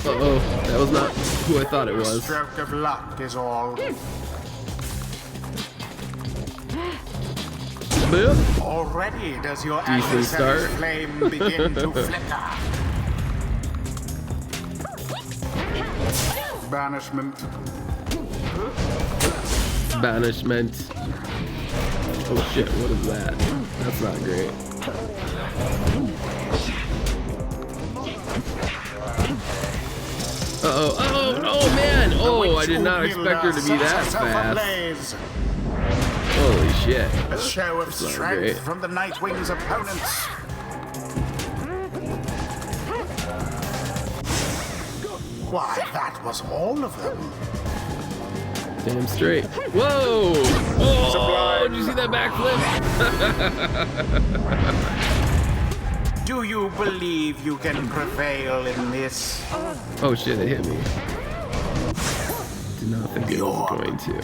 Uh-oh, that was not who I thought it A was. stroke of luck is all. boop. Already does your Decent adversary's start. flame begin to flicker. Banishment. Banishment. Oh shit, what is that? That's not great. Uh-oh, oh man! Oh, I did not expect her to be that fast. Holy shit. A show of not strength great. from the Nightwing's opponents. Why, that was all of them. Damn straight. Whoa! Oh, did you see that backflip? Do you believe you can prevail in this? Oh shit, it hit me. Did not think it was going to.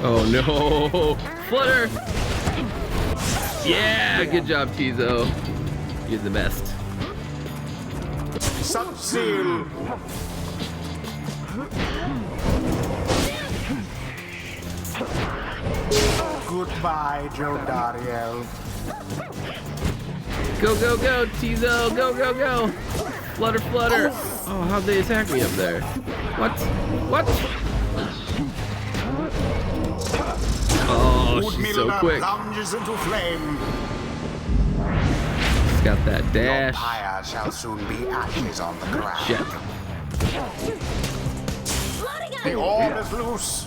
Oh no! Flutter! Yeah, good job, Tizo. You're the best. Sub-Seal. Goodbye, Joe Dariel. Go, go, go, Tizo! Go, go, go! Flutter, flutter! Oh, how'd they attack me up there? What? What? Oh, she's so quick. Plunges into flame. She's got that dash. Pyre shall soon be ashes on the ground. Shit. The orb is loose.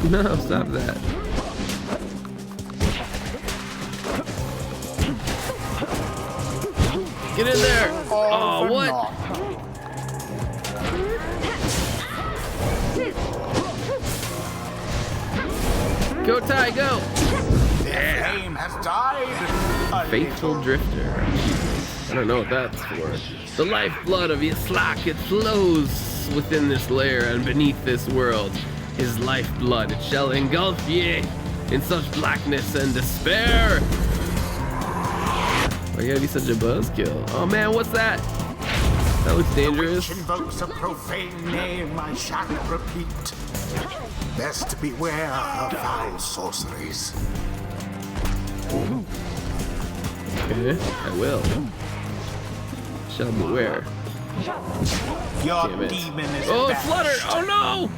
No, stop that. Get in there! Oh, what? Go, Ty, go! Yeah. Flame has died. Faithful Drifter. I don't know what that's for. The lifeblood of Yislak, it flows within this lair and beneath this world. His lifeblood, it shall engulf ye in such blackness and despair. Why you gotta be such a buzzkill? Oh man, what's that? That looks dangerous. The witch invokes a profane name I shan't repeat. Best beware of foul sorceries. Okay, I will. Shall beware. Your Damn it. demon is Oh, banished. flutter! Oh no!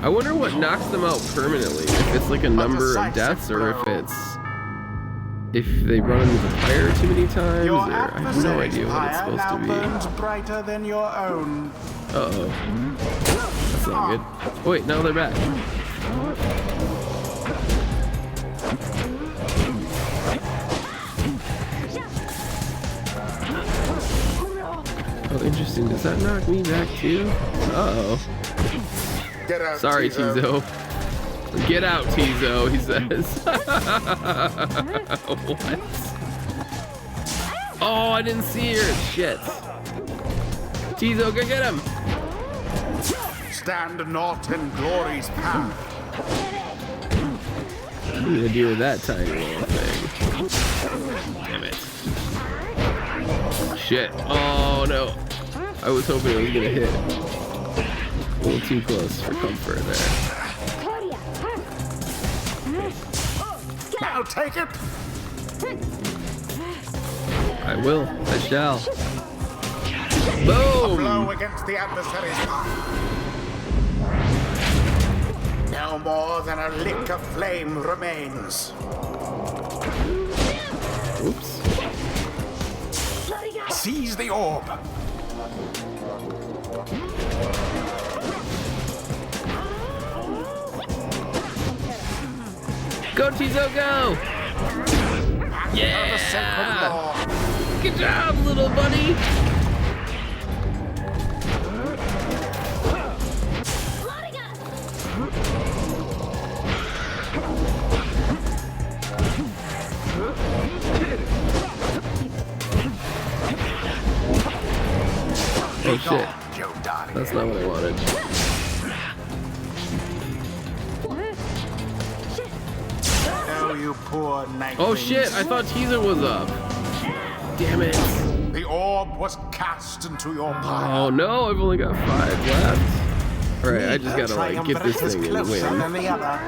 I wonder what knocks them out permanently. If it's like a number of deaths, or if they run into the fire too many times, Your or I have no idea what it's fire supposed now to be. burns brighter than your own. Uh-oh. That's not good. Oh, wait, now they're back. Oh, interesting. Does that knock me back too? Uh-oh. Get out, Sorry, Tizo. Tizo. Get out, Tizo, he says. What? Oh, I didn't see her. Shit. Tizo, go get him. Stand not in glory's path. What are you gonna do with that tiny little thing? Damn it. Shit. Oh, no. I was hoping it was gonna hit. A little too close for comfort there. Now take it. I will. I shall. Blow Boom! against the adversary's path. No more than a lick of flame remains. Oops. Seize the orb. Go, Tizo, go! Yeah! Good job, little buddy! Oh shit. That's not what I wanted. Oh, you poor night. Oh shit, I thought Teaser was up. Damn it. The orb was cast into your pyre. Oh no, I've only got 5 left. Alright, I just gotta like get this thing and win. Than the other.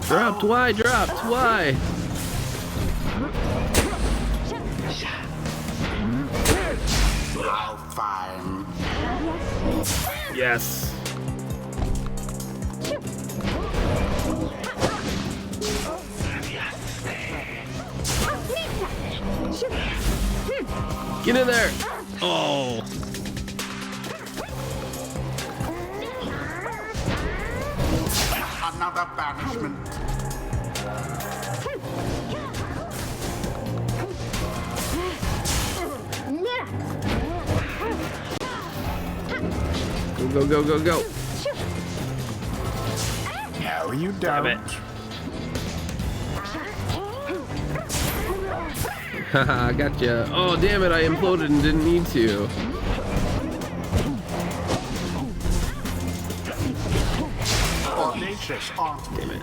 Dropped, why? Dropped, why? How fine. Yes. Get in there. Oh. Another banishment. Go, go, go, go, go. No, you Damn it. don't. Haha, gotcha. Oh, damn it, I imploded and didn't need to. Audacious art. Damn it.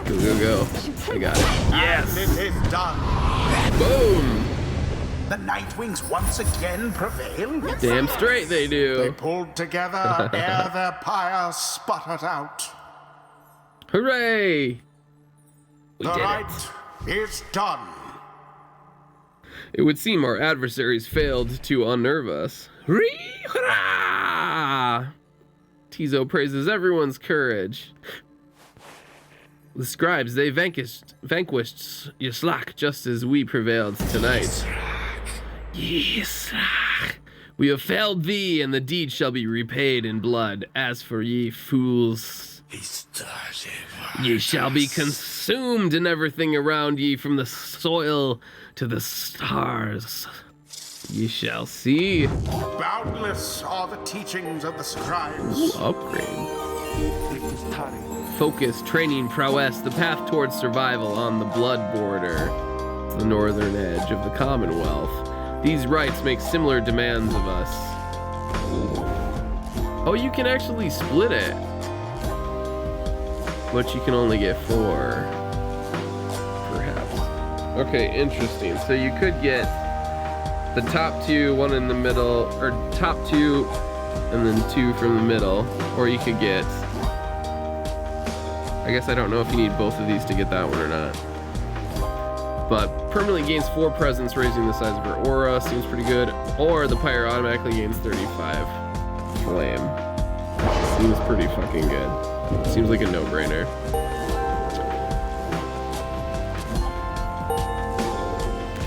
Go, go, go. I got it. Yes! And it is done. Boom! The Nightwings once again prevail. Damn straight they They do. pulled together ere their pyre sputtered out. Hooray! We The did it. right is done. It would seem our adversaries failed to unnerve us. Hurrah! Tizo praises everyone's courage. The scribes, they vanquished Yislak just as we prevailed tonight. Yislak, we have failed thee, and the deed shall be repaid in blood. As for ye fools, ye shall be consumed in everything around ye, from the soil to the stars. Ye shall see. Boundless are the teachings of the scribes. Ooh, upgrade. Focus, training, prowess, the path towards survival on the blood border, the northern edge of the Commonwealth. These rites make similar demands of us. Oh, you can actually split it. But you can only get 4. Perhaps. Okay, interesting. So you could get the top 2, 1 in the middle, or top 2, and then 2 from the middle. Or you could get... I guess I don't know if you need both of these to get that one or not. But permanently gains 4 presence, raising the size of her aura. Seems pretty good. Or the Pyre automatically gains 35 flame. Seems pretty fucking good. Seems like a no-brainer.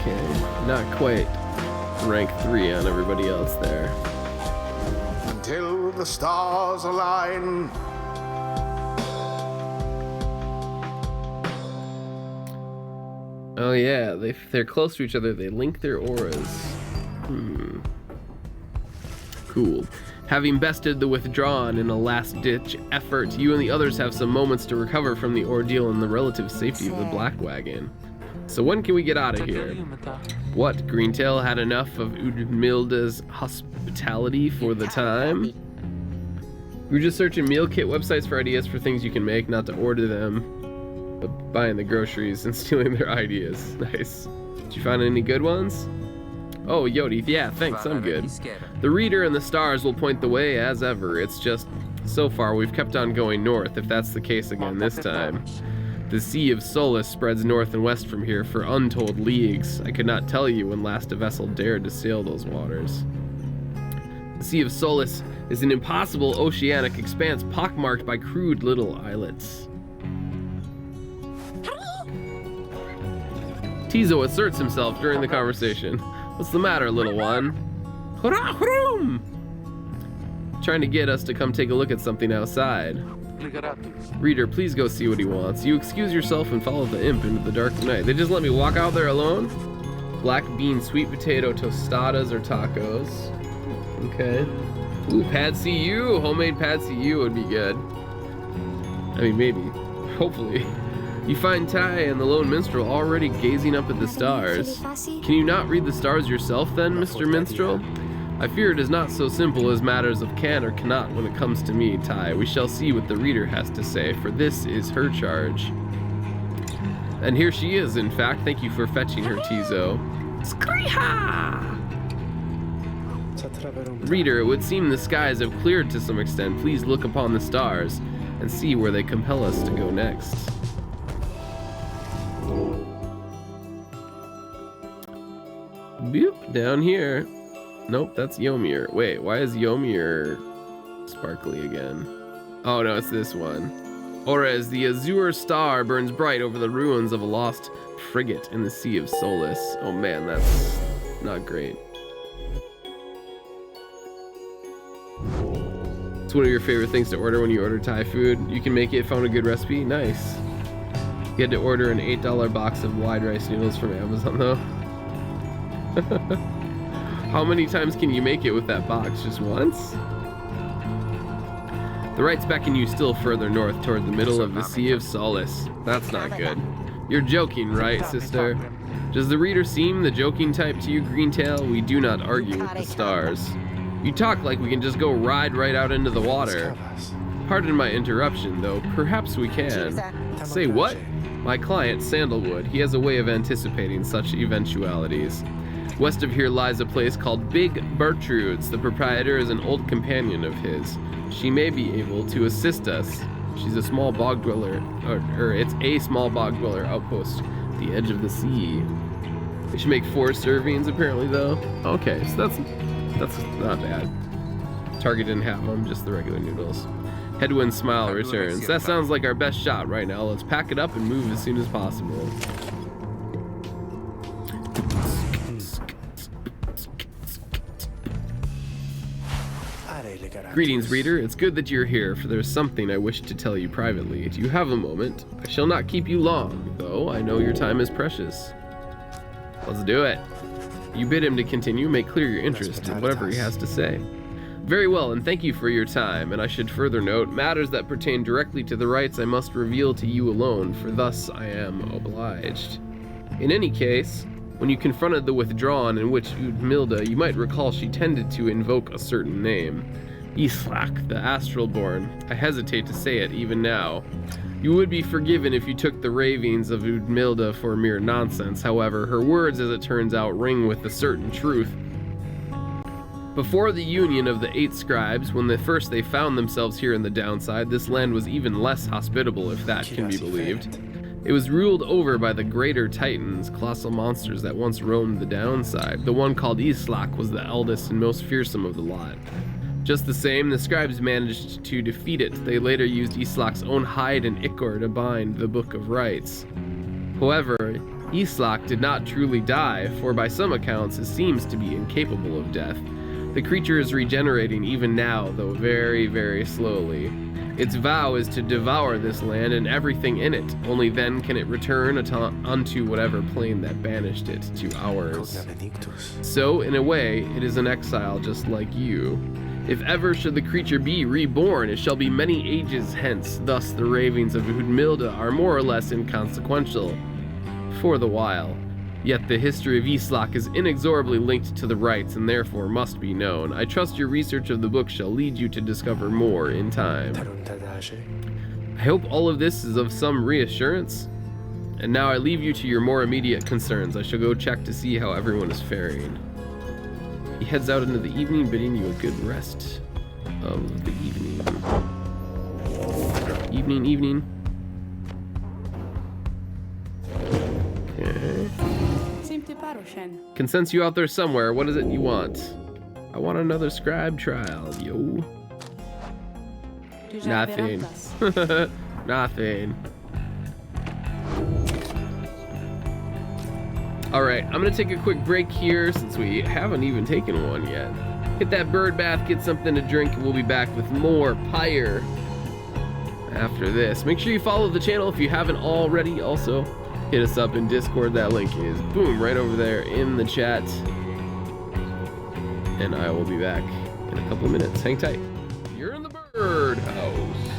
Okay, not quite rank 3 on everybody else there. Until the stars align. Oh yeah, they're close to each other. They link their auras. Cool. Having bested the Withdrawn in a last-ditch effort, you and the others have some moments to recover from the ordeal and the relative safety of the Black Wagon. So when can we get out of here? What, Greentail had enough of Udmilda's hospitality for the time? We're just searching meal kit websites for ideas for things you can make, not to order them, but buying the groceries and stealing their ideas. Nice. Did you find any good ones? Oh, Yodi, yeah, thanks, I'm good. The Reader and the stars will point the way as ever. It's just, so far we've kept on going north, if that's the case again this time. The Sea of Solace spreads north and west from here for untold leagues. I could not tell you when last a vessel dared to sail those waters. The Sea of Solace is an impossible oceanic expanse pockmarked by crude little islets. Tizo asserts himself during the conversation. What's the matter, little one? Hurrah, hurroom! Trying to get us to come take a look at something outside. Reader, please go see what he wants. You excuse yourself and follow the imp into the dark night. They just let me walk out there alone? Black bean, sweet potato, tostadas, or tacos. Okay. Ooh, pad CU. Homemade pad CU would be good. I mean, maybe. Hopefully. You find Tai and the lone minstrel already gazing up at the stars. Can you not read the stars yourself then, Mr. Minstrel? I fear it is not so simple as matters of can or cannot when it comes to me, Tai. We shall see what the reader has to say, for this is her charge. And here she is, in fact. Thank you for fetching her, Tizo. Skriha! Reader, it would seem the skies have cleared to some extent. Please look upon the stars and see where they compel us to go next. Boop, down here. Nope, that's Ymir. Wait, why is Ymir sparkly again? Oh no, it's this one. Or as the azure star burns bright over the ruins of a lost frigate in the Sea of Solace. Oh man, that's not great. It's one of your favorite things to order when you order Thai food. You can make it, found a good recipe, nice. You had to order an $8 box of wide rice noodles from Amazon though. How many times can you make it with that box? Just once? The rights beckon you still further north toward the middle of the Sea of Solace. That's not good. You're joking, right, sister? Does the reader seem the joking type to you, Greentail? We do not argue with the stars. You talk like we can just go ride right out into the water. Pardon my interruption, though. Perhaps we can. Say what? My client, Sandalwood, he has a way of anticipating such eventualities. West of here lies a place called Big Bertrude's. The proprietor is an old companion of his. She may be able to assist us. She's a small bog dweller, or it's a small bog dweller outpost at the edge of the sea. They should make 4 servings apparently though. Okay, so that's not bad. Target didn't have them, just the regular noodles. Headwind smile returns. That sounds like our best shot right now. Let's pack it up and move as soon as possible. Greetings, reader. It's good that you're here, for there's something I wish to tell you privately. Do you have a moment? I shall not keep you long, though I know your time is precious. Let's do it. You bid him to continue. Make clear your interest in whatever he has to say. Very well, and thank you for your time. And I should further note, matters that pertain directly to the rights I must reveal to you alone, for thus I am obliged. In any case, when you confronted the withdrawn in which Udmilda, you might recall she tended to invoke a certain name. Islak, the Astralborn. I hesitate to say it even now. You would be forgiven if you took the ravings of Udmilda for mere nonsense. However, her words, as it turns out, ring with a certain truth. Before the union of the 8 scribes, when first they found themselves here in the downside, this land was even less hospitable, if that can be believed. It was ruled over by the greater titans, colossal monsters that once roamed the downside. The one called Islak was the eldest and most fearsome of the lot. Just the same, the scribes managed to defeat it. They later used Islak's own hide and ichor to bind the Book of Rights. However, Islak did not truly die, for by some accounts it seems to be incapable of death. The creature is regenerating even now, though very, very slowly. Its vow is to devour this land and everything in it. Only then can it return unto whatever plane that banished it to ours. So, in a way, it is an exile just like you. If ever should the creature be reborn, it shall be many ages hence. Thus the ravings of Udmilda are more or less inconsequential for the while. Yet the history of Islak is inexorably linked to the rites and therefore must be known. I trust your research of the book shall lead you to discover more in time. I hope all of this is of some reassurance. And now I leave you to your more immediate concerns. I shall go check to see how everyone is faring. He heads out into the evening, bidding you a good rest of the evening. Evening. Okay. Can sense you out there somewhere. What is it you want? I want another scribe trial, yo. Nothing. Nothing. Alright, I'm gonna take a quick break here since we haven't even taken one yet. Hit that bird bath, get something to drink, and we'll be back with more Pyre after this. Make sure you follow the channel if you haven't already. Also, hit us up in Discord. That link is, boom, right over there in the chat. And I will be back in a couple of minutes. Hang tight. You're in the bird house.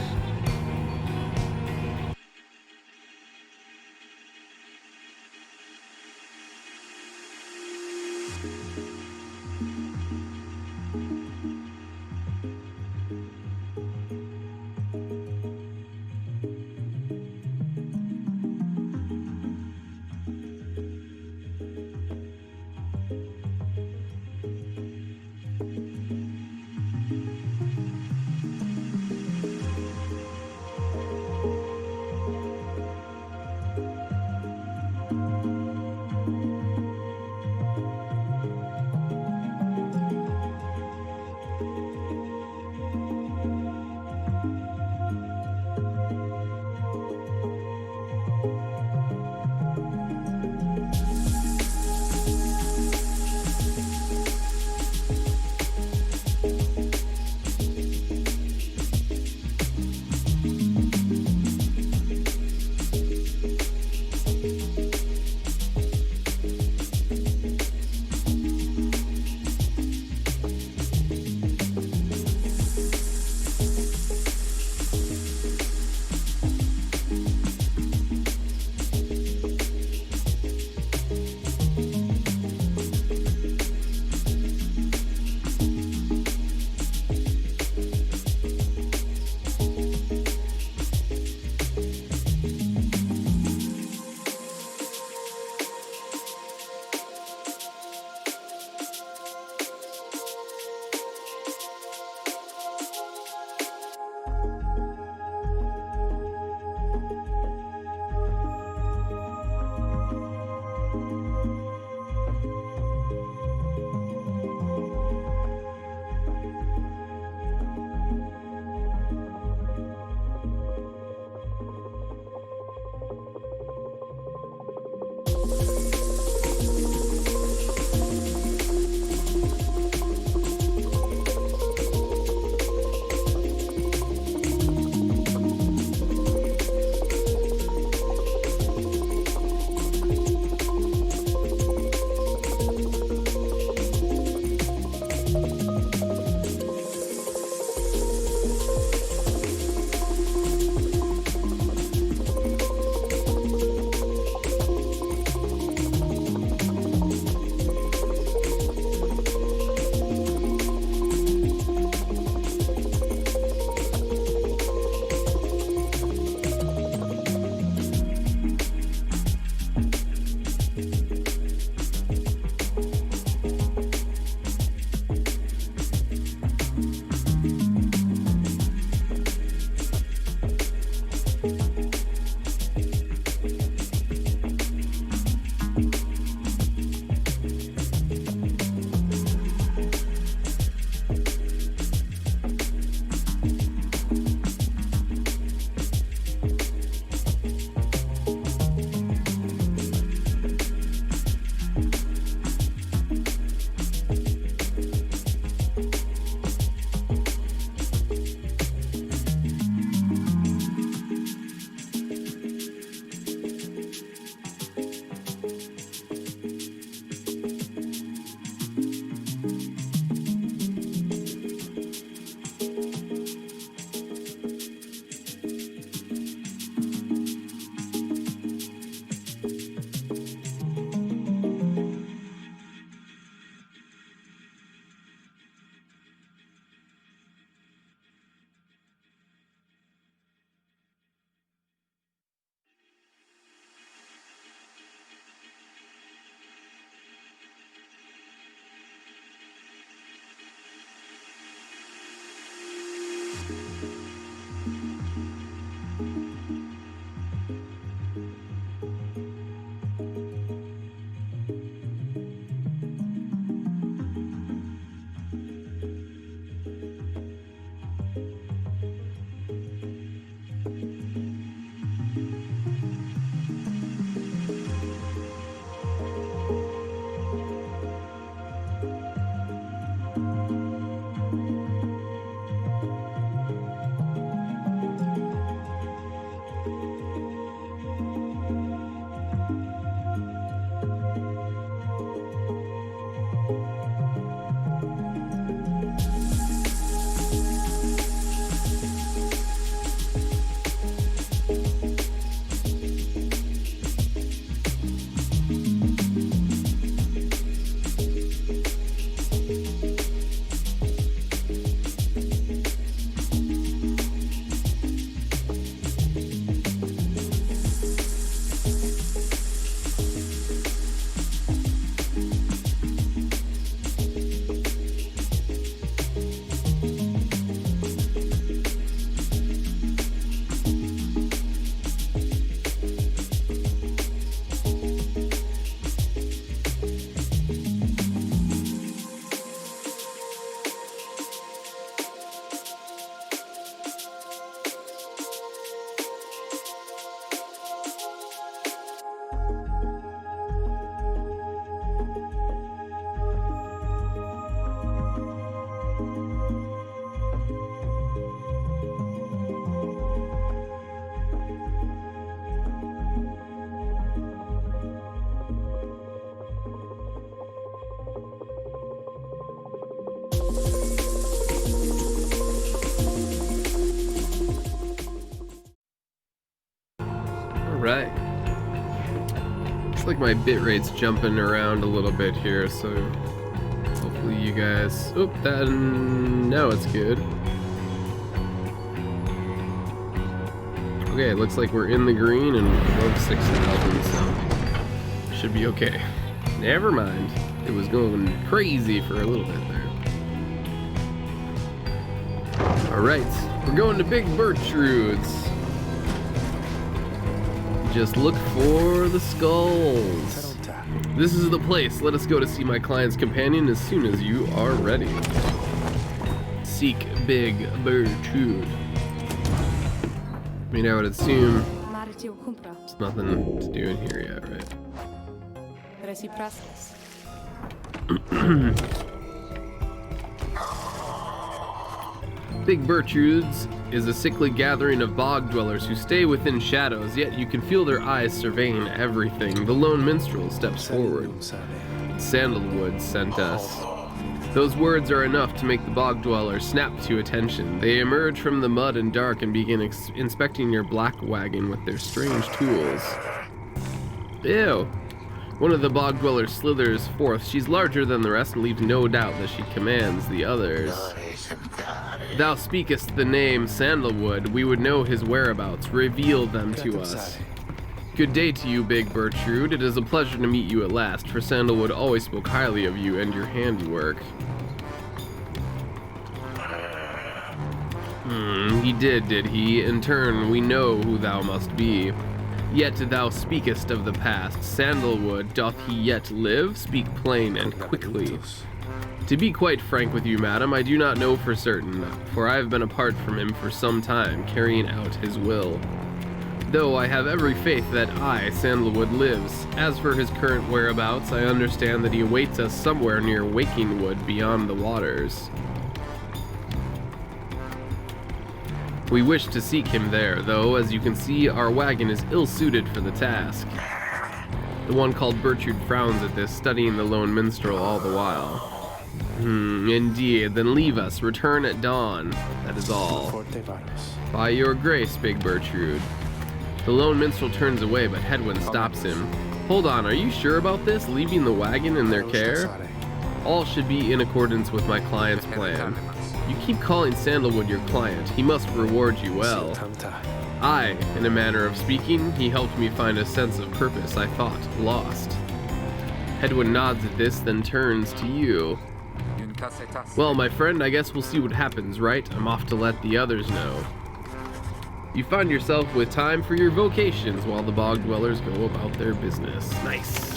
Alright. Looks like my bitrate's jumping around a little bit here, so hopefully you guys... Oh, that... now it's good. Okay, looks like we're in the green and above 6,000, so should be okay. Never mind. It was going crazy for a little bit there. Alright, we're going to Big Bertrude's. Just look for the skulls. This is the place. Let us go to see my client's companion as soon as you are ready. Seek Big Bertrude. I mean, I would assume there's nothing to do in here yet, right? Big Bertrude's is a sickly gathering of bog dwellers who stay within shadows, yet you can feel their eyes surveying everything. The lone minstrel steps forward. Sandalwood sent us. Those words are enough to make the bog dwellers snap to attention. They emerge from the mud and dark and begin inspecting your black wagon with their strange tools. Ew. One of the bog dwellers slithers forth. She's larger than the rest and leaves no doubt that she commands the others. Thou speakest the name Sandalwood. We would know his whereabouts. Reveal them to us. Good day to you, Big Bertrude. It is a pleasure to meet you at last, for Sandalwood always spoke highly of you and your handiwork. He did he? In turn, we know who thou must be. Yet thou speakest of the past. Sandalwood, doth he yet live? Speak plain and quickly. To be quite frank with you, madam, I do not know for certain, for I have been apart from him for some time, carrying out his will. Though I have every faith that I, Sandalwood, lives. As for his current whereabouts, I understand that he awaits us somewhere near Wakingwood beyond the waters. We wish to seek him there, though, as you can see, our wagon is ill-suited for the task. The one called Bertrude frowns at this, studying the lone minstrel all the while. Indeed, then leave us. Return at dawn. That is all. By your grace, Big Bertrude. The lone minstrel turns away, but Hedwyn stops him. Hold on, are you sure about this? Leaving the wagon in their care? All should be in accordance with my client's plan. You keep calling Sandalwood your client. He must reward you well. I, in a manner of speaking, he helped me find a sense of purpose I thought lost. Hedwyn nods at this, then turns to you. Well, my friend, I guess we'll see what happens, right? I'm off to let the others know. You find yourself with time for your vocations while the bog dwellers go about their business. Nice.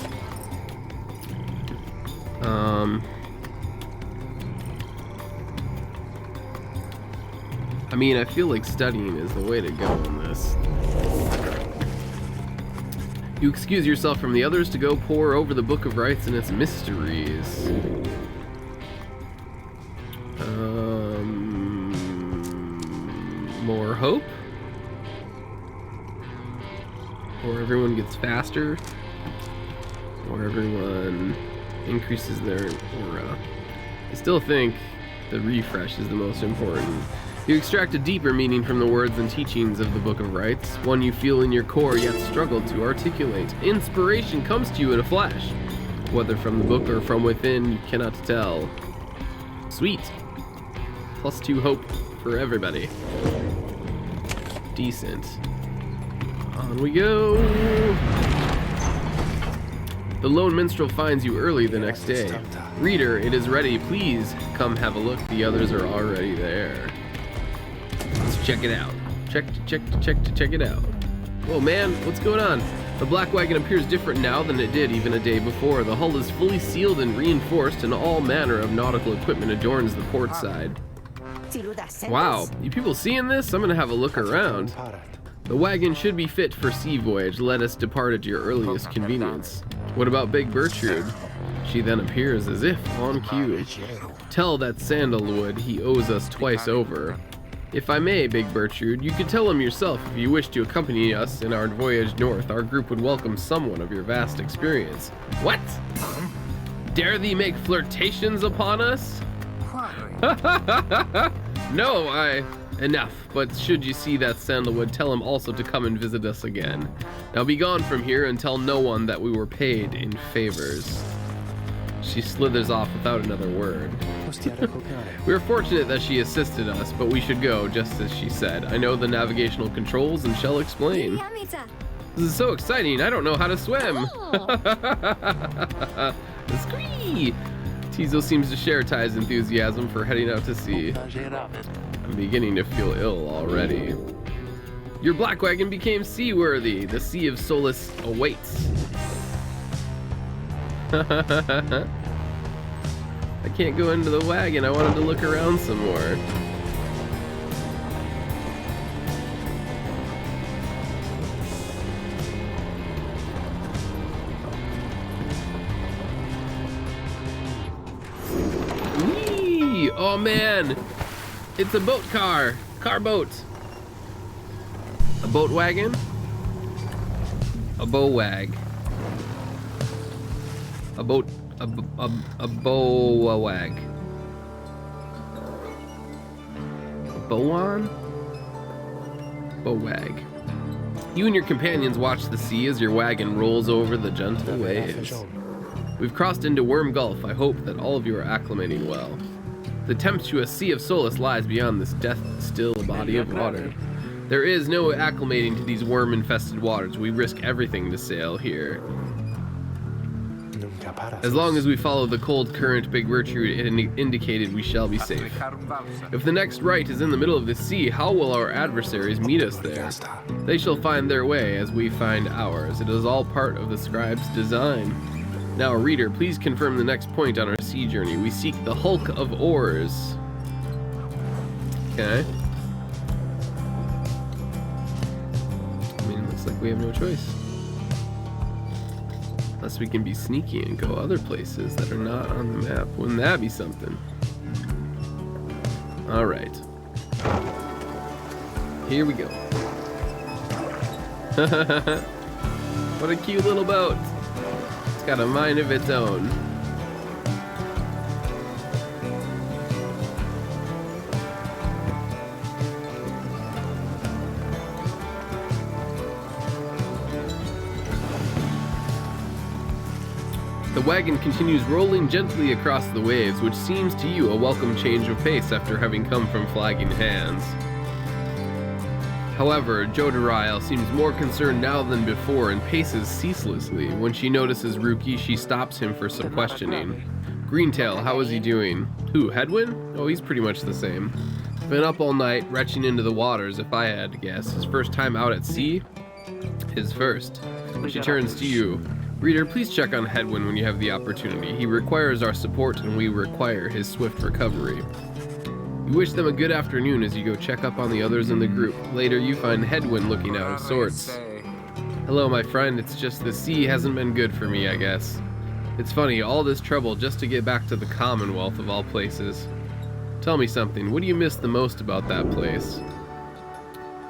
I mean, I feel like studying is the way to go in this. You excuse yourself from the others to go pore over the Book of Rites and its mysteries. More hope? Or everyone gets faster? Or everyone increases their aura? I still think the refresh is the most important. You extract a deeper meaning from the words and teachings of the Book of Rites, one you feel in your core yet struggle to articulate. Inspiration comes to you in a flash. Whether from the book or from within, you cannot tell. Sweet. +2 hope for everybody. Decent. On we go. The lone minstrel finds you early the next day. Reader, it is ready. Please come have a look. The others are already there. Let's check it out. Check it out. Oh man, what's going on? The black wagon appears different now than it did even a day before. The hull is fully sealed and reinforced, and all manner of nautical equipment adorns the port side. Wow, you people seeing this? I'm gonna have a look around. The wagon should be fit for sea voyage. Let us depart at your earliest convenience. What about Big Bertrude? She then appears as if on cue. Tell that sandalwood he owes us twice over. If I may, Big Bertrude, you could tell him yourself if you wish to accompany us in our voyage north. Our group would welcome someone of your vast experience. What? Dare thee make flirtations upon us? No, enough. But should you see that sandalwood, tell him also to come and visit us again. Now be gone from here and tell no one that we were paid in favors. She slithers off without another word. We are fortunate that she assisted us, but we should go, just as she said. I know the navigational controls and shall explain. This is so exciting, I don't know how to swim. Squee! Tizo seems to share Ty's enthusiasm for heading out to sea. I'm beginning to feel ill already. Your black wagon became seaworthy. The Sea of Solace awaits. I can't go into the wagon. I wanted to look around some more. Whee! Oh man! It's a boat car! Car boat! A boat wagon? A bow wag. A boat... A bow wag. A bowan? Bow wag. You and your companions watch the sea as your wagon rolls over the gentle waves. We've crossed into Worm Gulf. I hope that all of you are acclimating well. The tempestuous Sea of Solace lies beyond this death-still body of water. There is no acclimating to these worm-infested waters. We risk everything to sail here. As long as we follow the cold current Big Bertrude indicated, we shall be safe. If the next rite is in the middle of the sea, how will our adversaries meet us there? They shall find their way as we find ours. It is all part of the scribe's design. Now, reader, please confirm the next point on our sea journey. We seek the hulk of oars. Okay. I mean, it looks like we have no choice. Unless we can be sneaky and go other places that are not on the map. Wouldn't that be something? Alright. Here we go. What a cute little boat. It's got a mind of its own. The wagon continues rolling gently across the waves, which seems to you a welcome change of pace after having come from flagging hands. However, Jodariel seems more concerned now than before and paces ceaselessly. When she notices Ruki, she stops him for some questioning. Greentail, how is he doing? Who, Hedwyn? Oh, he's pretty much the same. Been up all night, retching into the waters, if I had to guess. His first time out at sea? His first. She turns to you. Reader, please check on Hedwyn when you have the opportunity. He requires our support, and we require his swift recovery. You wish them a good afternoon as you go check up on the others in the group. Later, you find Hedwyn looking out of sorts. Hello, my friend. It's just the sea hasn't been good for me, I guess. It's funny, all this trouble just to get back to the Commonwealth of all places. Tell me something, what do you miss the most about that place?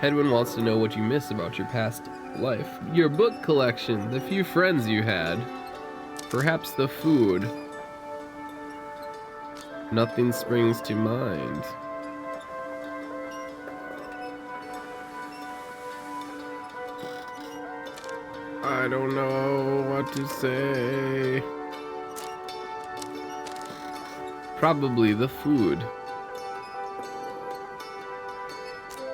Hedwyn wants to know what you miss about your past life. Your book collection, the few friends you had. Perhaps the food. Nothing springs to mind. I don't know what to say. Probably the food.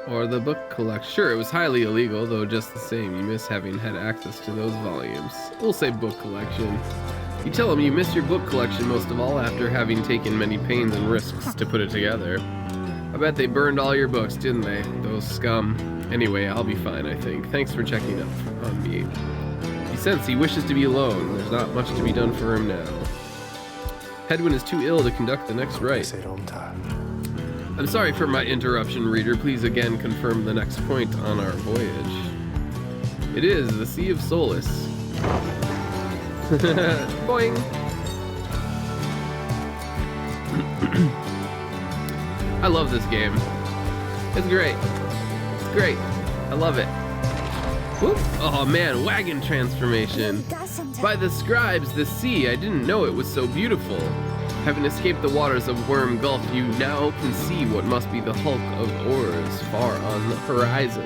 Or the book collection. Sure, it was highly illegal, though just the same, you miss having had access to those volumes. We'll say book collection. You tell him you miss your book collection most of all after having taken many pains and risks to put it together. I bet they burned all your books, didn't they? Those scum. Anyway, I'll be fine, I think. Thanks for checking up on me. You sense he wishes to be alone. There's not much to be done for him now. Hedwyn is too ill to conduct the next rite. I'm sorry for my interruption, reader. Please again confirm the next point on our voyage. It is the Sea of Solace. Boing! I love this game. It's great. It's great. I love it. Whoop. Oh man, wagon transformation. By the scribes, the sea, I didn't know it was so beautiful. Having escaped the waters of Worm Gulf, you now can see what must be the hulk of oars far on the horizon.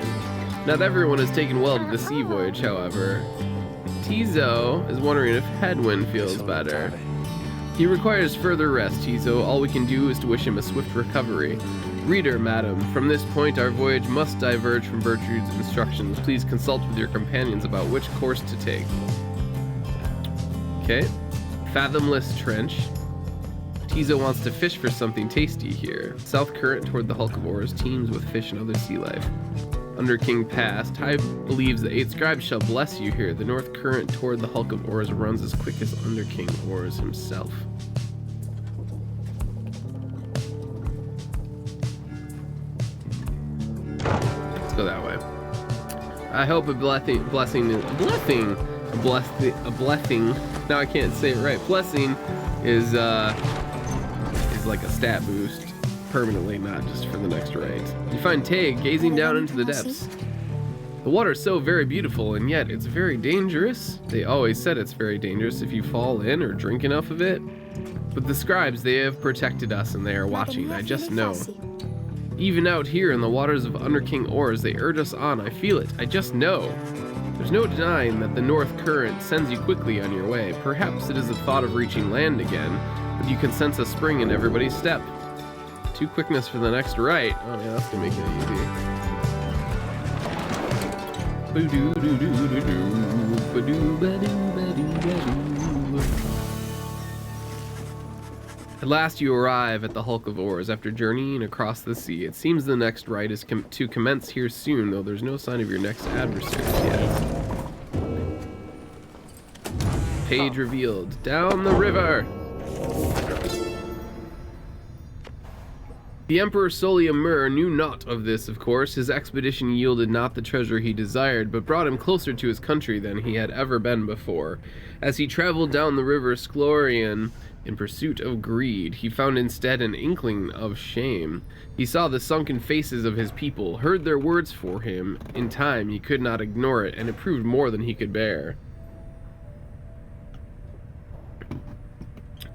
Not everyone has taken well to the sea voyage, however. Tizo is wondering if Hedwyn feels better. He requires further rest, Tizo. All we can do is to wish him a swift recovery. Reader, madam, from this point our voyage must diverge from Gertrude's instructions. Please consult with your companions about which course to take. Okay. Fathomless Trench. Tizo wants to fish for something tasty here. South current toward the hulk of oars teems with fish and other sea life. Under King Pass, Ty believes the 8 scribes shall bless you here. The north current toward the hulk of oars runs as quick as Under King Oars himself. Let's go that way. I hope a blessing. Now I can't say it right. Blessing is like a stat boost. Permanently, not just for the next rite. You find Tay gazing down into the depths. The water is so very beautiful, and yet it's very dangerous. They always said it's very dangerous if you fall in or drink enough of it. But the scribes, they have protected us and they are watching, I just know. Even out here in the waters of Under King Oars, they urge us on, I feel it, I just know. There's no denying that the north current sends you quickly on your way. Perhaps it is the thought of reaching land again, but you can sense a spring in everybody's step. 2 quickness for the next rite. Oh yeah, that's gonna make it easy. At last you arrive at the hulk of oars after journeying across the sea. It seems the next rite is to commence here soon, though there's no sign of your next adversary yet. Page revealed. Down the river! The Emperor Soliamur knew naught of this, of course. His expedition yielded not the treasure he desired, but brought him closer to his country than he had ever been before. As he traveled down the river Sklorian in pursuit of greed, he found instead an inkling of shame. He saw the sunken faces of his people, heard their words for him. In time, he could not ignore it, and it proved more than he could bear.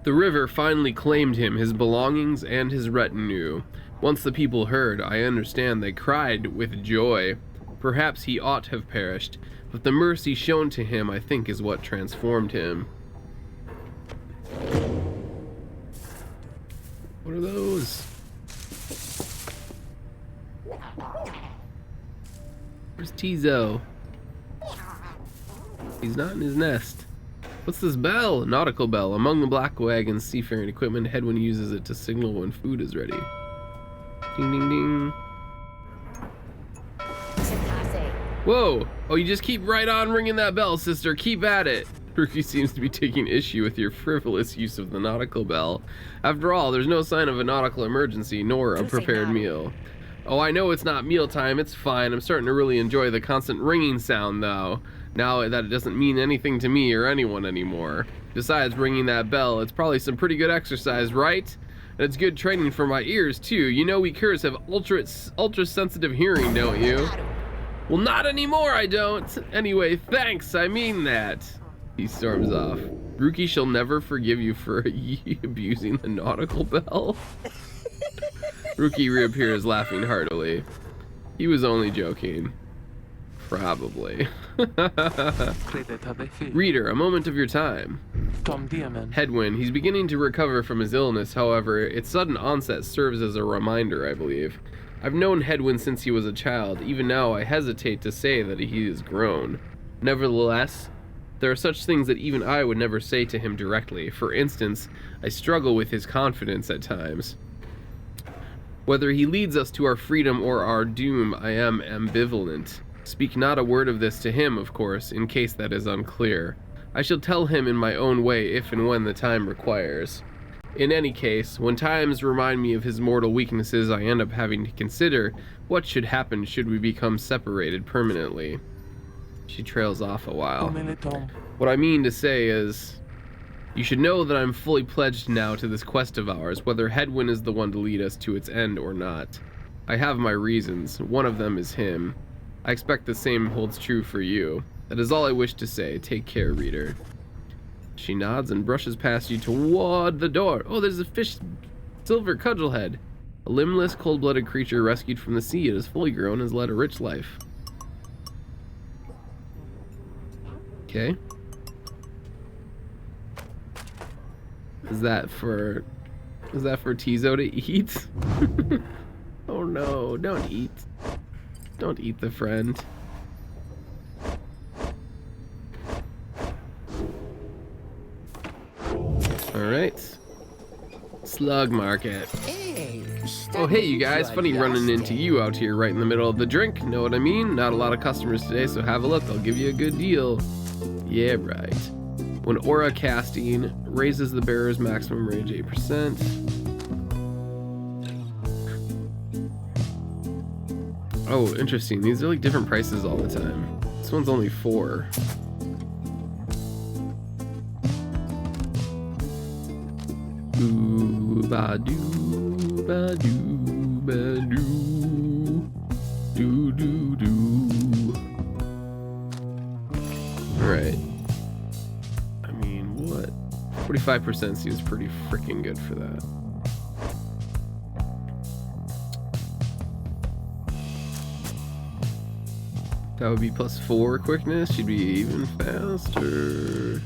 The river finally claimed him, his belongings, and his retinue. Once the people heard, I understand they cried with joy. Perhaps he ought have perished, but the mercy shown to him, I think, is what transformed him. What are those? Where's Tizo? He's not in his nest. What's this bell? Nautical bell. Among the black wagon's seafaring equipment, Hedwyn uses it to signal when food is ready. Ding, ding, ding. Whoa! Oh, you just keep right on ringing that bell, sister. Keep at it. Rookie seems to be taking issue with your frivolous use of the nautical bell. After all, there's no sign of a nautical emergency, nor a prepared meal. Oh, I know it's not mealtime. It's fine. I'm starting to really enjoy the constant ringing sound, though. Now that it doesn't mean anything to me or anyone anymore. Besides ringing that bell, it's probably some pretty good exercise, right? And it's good training for my ears, too. You know we curs have ultra-sensitive hearing, don't you? Well, not anymore, I don't. Anyway, thanks, I mean that. He storms off. Rookie shall never forgive you for abusing the nautical bell. Rookie reappears laughing heartily. He was only joking. Probably. Reader, a moment of your time. Hedwyn, he's beginning to recover from his illness, however, its sudden onset serves as a reminder, I believe. I've known Hedwyn since he was a child. Even now, I hesitate to say that he is grown. Nevertheless, there are such things that even I would never say to him directly. For instance, I struggle with his confidence at times. Whether he leads us to our freedom or our doom, I am ambivalent. Speak not a word of this to him, of course, in case that is unclear. I shall tell him in my own way if and when the time requires. In any case, when times remind me of his mortal weaknesses, I end up having to consider what should happen should we become separated permanently. She trails off a while. What I mean to say is, you should know that I'm fully pledged now to this quest of ours, whether Hedwyn is the one to lead us to its end or not. I have my reasons. One of them is him. I expect the same holds true for you. That is all I wish to say. Take care, reader. She nods and brushes past you toward the door. Oh, there's a fish, silver cudgelhead. A limbless, cold-blooded creature rescued from the sea. It is fully grown and has led a rich life. Okay. Is that for Tizo to eat? Oh no, don't eat. Don't eat the friend. Alright. Slug market. Oh hey you guys, funny running into you out here right in the middle of the drink. Know what I mean? Not a lot of customers today, so have a look. I'll give you a good deal. Yeah, right. When aura casting raises the bearer's maximum range 8%. Oh, interesting. These are like different prices all the time. This one's only 4. Ooh, ba-doo, ba-doo, ba-doo, doo-doo-doo. Alright. I mean, what? 45% seems pretty freaking good for that. That would be +4 quickness. She'd be even faster.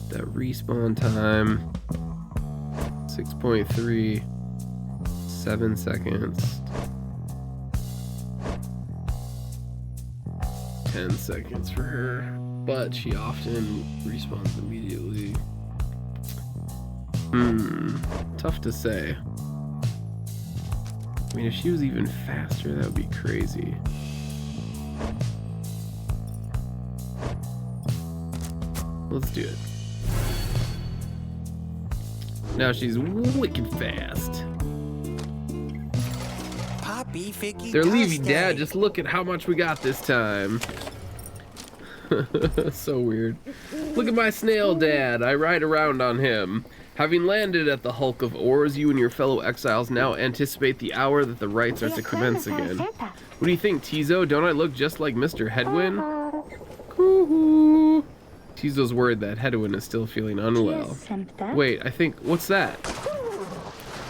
That respawn time. 6.3. 7 seconds. 10 seconds for her. But she often respawns immediately. Tough to say. I mean, if she was even faster, that would be crazy. Let's do it. Now she's wicked fast. They're leaving, Dad. Just look at how much we got this time. So weird. Look at my snail, Dad. I ride around on him. Having landed at the hulk of oars, you and your fellow exiles now anticipate the hour that the rites are to commence again. What do you think, Tizo? Don't I look just like Mr. Hedwyn? Coo-hoo. Tizo's worried that Hedwyn is still feeling unwell. Wait, I think... What's that?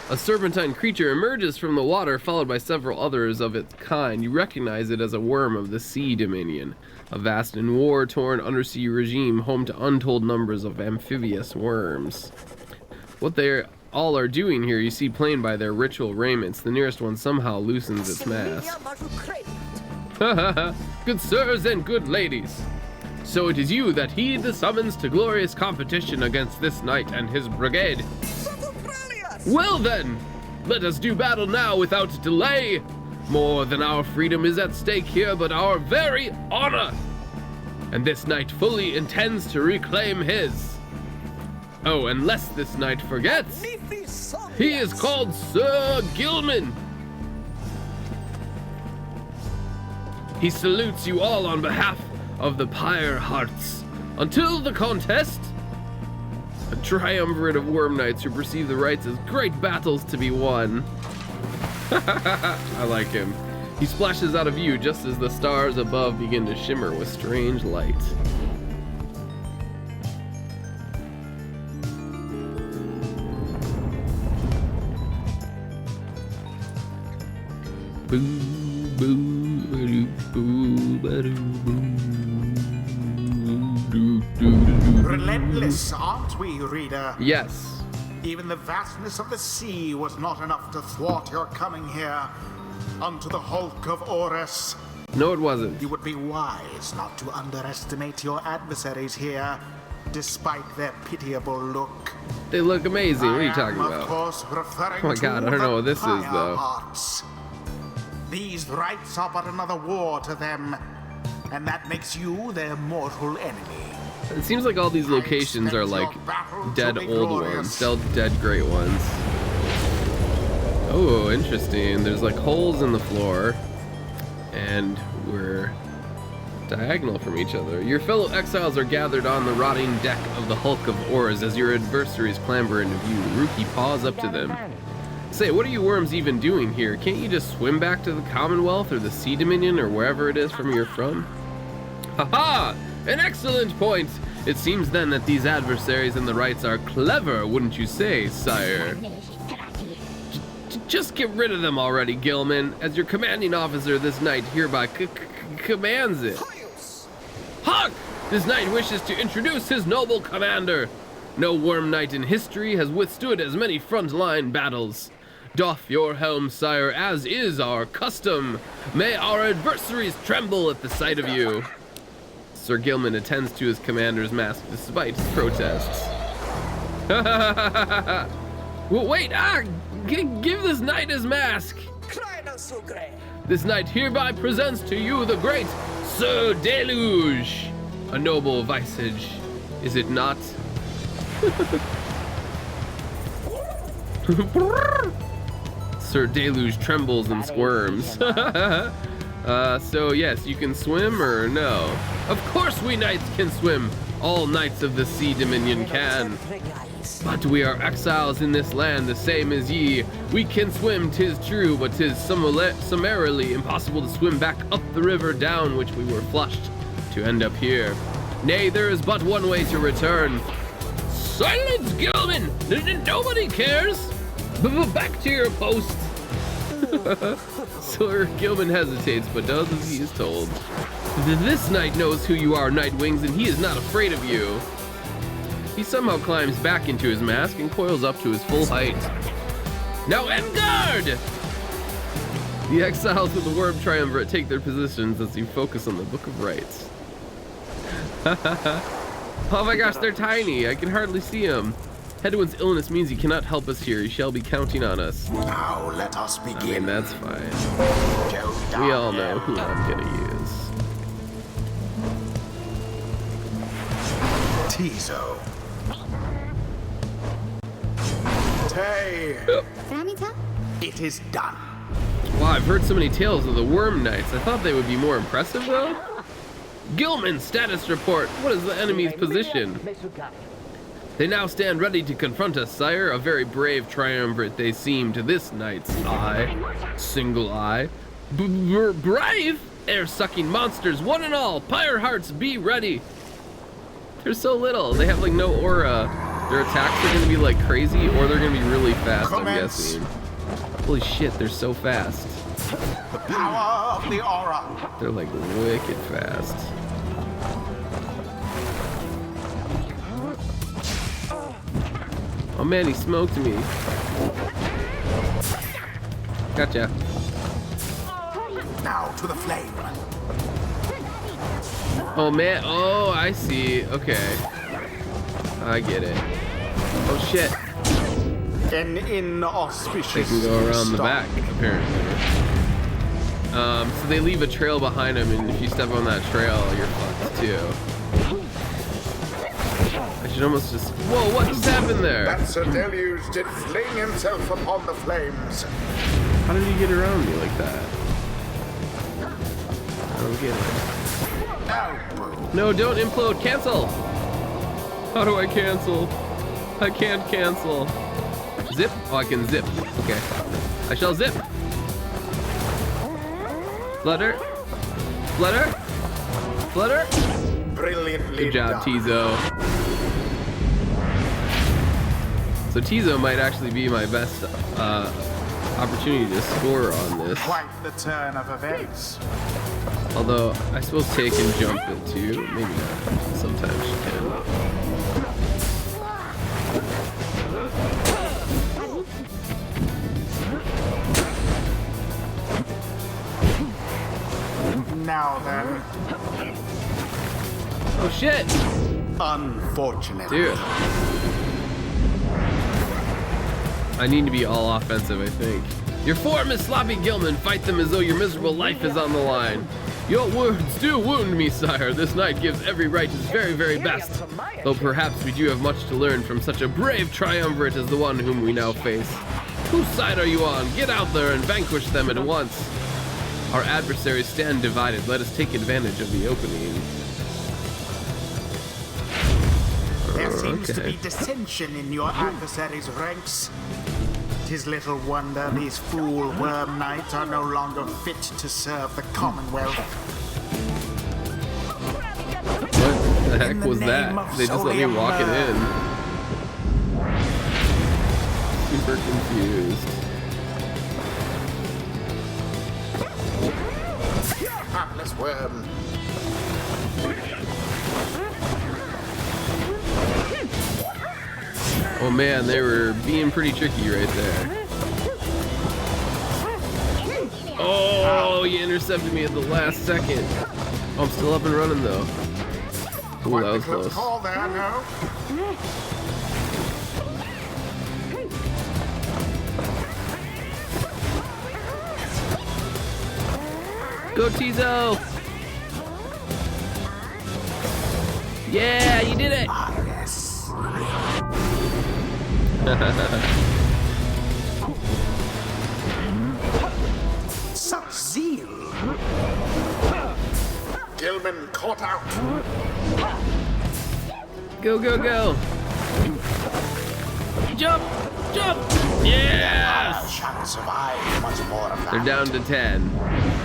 A serpentine creature emerges from the water, followed by several others of its kind. You recognize it as a worm of the Sea Dominion, a vast and war-torn undersea regime home to untold numbers of amphibious worms. What they all are doing here, you see plain by their ritual raiments. The nearest one somehow loosens its mask. Good sirs and good ladies. So it is you that heed the summons to glorious competition against this knight and his brigade. Well then, let us do battle now without delay. More than our freedom is at stake here, but our very honor. And this knight fully intends to reclaim his. Oh, and lest this knight forgets, he is called Sir Gilman. He salutes you all on behalf of the Pyre Hearts. Until the contest, a triumvirate of worm knights who perceive the rites as great battles to be won. I like him. He splashes out of view just as the stars above begin to shimmer with strange light. Boo, boo, ba-doo, boo, ba-doo, boo. Doo, doo, doo. Relentless, aren't we, reader? Yes. Even the vastness of the sea was not enough to thwart your coming here unto the hulk of Orus. No, it wasn't. You would be wise not to underestimate your adversaries here, despite their pitiable look. They look amazing. What are you talking I am, about? Of course, referring Oh my God, I don't know what this is, though. Hearts. These rites are but another war to them, and that makes you their mortal enemy. It seems like all these locations are like dead old ones, dead great ones. Oh, interesting. There's like holes in the floor, and we're diagonal from each other. Your fellow exiles are gathered on the rotting deck of the hulk of oars as your adversaries clamber into view. Rookie paws up to them. Say, what are you worms even doing here? Can't you just swim back to the Commonwealth or the Sea Dominion or wherever it is from you're from? Haha! An excellent point! It seems then that these adversaries and the rites are clever, wouldn't you say, sire? Just get rid of them already, Gilman. As your commanding officer, this knight hereby commands it. Hark! This knight wishes to introduce his noble commander. No worm knight in history has withstood as many frontline battles. Doff your helm, sire, as is our custom. May our adversaries tremble at the sight of you. Sir Gilman attends to his commander's mask despite his protests. Well, wait, give this knight his mask. This knight hereby presents to you the great Sir Deluge. A noble visage, is it not? Sir Deluge trembles and squirms. So yes, you can swim or no? Of course we knights can swim. All knights of the Sea Dominion can. But we are exiles in this land, the same as ye. We can swim, 'tis true, but 'tis summarily impossible to swim back up the river down which we were flushed to end up here. Nay, there is but one way to return. Silence, Gilman! Nobody cares! Back to your post! Sir Gilman hesitates, but does as he is told. This knight knows who you are, Nightwings, and he is not afraid of you. He somehow climbs back into his mask and coils up to his full height. Now en garde! The exiles of the Worm Triumvirate take their positions as you focus on the Book of Rites. Oh my gosh, they're tiny. I can hardly see them. Hedwin's illness means he cannot help us here. He shall be counting on us. Now let us begin. I mean, that's fine. We all know who I'm gonna use. Tizo. Tay. It is done. Wow, I've heard so many tales of the Worm Knights. I thought they would be more impressive, though. Gilman, status report. What is the enemy's position? They now stand ready to confront us, sire. A very brave triumvirate they seem to this knight's eye. Single eye. Brave? Air-sucking monsters, one and all. Pyre hearts, be ready. They're so little. They have like no aura. Their attacks are gonna be like crazy, or they're gonna be really fast, I'm guessing. Holy shit, they're so fast. The power of the aura. They're like wicked fast. Oh man, he smoked me. Gotcha. Now to the flame. Oh man, oh I see. Okay. I get it. Oh shit. An inauspicious They can go around the start. back, apparently. So they leave a trail behind them, and if you step on that trail, you're fucked too. I should almost just... Whoa, what just happened there? That Sir Deluge did fling himself upon the flames. How did he get around me like that? I don't get it. No, don't implode. Cancel! How do I cancel? I can't cancel. Zip? Oh, I can zip. Okay. I shall zip. Flutter. Flutter. Flutter. Brilliantly Good job, done. Tizo. So Tizo might actually be my best opportunity to score on this. Quite the turn of events. Although, I suppose Tay can jump it too. Maybe not. Sometimes she can. Now then, Oh shit! unfortunately. Dude. I need to be all offensive, I think. Your form is sloppy, Gilman. Fight them as though your miserable life is on the line. Your words do wound me, sire. This knight gives every right his very, very best. Though perhaps we do have much to learn from such a brave triumvirate as the one whom we now face. Whose side are you on? Get out there and vanquish them at once. Our adversaries stand divided. Let us take advantage of the opening. There seems to Okay. be dissension in your adversaries' ranks. 'Tis little wonder these fool worm knights are no longer fit to serve the Commonwealth. What the heck In the was name that? of They just let me sodium walk it burn. in. Super confused. Heartless worm. Oh man, they were being pretty tricky right there. Oh, you intercepted me at the last second. Oh, I'm still up and running though. Ooh, Quite that the was close close. call there, no? Go Tizo! Yeah, you did it! Ah, yes. Such zeal. Gilman caught out. Go, go, go! Jump! Jump! Yes! Shall survive much more of that. They're down to 10.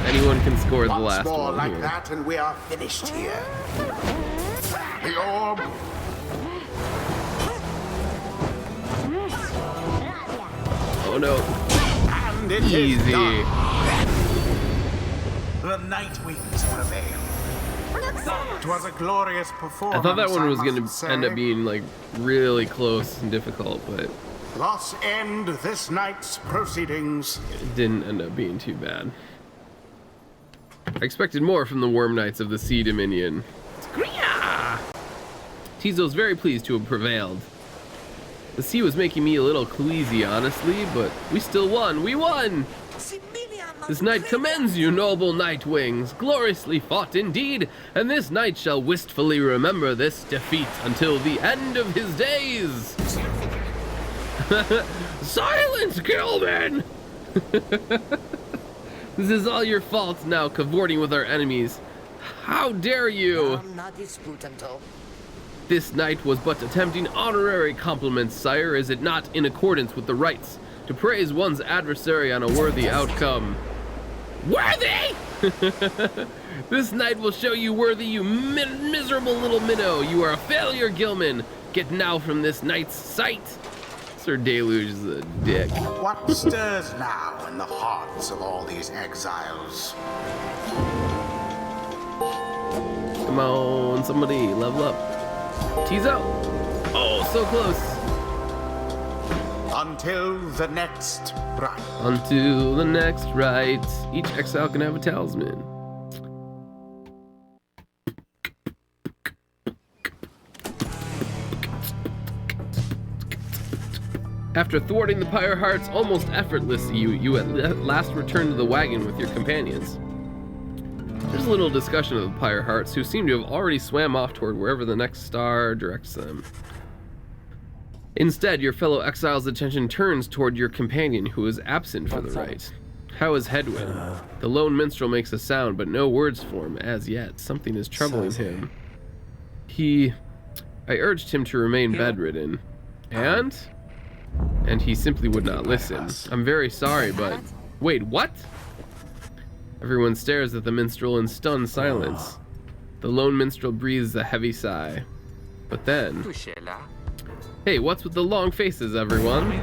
Anyone can score the Once last more one like here. that, and we are finished here. The orb. Oh no. And it is Easy. done. The night wings prevail. It was a glorious performance. I thought that one was going must to end up say. being like really close and difficult, but Thus end this night's proceedings. it didn't end up being too bad. I expected more from the Worm Knights of the Sea Dominion. Screeya! Tizo's very pleased to have prevailed. The sea was making me a little queasy, honestly, but we still won. We won! This knight commends you, noble Night Wings. Gloriously fought indeed, and this knight shall wistfully remember this defeat until the end of his days. Silence, Gilman! This is all your fault now, cavorting with our enemies. How dare you? This knight was but attempting honorary compliments, sire. Is it not in accordance with the rights to praise one's adversary on a worthy outcome? Worthy? This knight will show you worthy, you miserable little minnow. You are a failure, Gilman. Get now from this knight's sight. Sir Deluge is a dick. What stirs now in the hearts of all these exiles? Come on, somebody, level up. Tizo. Oh, so close. Until the next rite. Until the next rite. Each exile can have a talisman. After thwarting the Pyre hearts almost effortlessly, you at last return to the wagon with your companions. There's a little discussion of the Pyre hearts, who seem to have already swam off toward wherever the next star directs them. Instead, your fellow exile's attention turns toward your companion, who is absent for the rite. How is Hedwyn? The lone minstrel makes a sound, but no words form as yet. Something is troubling him. I urged him to remain bedridden. And he simply would not listen. I'm very sorry, but... Wait, what? Everyone stares at the minstrel in stunned silence. The lone minstrel breathes a heavy sigh. But then... Hey, what's with the long faces, everyone?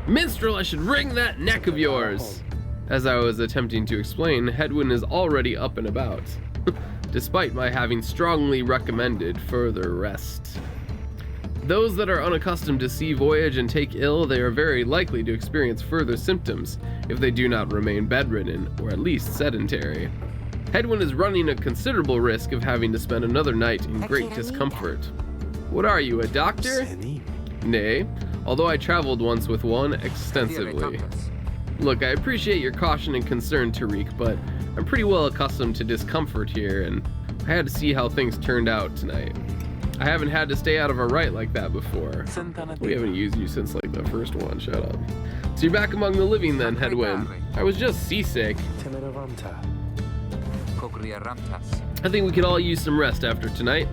Minstrel, I should wring that neck of yours! As I was attempting to explain, Hedwyn is already up and about, despite my having strongly recommended further rest. Those that are unaccustomed to sea voyage and take ill, they are very likely to experience further symptoms if they do not remain bedridden, or at least sedentary. Hedwyn is running a considerable risk of having to spend another night in great discomfort. What are you, a doctor? Nay, although I traveled once with one extensively. Look, I appreciate your caution and concern, Tariq, but I'm pretty well accustomed to discomfort here, and I had to see how things turned out tonight. I haven't had to stay out of a rite like that before. We haven't used you since like the first one, shut up. So you're back among the living then, Hedwyn. I was just seasick. I think we could all use some rest after tonight.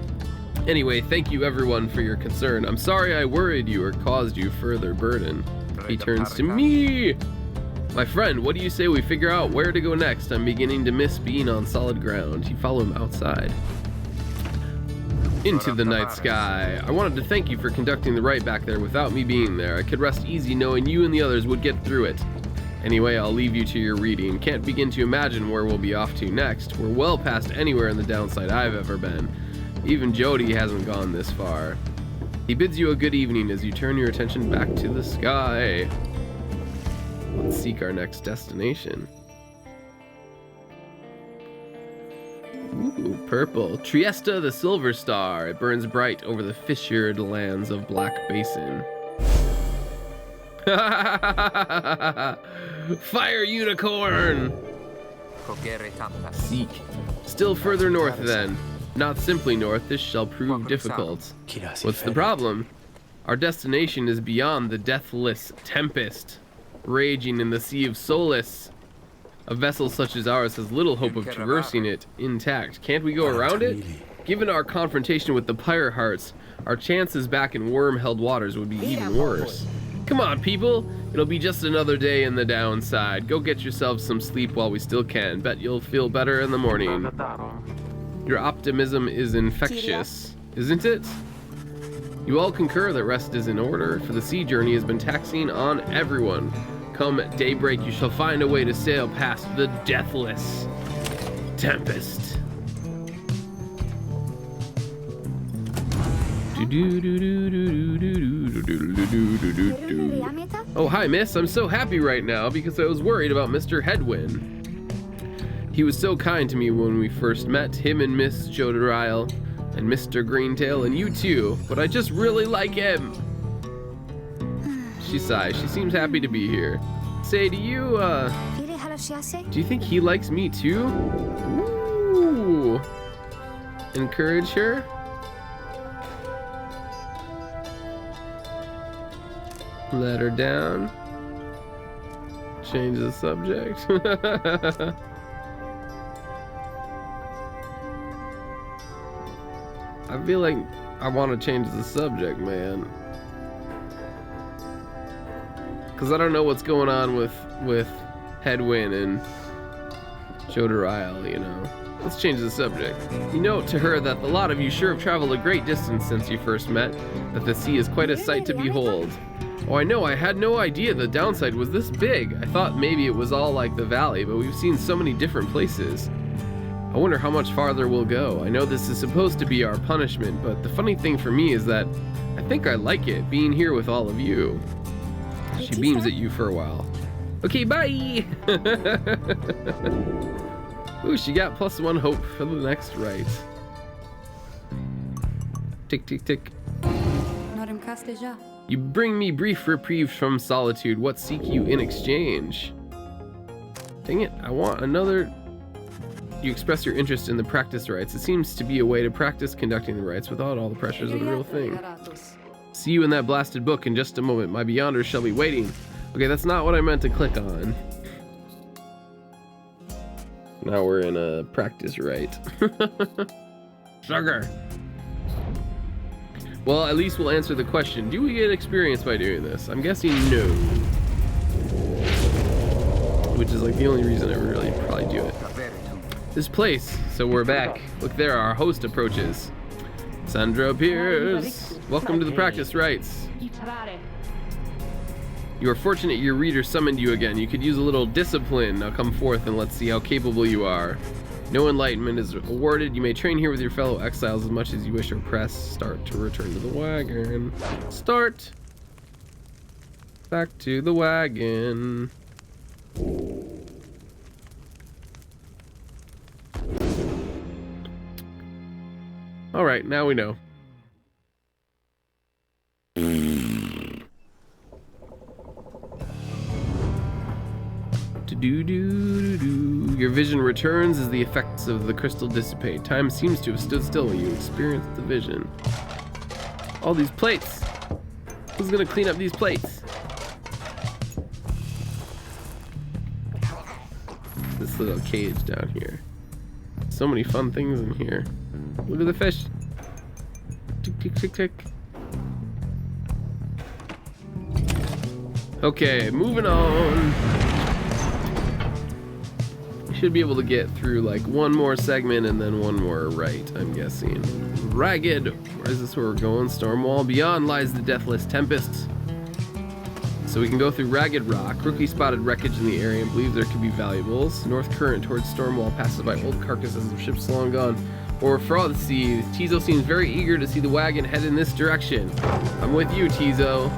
Anyway, thank you everyone for your concern. I'm sorry I worried you or caused you further burden. He turns to me. My friend, what do you say we figure out where to go next? I'm beginning to miss being on solid ground. You follow him outside. Into the night sky. I wanted to thank you for conducting the rite back there without me being there. I could rest easy knowing you and the others would get through it. Anyway, I'll leave you to your reading. Can't begin to imagine where we'll be off to next. We're well past anywhere in the downside I've ever been. Even Jody hasn't gone this far. He bids you a good evening as you turn your attention back to the sky. Let's seek our next destination. Ooh, purple. Triesta the Silver Star. It burns bright over the fissured lands of Black Basin. Fire unicorn! Seek. Still further north then. Not simply north, this shall prove difficult. What's the problem? Our destination is beyond the deathless tempest, raging in the Sea of Solace. A vessel such as ours has little hope of traversing it intact. Can't we go around it? Given our confrontation with the Pyre hearts, our chances back in worm-held waters would be even worse. Come on, people. It'll be just another day in the downside. Go get yourselves some sleep while we still can. Bet you'll feel better in the morning. Your optimism is infectious, isn't it? You all concur that rest is in order, for the sea journey has been taxing on everyone. Come daybreak, you shall find a way to sail past the deathless tempest. Oh, hi, miss. I'm so happy right now because I was worried about Mr. Hedwyn. He was so kind to me when we first met, him and Miss Jodariel and Mr. Greentail and you too, but I just really like him. She sighs. She seems happy to be here. Say, do you think he likes me too? Ooh. Encourage her? Let her down. Change the subject. I feel like I want to change the subject, man. Because I don't know what's going on with Hedwyn and Jodariel, you know. Let's change the subject. You note to her that a lot of you sure have traveled a great distance since you first met, that the sea is quite a sight to behold. Oh, I know, I had no idea the downside was this big. I thought maybe it was all like the valley, but we've seen so many different places. I wonder how much farther we'll go. I know this is supposed to be our punishment, but the funny thing for me is that I think I like it, being here with all of you. She beams at you for a while. Okay, bye! Ooh, she got +1 hope for the next rite. Tick, tick, tick. You bring me brief reprieve from solitude. What seek you in exchange? Dang it, I want another... You express your interest in the practice rites. It seems to be a way to practice conducting the rites without all the pressures of the real thing. See you in that blasted book in just a moment. My beyonders shall be waiting. Okay, that's not what I meant to click on. Now we're in a practice rite. Sugar. Well, at least we'll answer the question. Do we get experience by doing this? I'm guessing no. Which is like the only reason I really probably do it. This place. So we're back. Look there, our host approaches. Sandra appears. Welcome to the practice rites. You are fortunate your reader summoned you again. You could use a little discipline. Now come forth and let's see how capable you are. No enlightenment is awarded. You may train here with your fellow exiles as much as you wish or press start to return to the wagon. Start. Back to the wagon. All right, now we know. Your vision returns as the effects of the crystal dissipate. Time seems to have stood still when you experience the vision. All these plates. Who's gonna clean up these plates? This little cage down here. So many fun things in here. Look at the fish. Tick, tick, tick, tick. Okay, moving on. Should be able to get through like one more segment and then one more right, I'm guessing. Ragged. Where is this where we're going? Stormwall. Beyond lies the deathless tempest. So we can go through Ragged Rock. Rookie spotted wreckage in the area and believes there could be valuables. North current towards Stormwall passes by old carcasses of ships long gone. Or for all the sea, Tizo seems very eager to see the wagon head in this direction. I'm with you, Tizo.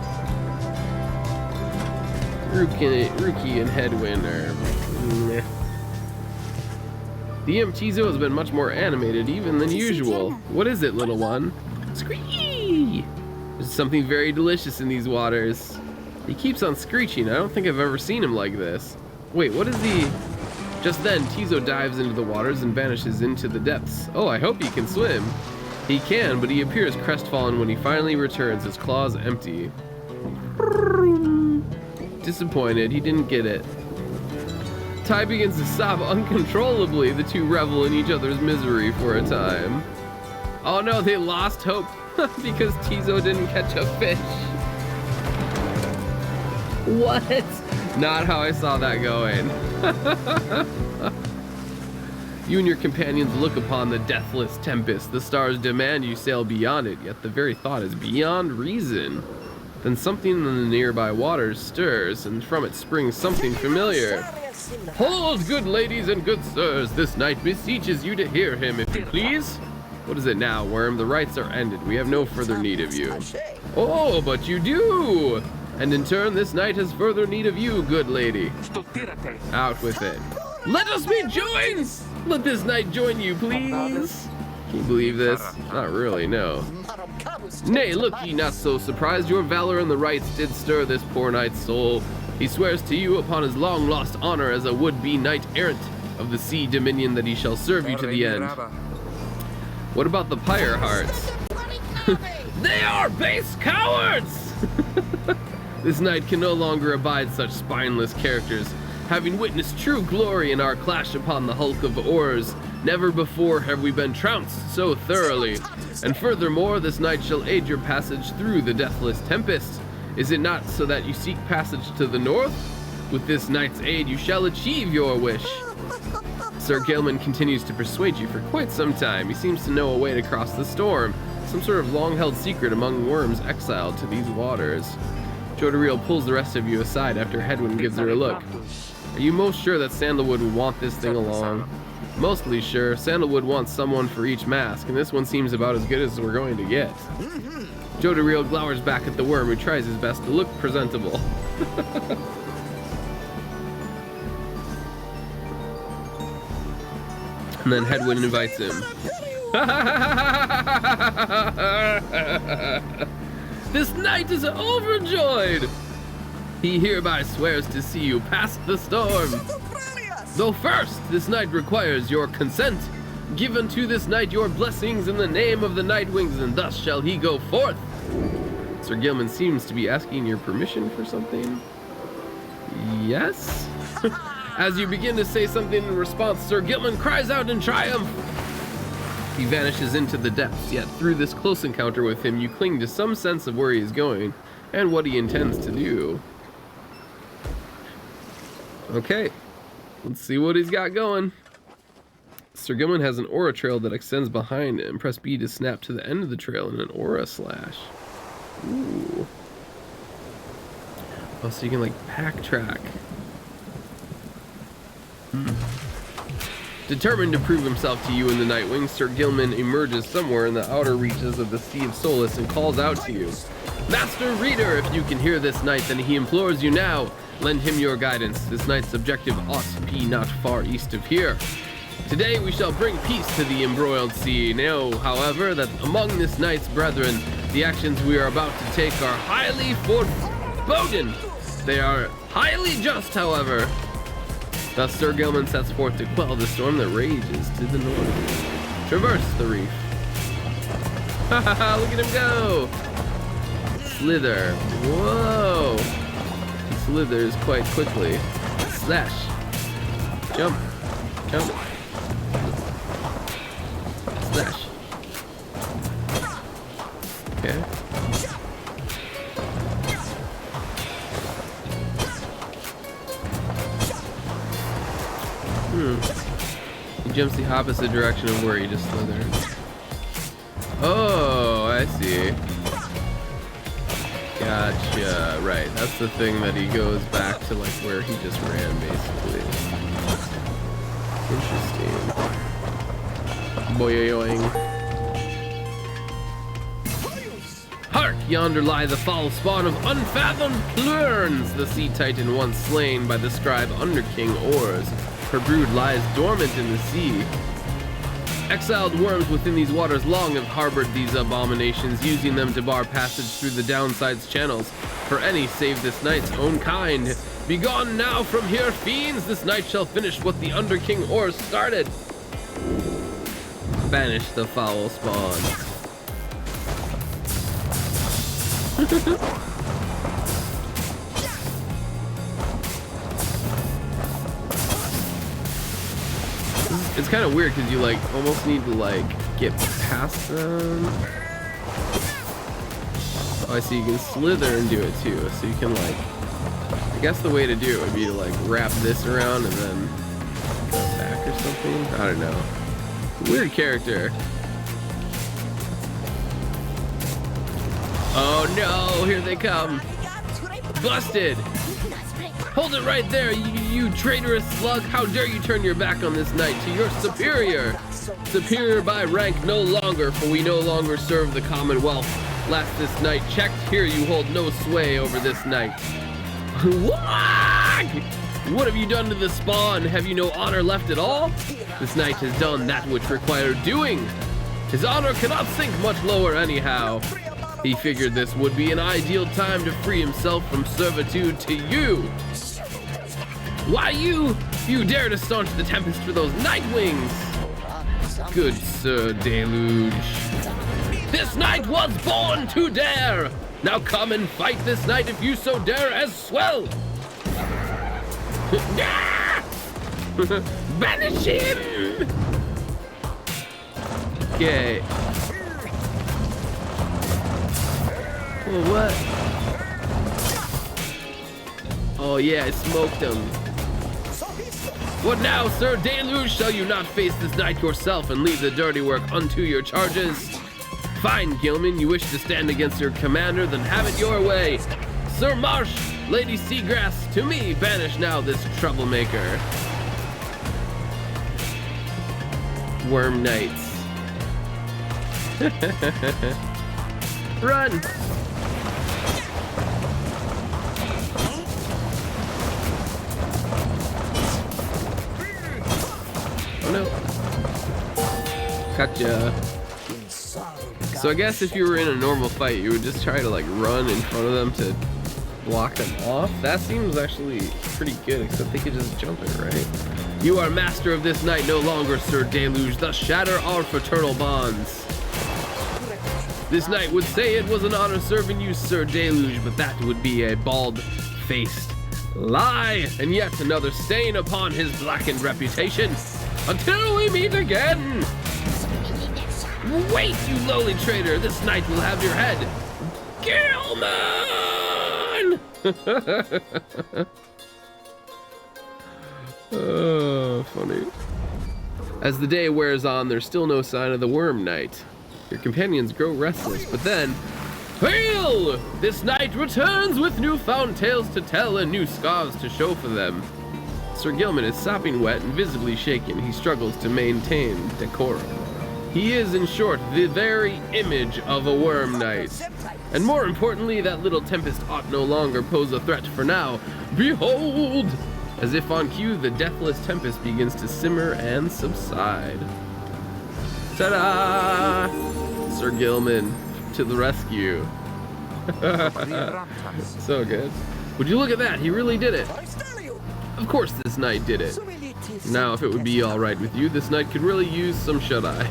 Rookie and Headwind are... meh. The imp Tizo has been much more animated even than usual. What is it, little one? Screech! There's something very delicious in these waters. He keeps on screeching. I don't think I've ever seen him like this. Wait, what is he? Just then, Tizo dives into the waters and vanishes into the depths. Oh, I hope he can swim. He can, but he appears crestfallen when he finally returns, his claws empty. Disappointed, he didn't get it. Ty begins to sob uncontrollably. The two revel in each other's misery for a time. Oh no, they lost hope because Tizo didn't catch a fish. What? Not how I saw that going. You and your companions look upon the deathless tempest. The stars demand you sail beyond it, yet the very thought is beyond reason. Then something in the nearby waters stirs, and from it springs something familiar. Hold, good ladies and good sirs, this knight beseeches you to hear him, if you please. What is it now, Worm? The rites are ended. We have no further need of you. Oh, but you do! And in turn, this knight has further need of you, good lady. Out with it. Let us be joined! Let this knight join you, please. Can you believe this? Not really, no. Nay, look ye not so surprised. Your valor in the rites did stir this poor knight's soul. He swears to you upon his long-lost honor as a would-be knight-errant of the sea dominion that he shall serve you to the end. What about the Pyre hearts? They are base cowards! This knight can no longer abide such spineless characters. Having witnessed true glory in our clash upon the hulk of oars, never before have we been trounced so thoroughly. And furthermore, this knight shall aid your passage through the deathless tempest. Is it not so that you seek passage to the north? With this knight's aid, you shall achieve your wish. Sir Gilman continues to persuade you for quite some time. He seems to know a way to cross the storm, some sort of long-held secret among worms exiled to these waters. Jodariel pulls the rest of you aside after Headwind gives her a look. Are you most sure that Sandalwood would want this thing along? Mostly sure. Sandalwood wants someone for each mask, and this one seems about as good as we're going to get. Jodariel glowers back at the worm, who tries his best to look presentable. And then Headwind invites him. This knight is overjoyed. He hereby swears to see you past the storm. Though first, this knight requires your consent. Give unto this knight your blessings in the name of the Nightwings, and thus shall he go forth. Sir Gilman seems to be asking your permission for something. Yes? As you begin to say something in response, Sir Gilman cries out in triumph. He vanishes into the depths, yet through this close encounter with him, you cling to some sense of where he is going and what he intends to do. Okay, let's see what he's got going. Sir Gilman has an aura trail that extends behind him. Press B to snap to the end of the trail in an aura slash. Ooh. Oh, so you can like pack track. Determined to prove himself to you in the Nightwing, Sir Gilman emerges somewhere in the outer reaches of the Sea of Solace and calls out to you. Master Reader, if you can hear this knight, then he implores you now. Lend him your guidance. This knight's objective ought to be not far east of here. Today we shall bring peace to the embroiled sea. Know, however, that among this knight's brethren, the actions we are about to take are highly foreboding. They are highly just, however. Thus Sir Gilman sets forth to quell the storm that rages to the north. Traverse the reef. Ha ha ha, look at him go! Slither. Whoa! He slithers quite quickly. Slash. Jump. Jump. Slash. Okay. He jumps the opposite direction of where he just slithered. Oh, I see. Gotcha. Right, that's the thing that he goes back to like where he just ran, basically. Interesting. Boyoing. Hark! Yonder lie the foul spawn of unfathomed plurns, the sea titan once slain by the scribe Underking Oars. Her brood lies dormant in the sea. Exiled worms within these waters long have harbored these abominations, using them to bar passage through the downside's channels for any save this knight's own kind. Begone now from here, fiends! This night shall finish what the Underking Oars started. Banish the foul spawn. It's kind of weird because you like almost need to like get past them. Oh, I see you can slither and do it too. So you can like, I guess the way to do it would be to like wrap this around and then go back or something. I don't know. Weird character. Oh no, here they come. Busted. Hold it right there, you traitorous slug. How dare you turn your back on this knight to your superior? Superior by rank no longer, for we no longer serve the Commonwealth. Last this night checked, here you hold no sway over this knight. What have you done to the spawn? Have you no honor left at all? This knight has done that which required doing. His honor cannot sink much lower anyhow. He figured this would be an ideal time to free himself from servitude to you. Why you dare to staunch the tempest for those Nightwings? Good Sir Deluge. This knight was born to dare. Now come and fight this knight if you so dare as well. Banish him. Okay. Oh, what? Oh yeah, I smoked him. What now, Sir Deluge? Shall you not face this knight yourself and leave the dirty work unto your charges? Fine, Gilman, you wish to stand against your commander, then have it your way. Sir Marsh, Lady Seagrass, to me banish now this troublemaker. Worm Knights. Run! Oh no. Gotcha. So I guess if you were in a normal fight, you would just try to like run in front of them to block them off. That seems actually pretty good, except they could just jump it, right? You are master of this night no longer, Sir Deluge. Thus shatter our fraternal bonds. This knight would say it was an honor serving you, Sir Deluge, but that would be a bald-faced lie, and yet another stain upon his blackened reputation. Until we meet again! Wait, you lowly traitor! This knight will have your head! Gilman! Oh, funny. As the day wears on, there's still no sign of the Worm Knight. Your companions grow restless, but then, hail! This knight returns with newfound tales to tell and new scars to show for them. Sir Gilman is sopping wet and visibly shaken. He struggles to maintain decorum. He is, in short, the very image of a Worm Knight. And more importantly, that little tempest ought no longer pose a threat for now. Behold! As if on cue, the deathless tempest begins to simmer and subside. Ta-da! Sir Gilman to the rescue. So good. Would you look at that? He really did it. Of course this knight did it. Now, if it would be alright with you, this knight could really use some shut-eye.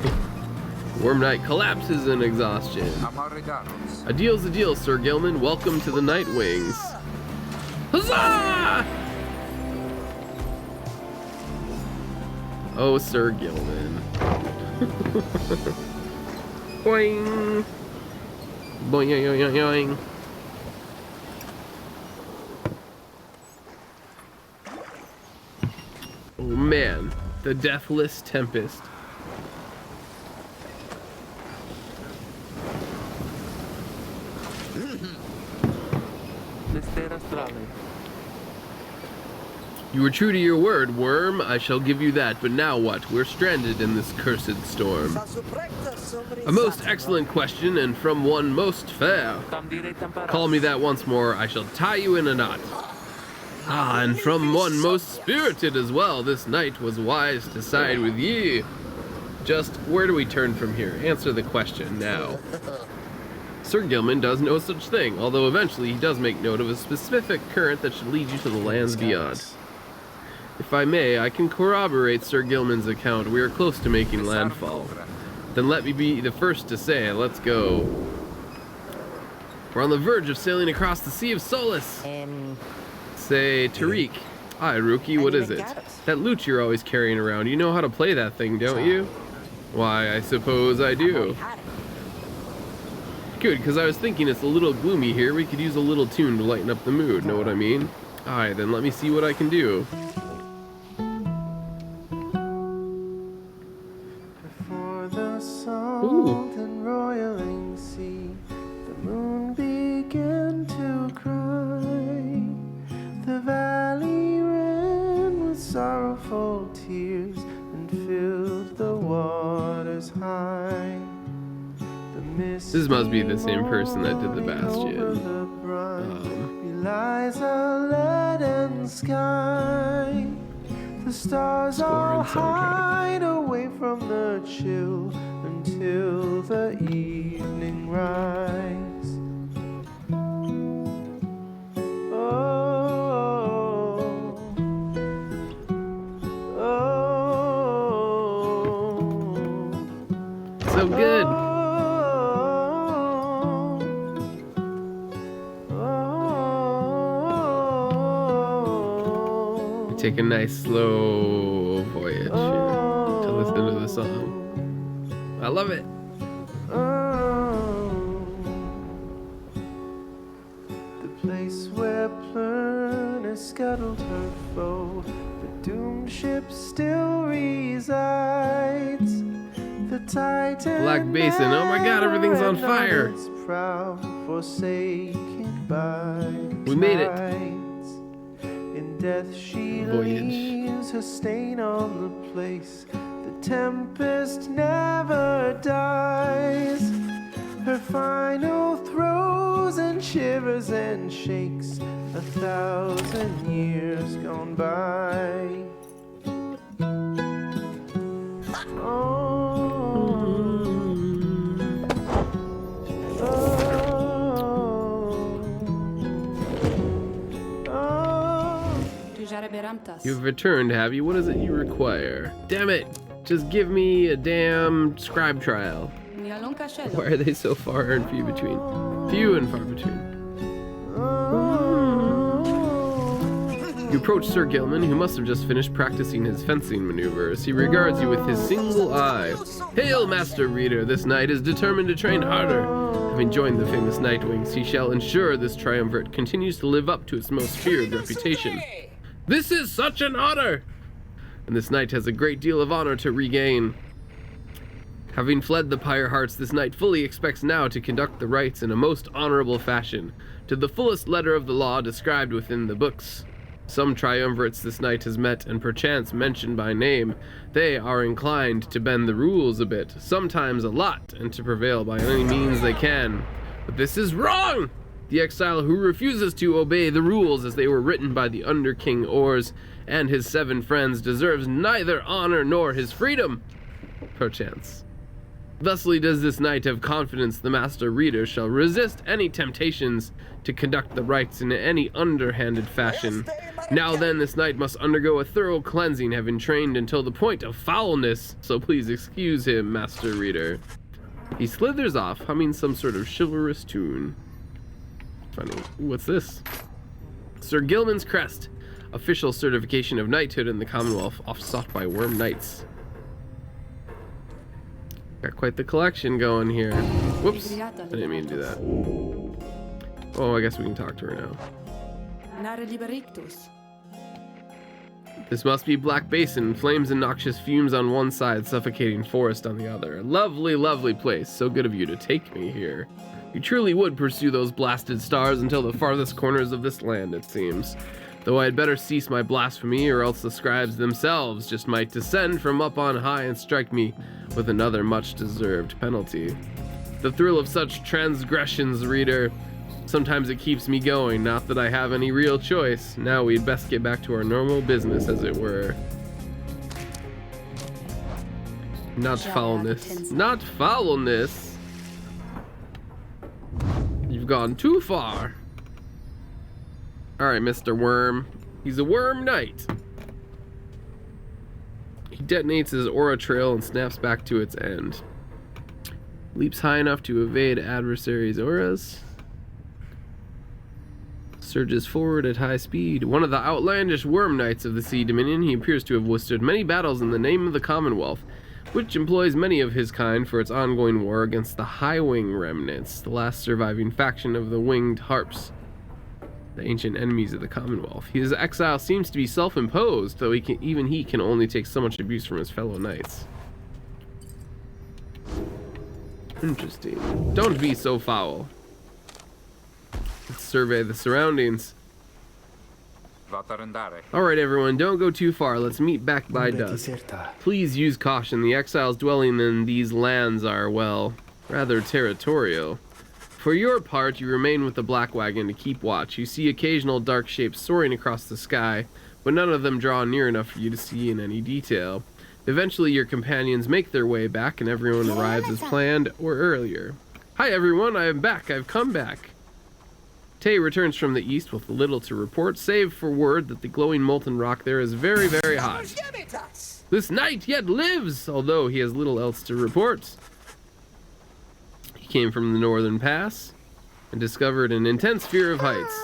Worm Knight collapses in exhaustion. A deal's a deal, Sir Gilman. Welcome to the Night Wings. Huzzah! Oh, Sir Gilman. Boing! Boing, yoing, yoing, yoing. Oh man, the deathless tempest. You were true to your word, Worm. I shall give you that, but now what? We're stranded in this cursed storm. A most excellent question, and from one most fair. Call me that once more, I shall tie you in a knot. Ah, and from one most spirited as well. This knight was wise to side with ye. Just, where do we turn from here? Answer the question now. Sir Gilman does no such thing, although eventually he does make note of a specific current that should lead you to the lands beyond. If I may, I can corroborate Sir Gilman's account. We are close to making landfall. Then let me be the first to say, let's go. We're on the verge of sailing across the Sea of Solace. Say, Tariq. Hi, Rookie, what is it? That loot you're always carrying around. You know how to play that thing, don't you? Why, I suppose I do. Good, because I was thinking it's a little gloomy here. We could use a little tune to lighten up the mood, know what I mean? Alright, then let me see what I can do. Ooh. And roiling sea, the moon began to cry. The valley ran with sorrowful tears and filled the waters high. This must be the same person that did the Bastion. Belies a leaden sky. The stars all hide away from the chill until the evening rise. Oh, oh, so good. Take a nice slow voyage here to listen to the song. I love it. The place where Plurna scuttled her foe, the doomed ship still resides. The Titan Black Basin. Oh my God, everything's on fire. Proud, forsaken by we made it. In death she leaves her stain on the place. The tempest never dies. Her final throes and shivers and shakes 1,000 years gone by. Oh. You've returned, have you? What is it you require? Damn it! Just give me a damn scribe trial. Why are they so far and few between? Few and far between. You approach Sir Gilman, who must have just finished practicing his fencing maneuvers. He regards you with his single eye. Hail, Master Reader! This knight is determined to train harder. Having joined the famous Nightwings, he shall ensure this triumvirate continues to live up to its most feared reputation. This is such an honor! And this knight has a great deal of honor to regain. Having fled the Pyre Hearts, this knight fully expects now to conduct the rites in a most honorable fashion, to the fullest letter of the law described within the books. Some triumvirates this knight has met and perchance mentioned by name. They are inclined to bend the rules a bit, sometimes a lot, and to prevail by any means they can. But this is wrong! The exile who refuses to obey the rules as they were written by the Under King Ors and his 7 friends deserves neither honor nor his freedom, perchance. Thusly does this knight have confidence the Master Reader shall resist any temptations to conduct the rites in any underhanded fashion. Now then, this knight must undergo a thorough cleansing, having trained until the point of foulness, so please excuse him, Master Reader. He slithers off, humming some sort of chivalrous tune. Funny. What's this? Sir Gilman's Crest, official certification of knighthood in the Commonwealth, oft sought by worm knights. Got quite the collection going here. Whoops, I didn't mean to do that. Oh, I guess we can talk to her now. This must be Black Basin, flames and noxious fumes on one side, suffocating forest on the other. Lovely, lovely place. So good of you to take me here. You truly would pursue those blasted stars until the farthest corners of this land, it seems. Though I had better cease my blasphemy, or else the scribes themselves just might descend from up on high and strike me with another much-deserved penalty. The thrill of such transgressions, reader, sometimes it keeps me going, not that I have any real choice. Now we'd best get back to our normal business, as it were. Not foulness. Not foulness! You've gone too far. Alright, Mr. Worm. He's a worm knight. He detonates his aura trail and snaps back to its end. Leaps high enough to evade adversaries' auras. Surges forward at high speed. One of the outlandish worm knights of the Sea Dominion, he appears to have withstood many battles in the name of the Commonwealth, which employs many of his kind for its ongoing war against the High Wing remnants, the last surviving faction of the Winged Harps, the ancient enemies of the Commonwealth. His exile seems to be self-imposed, though even he can only take so much abuse from his fellow knights. Interesting. Don't be so foul. Let's survey the surroundings. Alright everyone, don't go too far. Let's meet back by dusk. Please use caution. The exiles dwelling in these lands are, well, rather territorial. For your part, you remain with the Black Wagon to keep watch. You see occasional dark shapes soaring across the sky, but none of them draw near enough for you to see in any detail. Eventually, your companions make their way back, and everyone arrives as planned or earlier. Hi everyone, I am back. I've come back. Tay returns from the east with little to report, save for word that the glowing molten rock there is very, very hot. This knight yet lives, although he has little else to report. He came from the northern pass and discovered an intense fear of heights.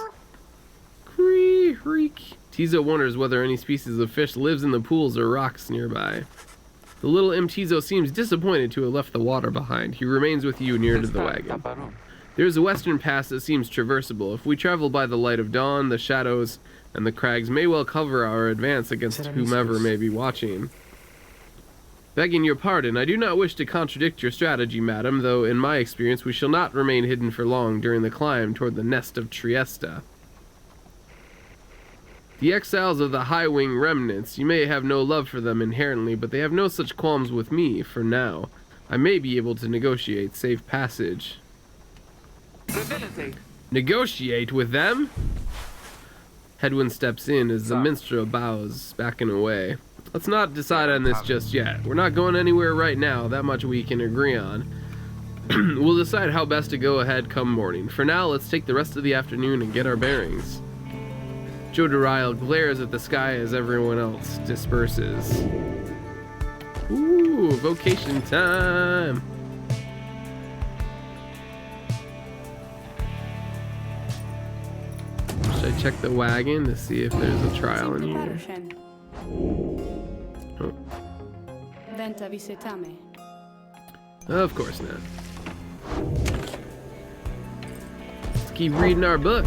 Creak. Tizo wonders whether any species of fish lives in the pools or rocks nearby. The little Tizo seems disappointed to have left the water behind. He remains with you near to the wagon. There is a western pass that seems traversable. If we travel by the light of dawn, the shadows and the crags may well cover our advance against whomever may be watching. Begging your pardon, I do not wish to contradict your strategy, madam, though in my experience we shall not remain hidden for long during the climb toward the nest of Trieste. The exiles of the High Wing remnants, you may have no love for them inherently, but they have no such qualms with me, for now. I may be able to negotiate safe passage. Negotiate with them? Hedwin steps in as the minstrel bows, backing away. Let's not decide on this just yet. We're not going anywhere right now, that much we can agree on. We'll decide how best to go ahead come morning. For now, let's take the rest of the afternoon and get our bearings. Joe DeRisle glares at the sky as everyone else disperses. Ooh, vocation time! Should I check the wagon to see if there's a trial in here? Oh. Of course not. Let's keep reading our book.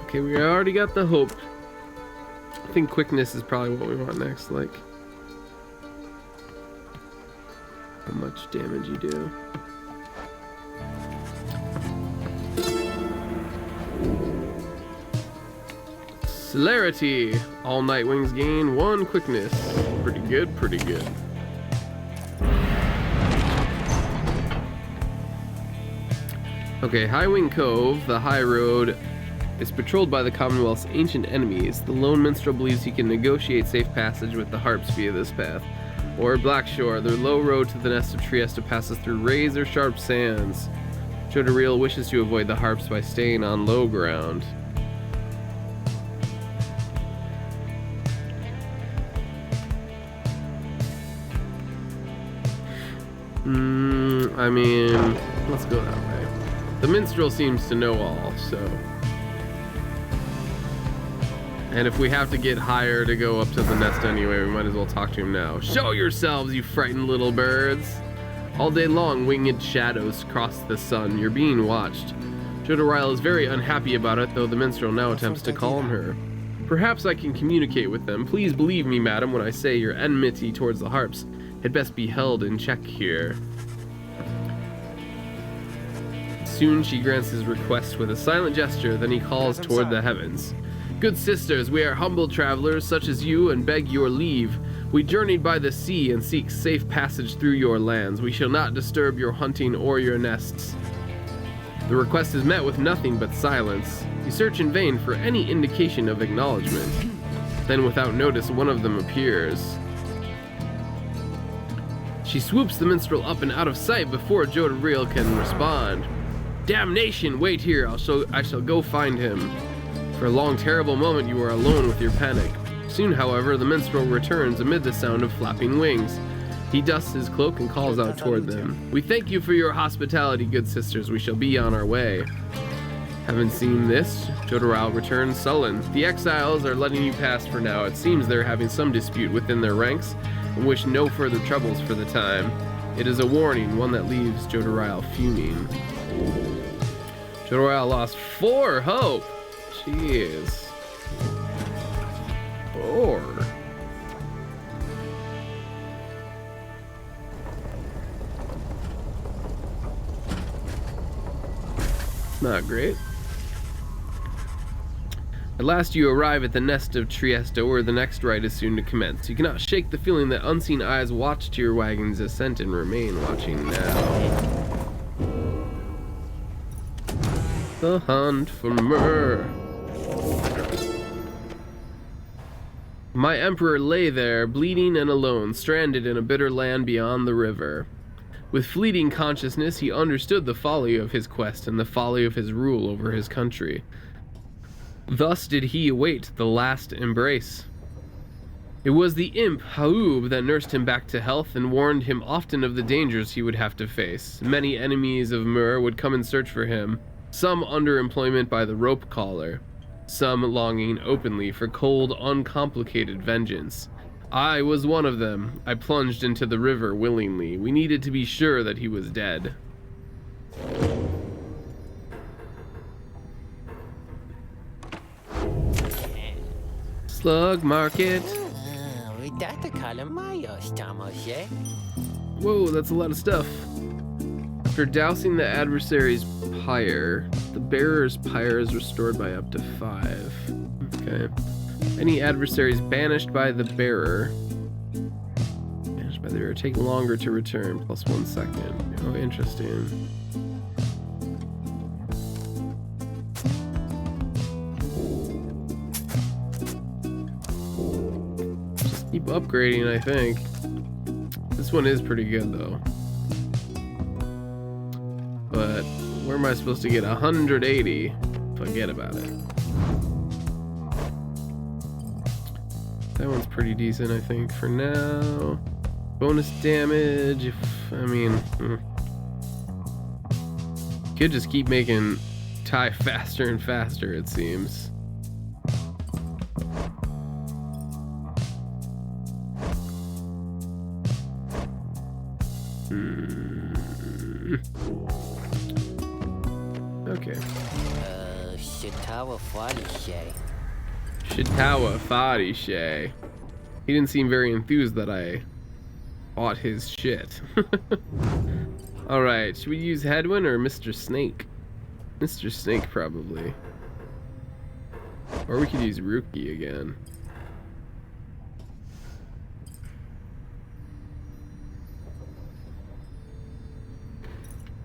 Okay, we already got the hope. I think quickness is probably what we want next, like how much damage you do. Celerity. All Nightwings gain 1 quickness. Pretty good, pretty good. Okay, Highwing Cove, the high road, is patrolled by the Commonwealth's ancient enemies. The lone minstrel believes he can negotiate safe passage with the harps via this path. Or Blackshore, the low road to the nest of Trieste passes through razor-sharp sands. Joe DeRisle wishes to avoid the harps by staying on low ground. I mean, let's go that way. The minstrel seems to know all, so. And if we have to get higher to go up to the nest anyway, we might as well talk to him now. Show yourselves, you frightened little birds. All day long, winged shadows cross the sun. You're being watched. Joe DeRisle is very unhappy about it, though the minstrel now attempts to calm her. Perhaps I can communicate with them. Please believe me, madam, when I say your enmity towards the harps had best be held in check here. Soon she grants his request with a silent gesture, then he calls toward the heavens. Good sisters, we are humble travelers such as you and beg your leave. We journeyed by the sea and seek safe passage through your lands. We shall not disturb your hunting or your nests. The request is met with nothing but silence. You search in vain for any indication of acknowledgement. Then without notice, one of them appears. She swoops the minstrel up and out of sight before Joe DeRisle can respond. Damnation, wait here, I shall go find him. For a long, terrible moment you are alone with your panic. Soon, however, the minstrel returns amid the sound of flapping wings. He dusts his cloak and calls out toward them. We thank you for your hospitality, good sisters. We shall be on our way. Having seen this, Joe DeRisle returns sullen. The exiles are letting you pass for now. It seems they're having some dispute within their ranks and wish no further troubles for the time. It is a warning, one that leaves Joe DeRisle fuming. Joe DeRisle lost 4 hope. Jeez. 4. Not great. At last you arrive at the nest of Trieste, where the next rite is soon to commence. You cannot shake the feeling that unseen eyes watch to your wagon's ascent and remain watching now. The hunt for myrrh. My emperor lay there, bleeding and alone, stranded in a bitter land beyond the river. With fleeting consciousness, he understood the folly of his quest and the folly of his rule over his country. Thus did he await the last embrace. It was the imp, Haoub, that nursed him back to health and warned him often of the dangers he would have to face. Many enemies of Myrrh would come in search for him, some under employment by the rope collar, some longing openly for cold, uncomplicated vengeance. I was one of them. I plunged into the river willingly. We needed to be sure that he was dead. Slug market. Whoa, that's a lot of stuff. After dousing the adversary's pyre, the bearer's pyre is restored by up to 5. Okay. Any adversaries banished by the bearer take longer to return, plus 1 second. Oh, interesting. Just keep upgrading, I think. This one is pretty good though. But Where am I supposed to get 180? Forget about it. That one's pretty decent, I think, for now. Bonus damage, could just keep making Ty faster and faster, it seems. Okay. Shitawa Farishay. He didn't seem very enthused that I bought his shit. Alright, should we use Hedwin or Mr. Snake? Mr. Snake, probably. Or we could use Rookie again.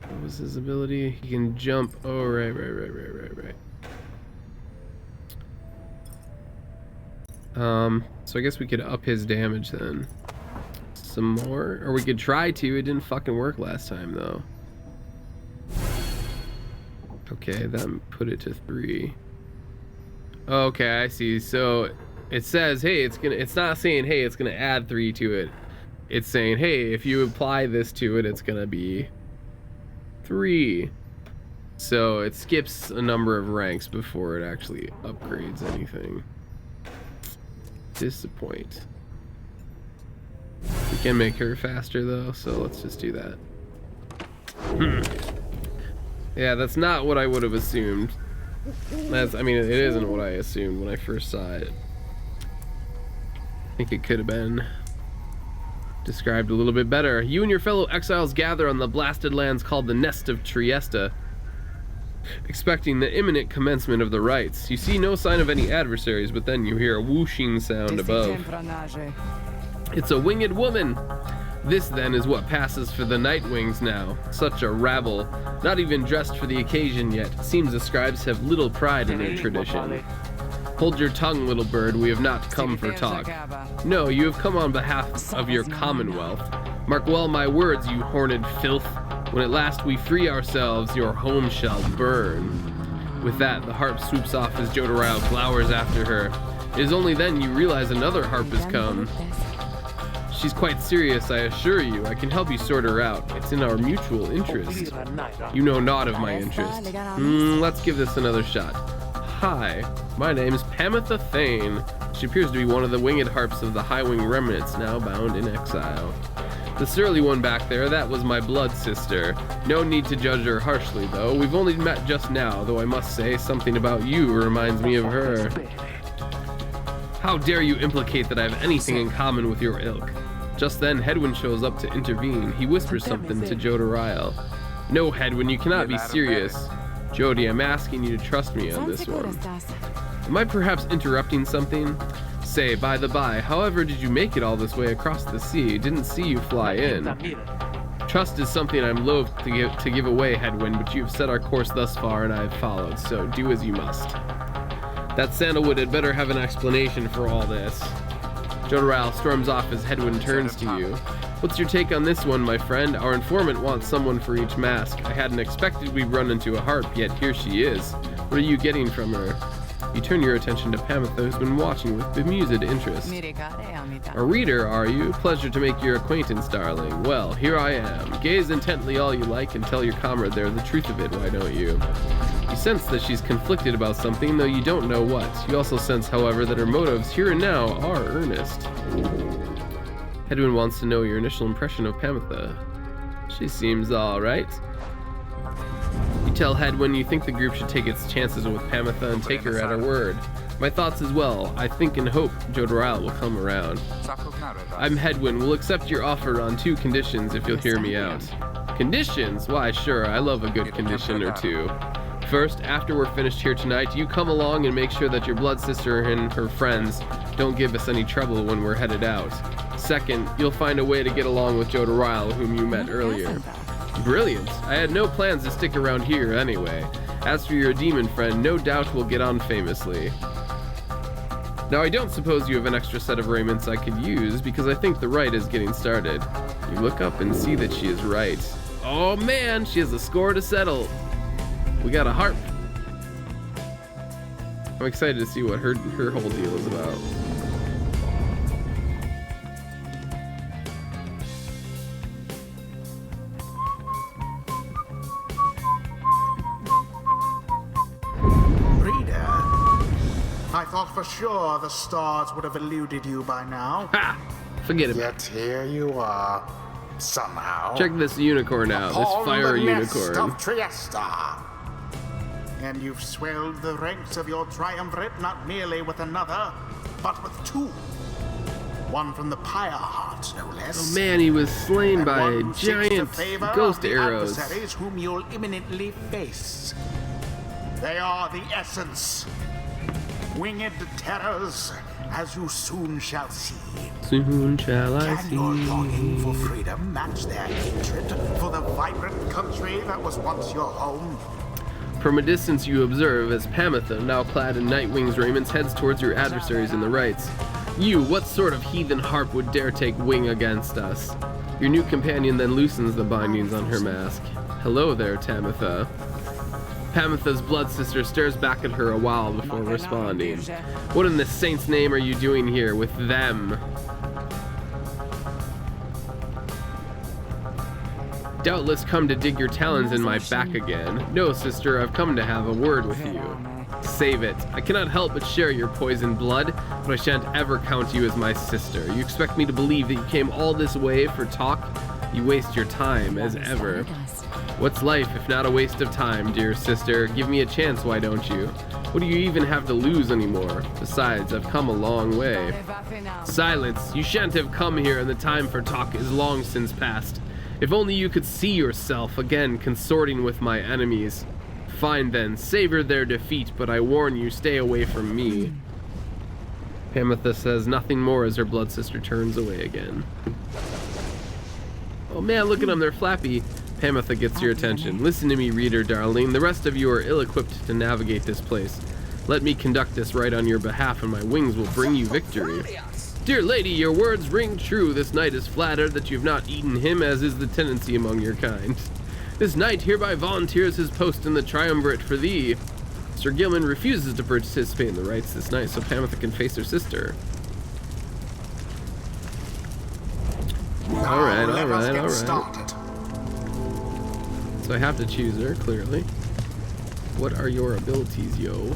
What was his ability? He can jump. Oh, right. So I guess we could up his damage then. Some more? Or we could try to. It didn't fucking work last time, though. Okay, then put it to 3. Okay, I see. So it says, hey, it's not saying, hey, it's gonna add 3 to it. It's saying, hey, if you apply this to it, it's gonna be 3. So it skips a number of ranks before it actually upgrades anything. Disappoint. We can make her faster though, so let's just do that. Yeah, that's not what I would have assumed. It isn't what I assumed when I first saw it. I think it could have been described a little bit better. You and your fellow exiles gather on the blasted lands called the Nest of Trieste, expecting the imminent commencement of the rites. You see no sign of any adversaries, but then you hear a whooshing sound above. It's a winged woman. This then is what passes for the Nightwings now. Such a rabble, not even dressed for the occasion yet. Seems the scribes have little pride in their tradition. Hold your tongue, little bird, we have not come for talk. No, you have come on behalf of your commonwealth. Mark well my words, you horned filth. When at last we free ourselves, your home shall burn. With that, the harp swoops off as Jodorao glowers after her. It is only then you realize another harp has come. She's quite serious, I assure you. I can help you sort her out. It's in our mutual interest. You know naught of my interest. Let's give this another shot. Hi, my name's Pamitha Thane. She appears to be one of the winged harps of the High Wing remnants, now bound in exile. The surly one back there, that was my blood sister. No need to judge her harshly, though. We've only met just now, though I must say something about you reminds me of her. How dare you implicate that I have anything in common with your ilk? Just then, Hedwin shows up to intervene. He whispers something to Jodoryle. No, Hedwin, you cannot be serious. Jody, I'm asking you to trust me on this one. Am I perhaps interrupting something? Say, by the by, however did you make it all this way across the sea? Didn't see you fly in. Trust is something I'm loath to give away, Hedwin, but you've set our course thus far and I have followed, so do as you must. That sandalwood had better have an explanation for all this. Jodoryle storms off as Hedwin turns to you. What's your take on this one, my friend? Our informant wants someone for each mask. I hadn't expected we'd run into a harp, yet here she is. What are you getting from her? You turn your attention to Pamitha, who's been watching with bemused interest. A reader, are you? Pleasure to make your acquaintance, darling. Well, here I am. Gaze intently all you like and tell your comrade there the truth of it, why don't you? You sense that she's conflicted about something, though you don't know what. You also sense, however, that her motives here and now are earnest. Hedwin wants to know your initial impression of Pamitha. She seems alright. You tell Hedwin you think the group should take its chances with Pamitha and take her at her word. My thoughts as well. I think and hope Jodoryle will come around. I'm Hedwin. We'll accept your offer on 2 conditions if you'll hear me out. Conditions? Why, sure, I love a good condition or 2. First, after we're finished here tonight, you come along and make sure that your blood sister and her friends don't give us any trouble when we're headed out. Second, you'll find a way to get along with Jodoryle, whom you met earlier. Brilliant. I had no plans to stick around here anyway. As for your demon friend, no doubt we'll get on famously. Now, I don't suppose you have an extra set of raiments I could use, because I think the rite is getting started. You look up and see that she is right. Oh man, she has a score to settle. We got a harp. I'm excited to see what her whole deal is about. I thought for sure the stars would have eluded you by now. Ha! Forget it. Yet here you are, somehow. Check this unicorn out, this fire unicorn. Of Trieste. And you've swelled the ranks of your triumvirate not merely with another, but with two. One from the Pyre heart, no less. Oh man, he was slain by giant ghost arrows. Adversaries whom you'll imminently face. They are the essence. Winged terrors, as you soon shall see. Soon shall I see. Can your longing for freedom match their hatred for the vibrant country that was once your home? From a distance you observe as Pamitha, now clad in Nightwing's raiments, heads towards your adversaries in the rights. You, what sort of heathen harp would dare take wing against us? Your new companion then loosens the bindings on her mask. Hello there, Tamitha. Pamitha's blood sister stares back at her a while before responding. What in the saint's name are you doing here with them? Doubtless come to dig your talons in my back again. No, sister, I've come to have a word with you. Save it. I cannot help but share your poisoned blood, but I shan't ever count you as my sister. You expect me to believe that you came all this way for talk? You waste your time, as ever. What's life if not a waste of time, dear sister? Give me a chance, why don't you? What do you even have to lose anymore? Besides, I've come a long way. Silence! You shan't have come here, and the time for talk is long since past. If only you could see yourself again consorting with my enemies. Fine then, savor their defeat, but I warn you, stay away from me. Pamitha says nothing more as her blood sister turns away again. Oh man, look at them, they're flappy. Pamitha gets your attention. Listen to me, reader darling. The rest of you are ill-equipped to navigate this place. Let me conduct this right on your behalf, and my wings will bring you victory. Dear lady, your words ring true. This knight is flattered that you've not eaten him, as is the tendency among your kind. This knight hereby volunteers his post in the triumvirate for thee. Sir Gilman refuses to participate in the rites this night, so Pamitha can face her sister. Alright. So I have to choose her, clearly. What are your abilities, yo?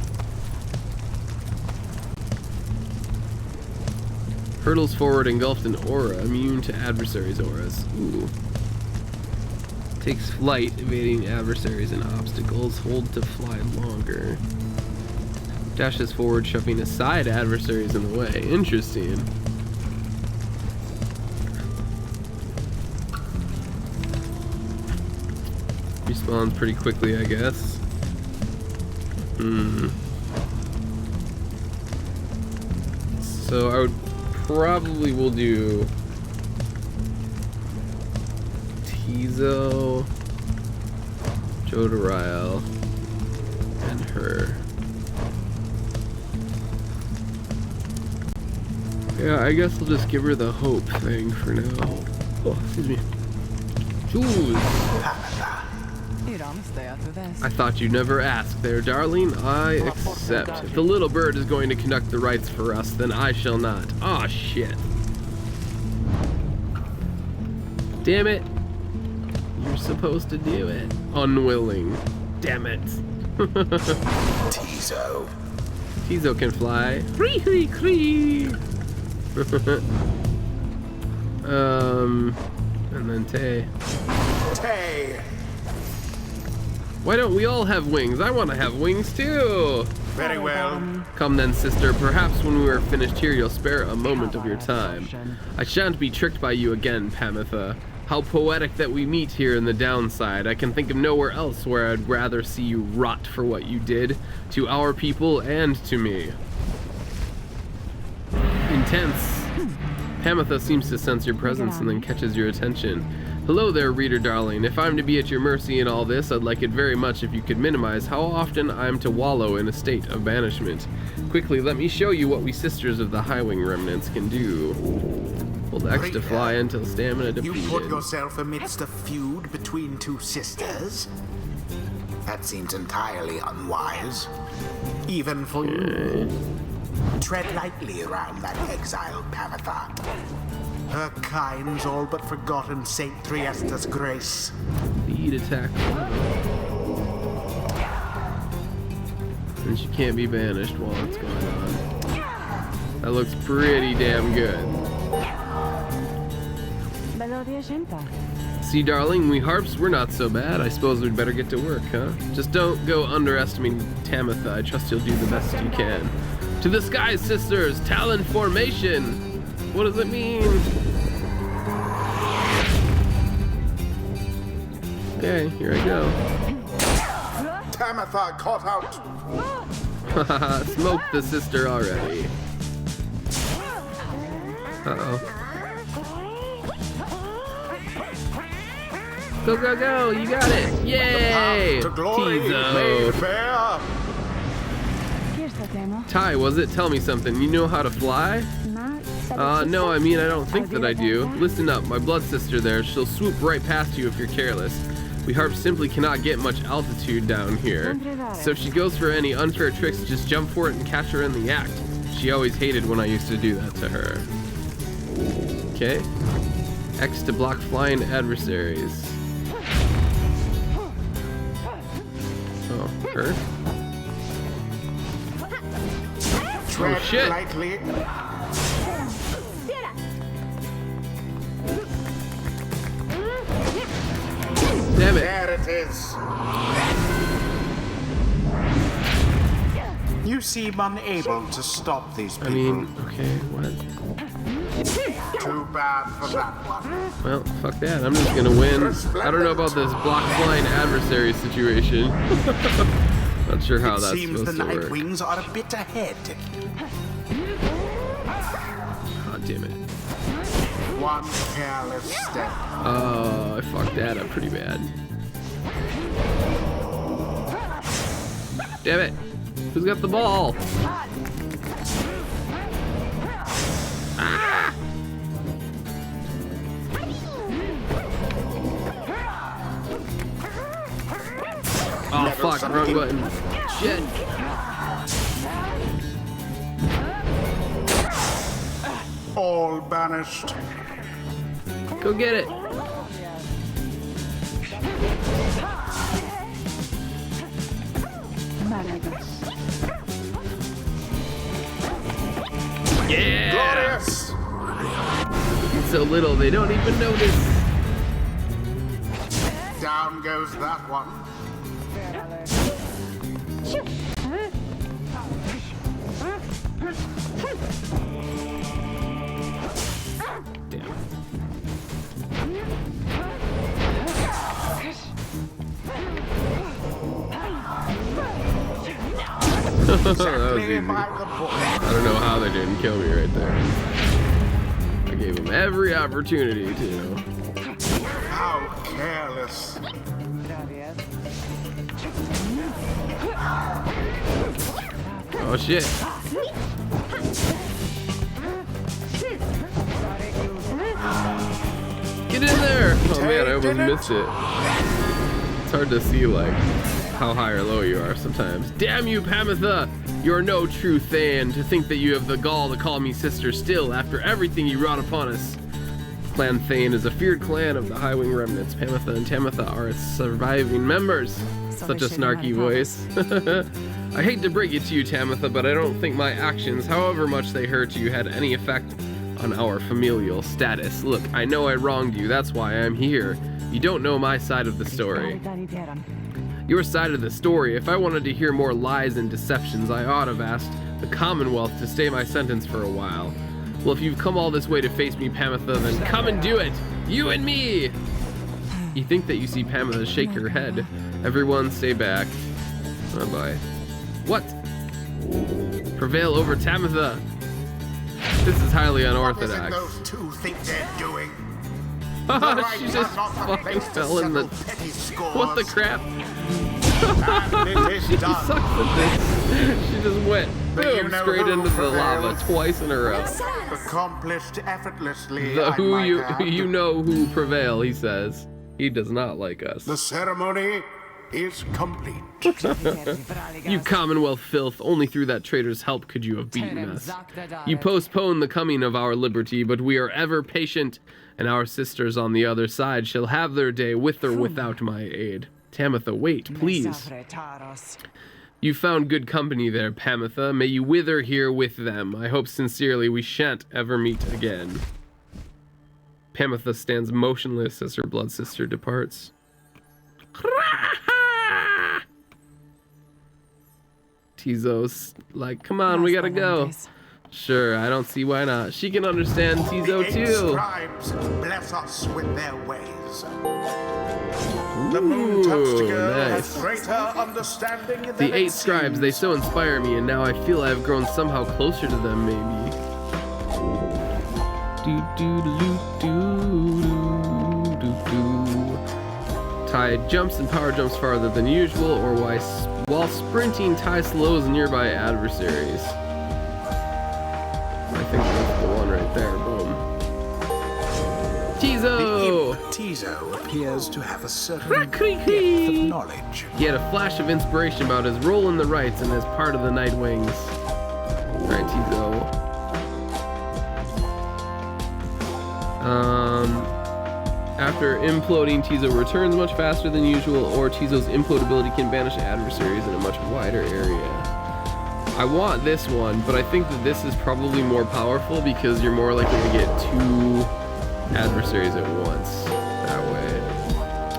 Hurtles forward engulfed in aura, immune to adversaries' auras. Ooh. Takes flight, evading adversaries and obstacles. Hold to fly longer. Dashes forward, shoving aside adversaries in the way. Interesting. Respawns pretty quickly, I guess. So I would probably will do Tizo, Jodariel, and her. Yeah, I guess I'll just give her the hope thing for now. Oh, excuse me. Choose. I thought you'd never ask there, darling. I accept. If the little bird is going to conduct the rites for us, then I shall not. Aw, shit. Damn it. You're supposed to do it. Unwilling. Damn it. Tizo. Tizo can fly. Cree cree cree. And then Tay. Tay. Why don't we all have wings? I want to have wings too. Very well. Come then, sister. Perhaps when we are finished here, you'll spare a moment of your time. I shan't be tricked by you again, Pamitha. How poetic that we meet here in the downside. I can think of nowhere else where I'd rather see you rot for what you did to our people and to me. Intense. Pamitha seems to sense your presence and then catches your attention. Hello there, reader darling. If I'm to be at your mercy in all this, I'd like it very much if you could minimize how often I'm to wallow in a state of banishment. Quickly, let me show you what we sisters of the Highwing remnants can do. Hold X to fly until stamina depleted. You put yourself amidst a feud between two sisters? That seems entirely unwise. Even for you. Tread lightly around that exiled Pamitha. Her kind's all but forgotten Saint Triesta's grace. Speed attack. And she can't be banished while it's going on. That looks pretty damn good. See, darling, we harps, we're not so bad. I suppose we'd better get to work, huh? Just don't go underestimating Tamitha. I trust you'll do the best you can. To the Sky Sisters, Talon Formation! What does it mean? Okay, here I go. Tamitha caught out! Haha, smoked the sister already. Uh-oh. Go, go, go! You got it! Yay! To glory made fair. Ty, was it? Tell me something. You know how to fly? No, I mean, I don't think that I do. Listen up, my blood sister there, she'll swoop right past you if you're careless. We harps simply cannot get much altitude down here. So if she goes for any unfair tricks, just jump for it and catch her in the act. She always hated when I used to do that to her. Okay. X to block flying adversaries. Oh, her? Oh shit! Lightly. Damn it! There it is. You seem unable to stop these people. I mean, okay, what? Too bad for that one. Well, fuck that. I'm just gonna win. I don't know about this block flying adversary situation. Not sure how that's seems supposed the to work. Nightwings are a bit ahead. God damn it. One careless step. Oh, I fucked that up pretty bad. Damn it. Who's got the ball? Ah! Oh fuck, wrong button. Shit. All banished. Go get it. Yeah. Glorious. It's so little they don't even notice. Down goes that one. Damn. That was easy. I don't know how they didn't kill me right there. I gave them every opportunity to. How careless. Oh shit. Get in there! Oh man, I almost missed it. It's hard to see like how high or low you are sometimes. Damn you, Pamitha! You're no true Thayan to think that you have the gall to call me sister still after everything you wrought upon us. Clan Thayan is a feared clan of the Highwing remnants. Pamitha and Tamitha are its surviving members. Such a snarky voice. I hate to break it to you, Tamitha, but I don't think my actions, however much they hurt you, had any effect on our familial status. Look, I know I wronged you, that's why I'm here. You don't know my side of the story. Your side of the story, if I wanted to hear more lies and deceptions, I ought to have asked the Commonwealth to stay my sentence for a while. Well, if you've come all this way to face me, Pamitha, then come and do it! You and me! You think that you see Pamitha shake her head. Everyone stay back. Oh boy. What? Prevail over Tamitha. This is highly unorthodox. What is it those two think they're doing? She just fucking fell in the... What the crap? She sucks at this. She just went boom straight into the lava twice in a row. Accomplished effortlessly. The you know who prevail, he says. He does not like us. The ceremony is complete. You Commonwealth filth, only through that traitor's help could you have beaten us. You postpone the coming of our liberty, but we are ever patient, and our sisters on the other side shall have their day with or without my aid. Tamitha, wait, please. You found good company there, Pamitha. May you wither here with them. I hope sincerely we shan't ever meet again. Pamitha stands motionless as her blood sister departs. Tizo's like, come on, we gotta go. Sure, I don't see why not. She can understand Tizo too. Scribes bless us with their ways. The moon touched girl has greater understanding than the 8 scribes, they so inspire me, and now I feel I have grown somehow closer to them, maybe. Ty jumps and power jumps farther than usual, or while sprinting, Ty slows nearby adversaries. I think that's the one right there. Boom. Tizo! Tizo appears to have a certain depth of knowledge. He had a flash of inspiration about his role in the rites and as part of the Night Wings. Alright, Tizo. After imploding, Tizo returns much faster than usual, or Tizo's implode ability can banish adversaries in a much wider area. I want this one, but I think that this is probably more powerful because you're more likely to get 2 adversaries at once that way.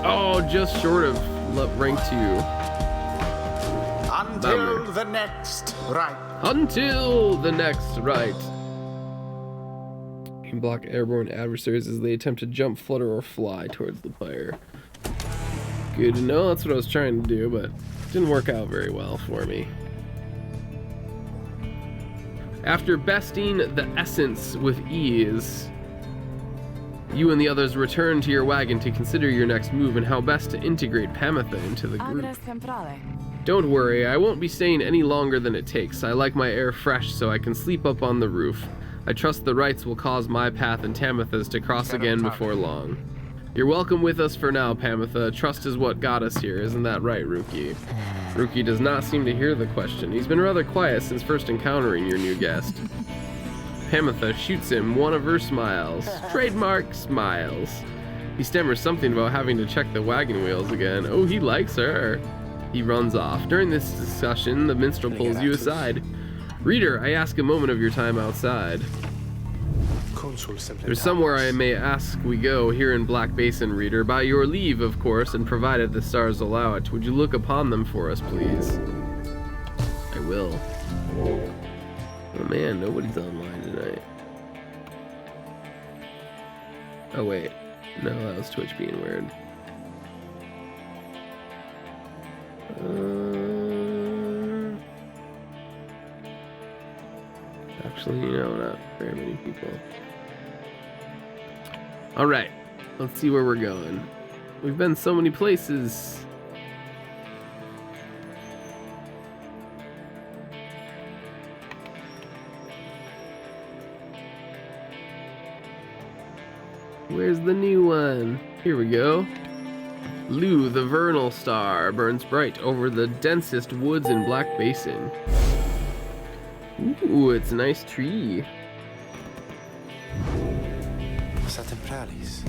Oh, just short of rank 2. Until the next right. Until the next right. You can block airborne adversaries as they attempt to jump, flutter, or fly towards the player. Good to know. That's what I was trying to do, but it didn't work out very well for me. After besting the essence with ease, you and the others return to your wagon to consider your next move and how best to integrate Pamitha into the group. Don't worry, I won't be staying any longer than it takes. I like my air fresh so I can sleep up on the roof. I trust the rites will cause my path and Tamitha's to cross again before long. You're welcome with us for now, Pamitha. Trust is what got us here, isn't that right, Ruki? Ruki does not seem to hear the question. He's been rather quiet since first encountering your new guest. Pamitha shoots him one of her smiles. Trademark smiles. He stammers something about having to check the wagon wheels again. Oh, he likes her. He runs off. During this discussion, the minstrel pulls you aside. Reader, I ask a moment of your time outside. There's somewhere I may ask we go here in Black Basin, Reader. By your leave, of course, and provided the stars allow it. Would you look upon them for us, please? I will. Oh man, nobody's online tonight. Oh wait. No, that was Twitch being weird. Actually, you know, not very many people. Alright, let's see where we're going. We've been so many places. Where's the new one? Here we go. Lu, the vernal star, burns bright over the densest woods in Black Basin. Ooh, it's a nice tree.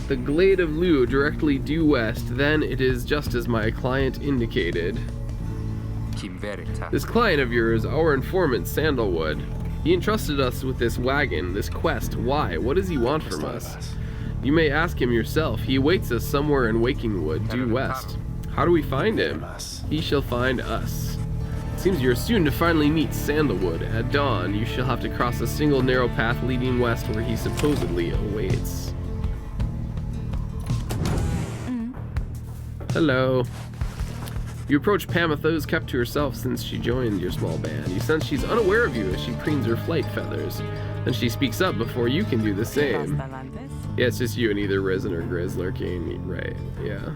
The glade of Lu, directly due west, then it is just as my client indicated. This client of yours, our informant Sandalwood, he entrusted us with this wagon, this quest. Why? What does he want from us? You may ask him yourself. He awaits us somewhere in Wakingwood, due west. How do we find him? He shall find us. It seems you're soon to finally meet Sandalwood. At dawn, you shall have to cross a single narrow path leading west where he supposedly awaits. Hello. You approach Pamitha, who's kept to herself since she joined your small band. You sense she's unaware of you as she preens her flight feathers. Then she speaks up before you can do the same. Yeah, it's just you and either Risen or Grizz lurking. Right, yeah.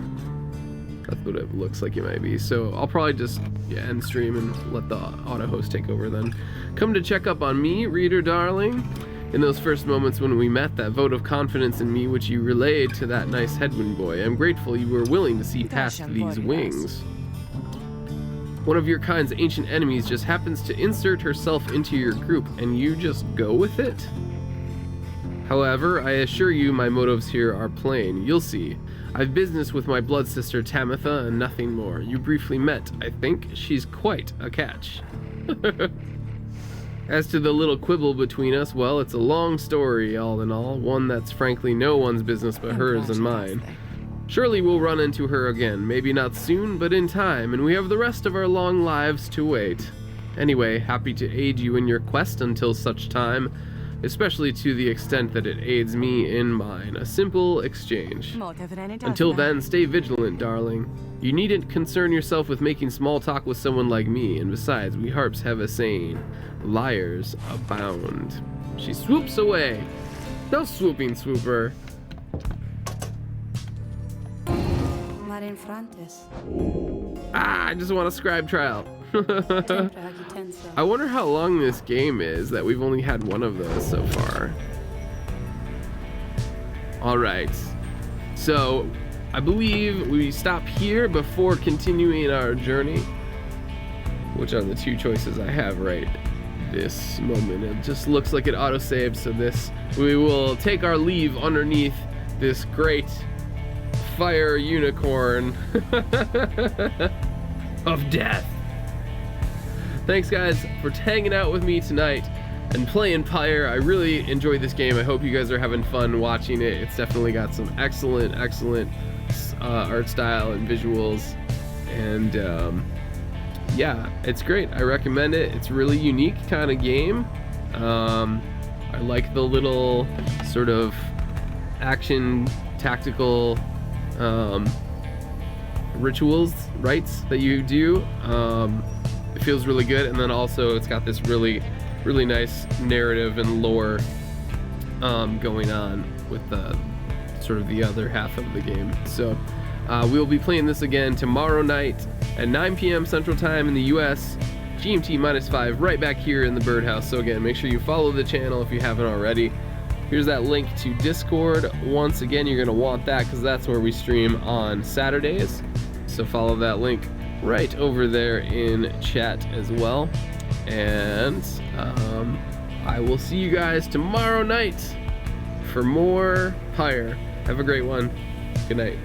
That's what it looks like it might be. So I'll probably just end stream and let the auto host take over then. Come to check up on me, reader darling. In those first moments when we met, that vote of confidence in me which you relayed to that nice Headwind boy, I'm grateful you were willing to see past these wings. One of your kind's ancient enemies just happens to insert herself into your group, and you just go with it? However, I assure you my motives here are plain. You'll see. I've business with my blood sister Tamitha and nothing more. You briefly met, I think. She's quite a catch. As to the little quibble between us, well, it's a long story, all in all. One that's frankly no one's business but hers and mine. Surely we'll run into her again. Maybe not soon, but in time, and we have the rest of our long lives to wait. Anyway, happy to aid you in your quest until such time, especially to the extent that it aids me in mine. A simple exchange. Until then, stay vigilant, darling. You needn't concern yourself with making small talk with someone like me, and besides, we harps have a saying, liars abound. She swoops away. No swooping, swooper. I just want a scribe trial. I wonder how long this game is that we've only had one of those so far. Alright, so I believe we stop here before continuing our journey, which are the two choices I have right this moment. It just looks like it autosaves, so we will take our leave underneath this great fire unicorn of death. Thanks guys for hanging out with me tonight and playing Pyre. I really enjoyed this game. I hope you guys are having fun watching it. It's definitely got some excellent art style and visuals, and yeah, it's great. I recommend it. It's a really unique kind of game. I like the little sort of action tactical rites that you do. It feels really good, and then also it's got this really nice narrative and lore going on with the sort of the other half of the game. So we'll be playing this again tomorrow night at 9 p.m. Central Time in the US, GMT -5, right back here in the Birdhouse. So again, make sure you follow the channel if you haven't already. Here's that link to Discord. Once again, you're gonna want that because that's where we stream on Saturdays. So follow that link right over there in chat as well. And I will see you guys tomorrow night for more Pyre. Have a great one. Good night.